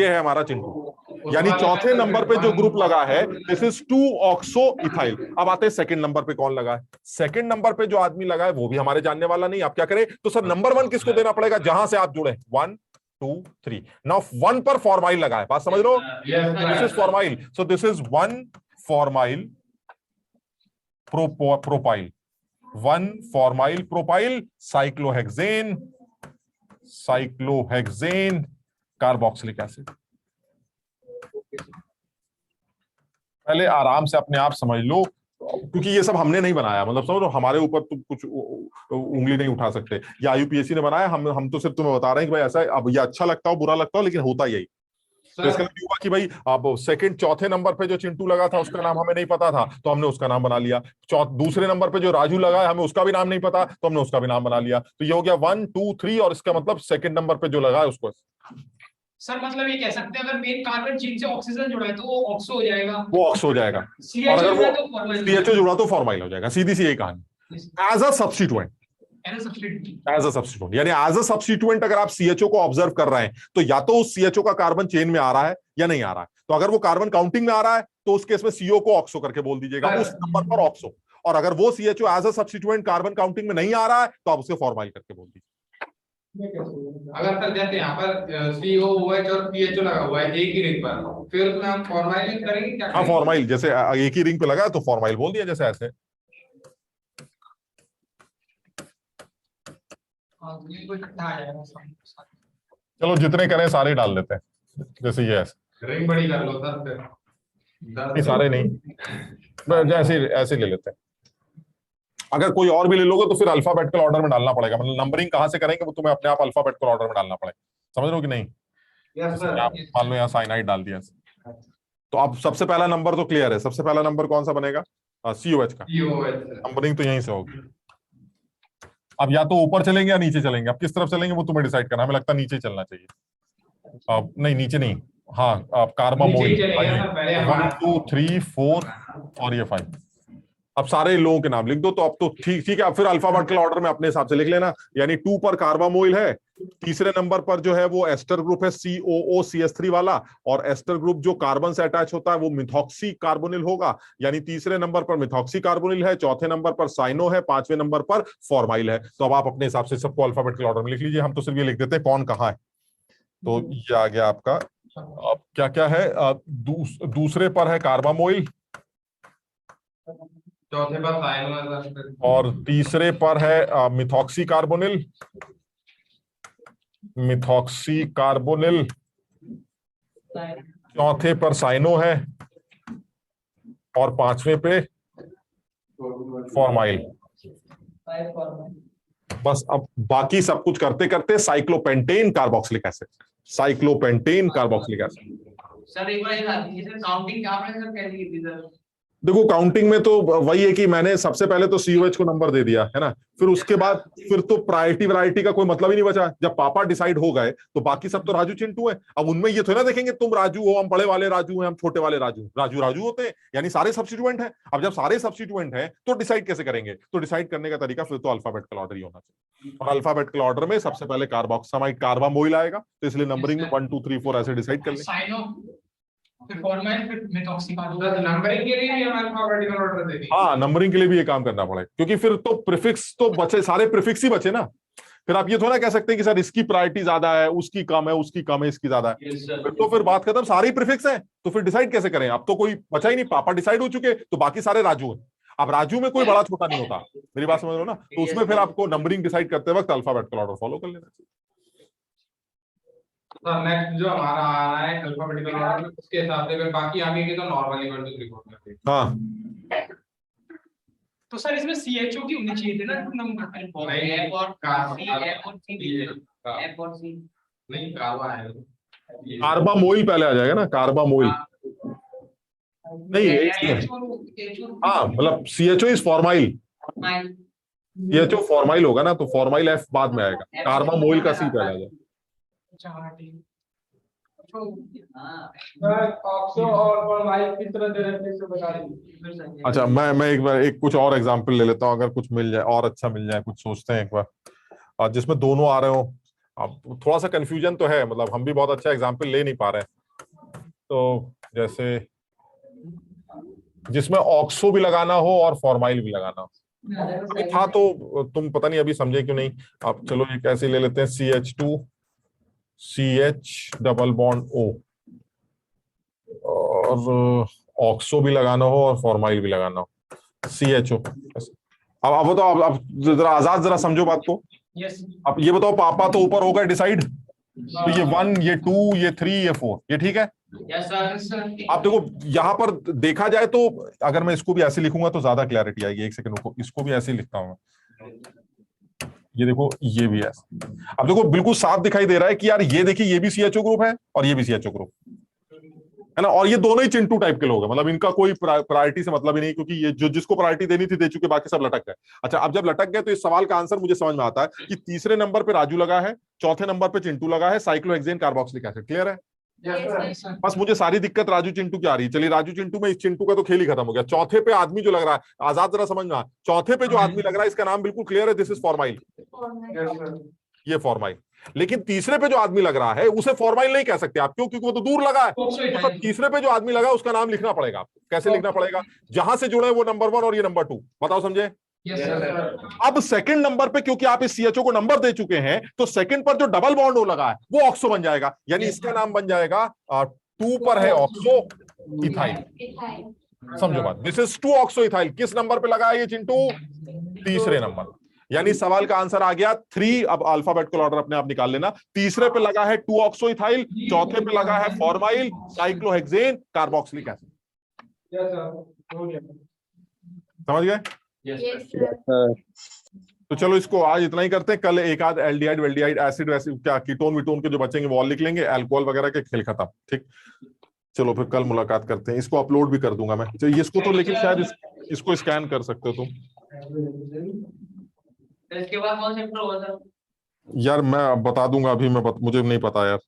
है हमारा चिंटू। यानी चौथे नंबर पे जो ग्रुप लगा है, दिस इज 2 ऑक्सो इथाइल। अब आते हैं सेकंड नंबर पे कौन लगा है। सेकंड नंबर पे जो आदमी लगा है वो भी हमारे जानने वाला नहीं। आप क्या करें? तो सर नंबर 1 किसको देना पड़ेगा? जहां से आप जुड़े, 1 2 3। नाउ 1 पर फॉर्माइल लगा है, बात समझ लो। This is formyl, so this is 1 formyl propyl, 1 formyl propyl cyclohexane carboxylic acid. पहले आराम से अपने आप समझ लो, क्योंकि ये सब हमने नहीं बनाया। मतलब समझ लो, हमारे ऊपर तुम कुछ उंगली नहीं उठा सकते। ये IUPAC ने बनाया, हम तो सिर्फ तुम्हें बता रहे हैं कि भाई ऐसा है। अब ये अच्छा लगता हो बुरा लगता हो, लेकिन होता यही। तो इसका मतलब हुआ कि भाई अब सेकंड चौथे नंबर पे जो चिंटू लगा था उसका नाम हमें नहीं पता था, तो हमने उसका नाम बना लिया। दूसरे नंबर पे जो राजू लगा है, हमें उसका भी नाम नहीं पता, तो हमने उसका भी नाम बना लिया। तो ये हो गया 1 2 3, और इसका मतलब सेकंड नंबर पे जो लगा है उसको। सर मतलब ये कह सकते हैं अगर मेन कार्बन चेन से ऑक्सीजन जुड़ा है तो वो ऑक्सो हो जाएगा, वो ऑक्सो हो जाएगा। और अगर वो CHO जुड़ा तो फॉर्माइल हो जाएगा। सीधी सी यही कहानी। एज अ सब्स्टिट्यूएंट, यानी एज अ सब्स्टिट्यूएंट अगर आप CHO को ऑब्जर्व कर रहे हैं तो या तो उस CHO का कार्बन चेन में आ रहा है या नहीं आ रहा है। तो अगर वो कार्बन काउंटिंग में आ रहा है तो उस केस में CO को ऑक्सो करके बोल दीजिएगा, उस नंबर पर ऑक्सो। और अगर वो CHO as a substituent carbon counting में नहीं आ रहा है तो आप उसे फॉर्माइल करके बोल दीजिए। अगर सर जैसे यहाँ पर COOH और PHO लगा हुआ है एक ही रिंग पर, फिर उसमें हम फॉर्माइल करेंगे क्या? हाँ, फॉर्माइल, जैसे एक ही रिंग पे लगा है तो फॉर्माइल बोल दिया, जैसे ऐसे। चलो जितने करें सारे डाल देते हैं, जैसे ये ऐसे। रिंग बड़ी कर लो सर फिर। नहीं सारे नहीं, ऐसे ले लेते हैं। अगर कोई और भी ले लोगे तो फिर अल्फाबेटिकल ऑर्डर में डालना पड़ेगा। मतलब नंबरिंग कहां से करेंगे वो तुम्हें अपने आप अल्फाबेटिकल ऑर्डर में डालना पड़ेगा। समझ रहे हो कि नहीं? मान लो यहाँ साइनाइड डाल दिया, तो अब सबसे पहला नंबर तो क्लियर है। सबसे पहला नंबर कौन सा बनेगा? COH का। नंबरिंग तो यहीं से होगी। अब या तो ऊपर चलेंगे या नीचे चलेंगे। अब किस तरफ चलेंगे वो तुम्हें डिसाइड करना। हमें लगता है नीचे चलना चाहिए। अब नहीं, नीचे नहीं, हाँ अब कार्बामोइल 1 2 3 4 और ये 5। अब सारे लोगों के नाम लिख दो। तो अब तो ठीक है। अब फिर अल्फाबेटिकल ऑर्डर में अपने हिसाब से लिख लेना। यानी 2 पर कार्बामोइल है, तीसरे नंबर पर जो है वो एस्टर ग्रुप है COOCH3 वाला, और एस्टर ग्रुप जो कार्बन से अटैच होता है वो मिथॉक्सी कार्बोनिल होगा। यानी तीसरे नंबर पर मिथॉक्सी कार्बोनिल है, चौथे नंबर पर साइनो है, पांचवें नंबर पर फॉर्माइल है। तो अब आप अपने हिसाब से सबको अल्फाबेटिकल ऑर्डर में लिख लीजिए। हम तो सिर्फ ये लिख देते हैं कौन कहाँ है। तो ये आ गया आपका। अब क्या क्या है? दूसरे पर है कार्बामोइल, चौथे पर साइनो, और तीसरे पर है मिथॉक्सी कार्बोनिल, चौथे पर साइनो है, और पांचवें पे फॉर्माइल। बस अब बाकी सब कुछ करते करते cyclopentane carboxylic acid, cyclopentane carboxylic acid. Sir एक बार ये सर काउंटिंग आपने सर कैसे की थी सर? देखो काउंटिंग में तो वही है कि मैंने सबसे पहले तो COH को नंबर दे दिया है ना, फिर उसके बाद फिर तो प्रायोरिटी वैरायटी का कोई मतलब ही नहीं बचा। जब पापा डिसाइड हो गए तो बाकी सब तो राजू चिंटू है। अब उनमें ये थोड़ा ना देखेंगे तुम राजू हो, हम बड़े वाले राजू हैं, हम छोटे वाले राजू राजू राजू होते हैं, यानी सारे सब्स्टिट्यूएंट हैं। अब जब सारे सब्स्टिट्यूएंट हैं तो डिसाइड कैसे करेंगे? तो डिसाइड करने का तरीका फिर तो अल्फाबेटिकल ऑर्डर ही होना चाहिए, और अल्फाबेटिकल ऑर्डर में सबसे पहले कार्बोक्सामाइड कार्बामोइल आएगा, तो इसलिए नंबरिंग में 1 2 3 4 ऐसे डिसाइड कर लें। फिर फॉर्मेट फिर मेथॉक्सीकार्ब। नंबरिंग के लिए भी हम अल्फाबेटिकल ऑर्डर दे देंगे। हाँ, नंबरिंग के लिए भी ये काम करना पड़ेगा, क्योंकि फिर तो प्रीफिक्स तो बचे, सारे प्रीफिक्स ही बचे ना। फिर आप ये थोड़ा कह सकते हैं कि सर इसकी प्रायोरिटी ज्यादा है, उसकी कम है, उसकी कम है, इसकी ज्यादा है। तो फिर बात खत्म, सारे प्रीफिक्स हैं, तो फिर डिसाइड कैसे करें? अब तो कोई बचा ही नहीं, पापा डिसाइड हो चुके, तो बाकी सारे राजू हैं। अब राजू में कोई बड़ा छोटा नहीं होता, मेरी बात समझ रहे हो ना? तो उसमें फिर आपको नंबरिंग डिसाइड करते वक्त अल्फाबेटिकल ऑर्डर फॉलो कर लेना चाहिए। नेक्स्ट जो हमारा आ रहा है अल्फाबेटिकल ऑर्डर, उसके हिसाब से फिर बाकी आगे के तो नॉर्मली 1 2 3 4 करते हैं। हाँ, तो सर इसमें CHO की होनी चाहिए थी ना नंबर? नहीं, F और कार्बन F और C नहीं, कार्बन है। कार्बामोइल पहले आ जाएगा ना, कार्बामोइल नहीं है। हाँ मतलब CHO is formyl, CHO formyl होगा ना, तो फॉर्माइल F बाद में आएगा, कार्बामोइल का C पहले आ जाएगा। ऑक्सो और फॉर्माइल किस तरह दे रहे थे बता दीजिए। अच्छा, मैं एक बार एक कुछ और एग्जांपल ले लेता हूँ, अगर कुछ मिल जाए और अच्छा मिल जाए, कुछ सोचते हैं एक बार, और जिसमें दोनों आ रहे हो। अब थोड़ा सा कंफ्यूजन तो है, मतलब हम भी बहुत अच्छा एग्जांपल ले नहीं पा रहे हैं। तो जैसे जिसमें ऑक्सो भी लगाना हो और फॉर्माइल भी लगाना हो, अभी था तो तुम पता नहीं अभी समझे क्यों नहीं। अब चलो एक ऐसे ले लेते हैं, CH2 CH double bond O, और ऑक्सो भी लगाना हो और फॉर्माइल भी लगाना हो, CHO। अब बताओ, अब जरा आजाद जरा समझो बात को। अब ये बताओ, पापा तो ऊपर हो गए डिसाइड, तो ये 1 ये 2 ये 3 ये 4 ये ठीक है। आप देखो यहां पर देखा जाए तो, अगर मैं इसको भी ऐसे लिखूंगा तो ज्यादा क्लैरिटी आएगी। एक सेकंड रुको, इसको भी ऐसे ही लिखता हूं। ये देखो, ये भी ऐसे। अब देखो बिल्कुल साफ दिखाई दे रहा है कि यार ये देखिए, ये भी CHO ग्रुप है और ये भी CHO ग्रुप है ना, और ये दोनों ही चिंटू टाइप के लोग हैं, मतलब इनका कोई प्रायोरिटी से मतलब ही नहीं, क्योंकि ये जो जिसको प्रायोरिटी देनी थी दे चुके, बाकी सब लटक गए। अच्छा, अब जब लटक गए तो इस सवाल का आंसर मुझे समझ में आता है कि तीसरे नंबर पे राजू लगा है, चौथे नंबर पे चिंटू लगा है, साइक्लोहेक्सेन कार्बोक्सिलिक एसिड। क्लियर है? बस मुझे सारी दिक्कत राजू चिंटू की आ रही है। चलिए राजू चिंटू में इस चिंटू का तो खेल ही खत्म हो गया। चौथे पे आदमी जो लग रहा है, आजाद जरा समझना, चौथे पे जो आदमी लग रहा है इसका नाम बिल्कुल क्लियर है, दिस इज फॉर्माइल, ये फॉर्माइल। लेकिन तीसरे पे जो आदमी लग रहा है उसे फॉर्माइल नहीं कह सकते आप, क्यों? क्योंकि वो तो दूर लगा है। तो तीसरे पे जो आदमी लगा उसका नाम लिखना पड़ेगा आपको। कैसे लिखना पड़ेगा? जहां से जुड़े वो नंबर 1 और ये नंबर 2, बताओ समझे? अब सेकंड नंबर पे क्योंकि आप इस CHO को नंबर दे चुके हैं, तो सेकंड पर जो डबल बॉन्ड हो लगा है वो ऑक्सो बन जाएगा, यानी इसका नाम बन जाएगा 2 पर है ऑक्सो इथाइल। समझो बात, दिस इज 2 ऑक्सो इथाइल। किस नंबर पे लगा है ये चिंटू? तीसरे नंबर। यानी सवाल का आंसर आ गया 3। अब अल्फाबेटिकल ऑर्डर अपने आप निकाल लेना। तीसरे पे लगा है 2 ऑक्सो इथाइल, चौथे पे लगा है फॉर्माइल, साइक्लोहेक्सेन, कार्बोक्सिलिक एसिड। समझ गए? तो चलो इसको आज इतना ही करते हैं, कल एक आध एल्डिहाइड वेल्डिहाइड एसिड वैसिड क्या कीटोन विटोन के जो बचेंगे वो और लिख लेंगे, अल्कोहल वगैरह के खेल खत्म। ठीक, चलो फिर कल मुलाकात करते हैं। इसको अपलोड भी कर दूंगा मैं, तो इसको तो लेकिन शायद इसको स्कैन कर सकते हो तुम। इसके बाद कौन सा होगा सर? यार मैं बता दूंगा, अभी मुझे नहीं पता यार।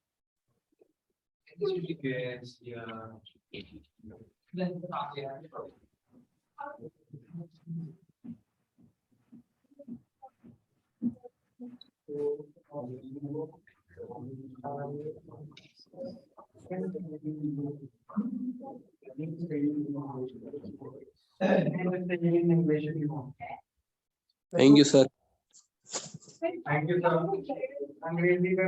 Thank you sir. Thank you sir. अंग्रेजी में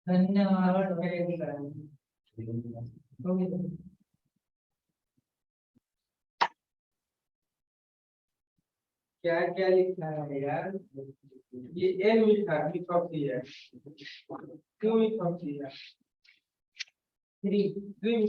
धन्यवाद। क्या क्या लिखना है यार? ये एन लिखा है, मिथॉक्सी है, क्यों मिथॉक्सी है? 3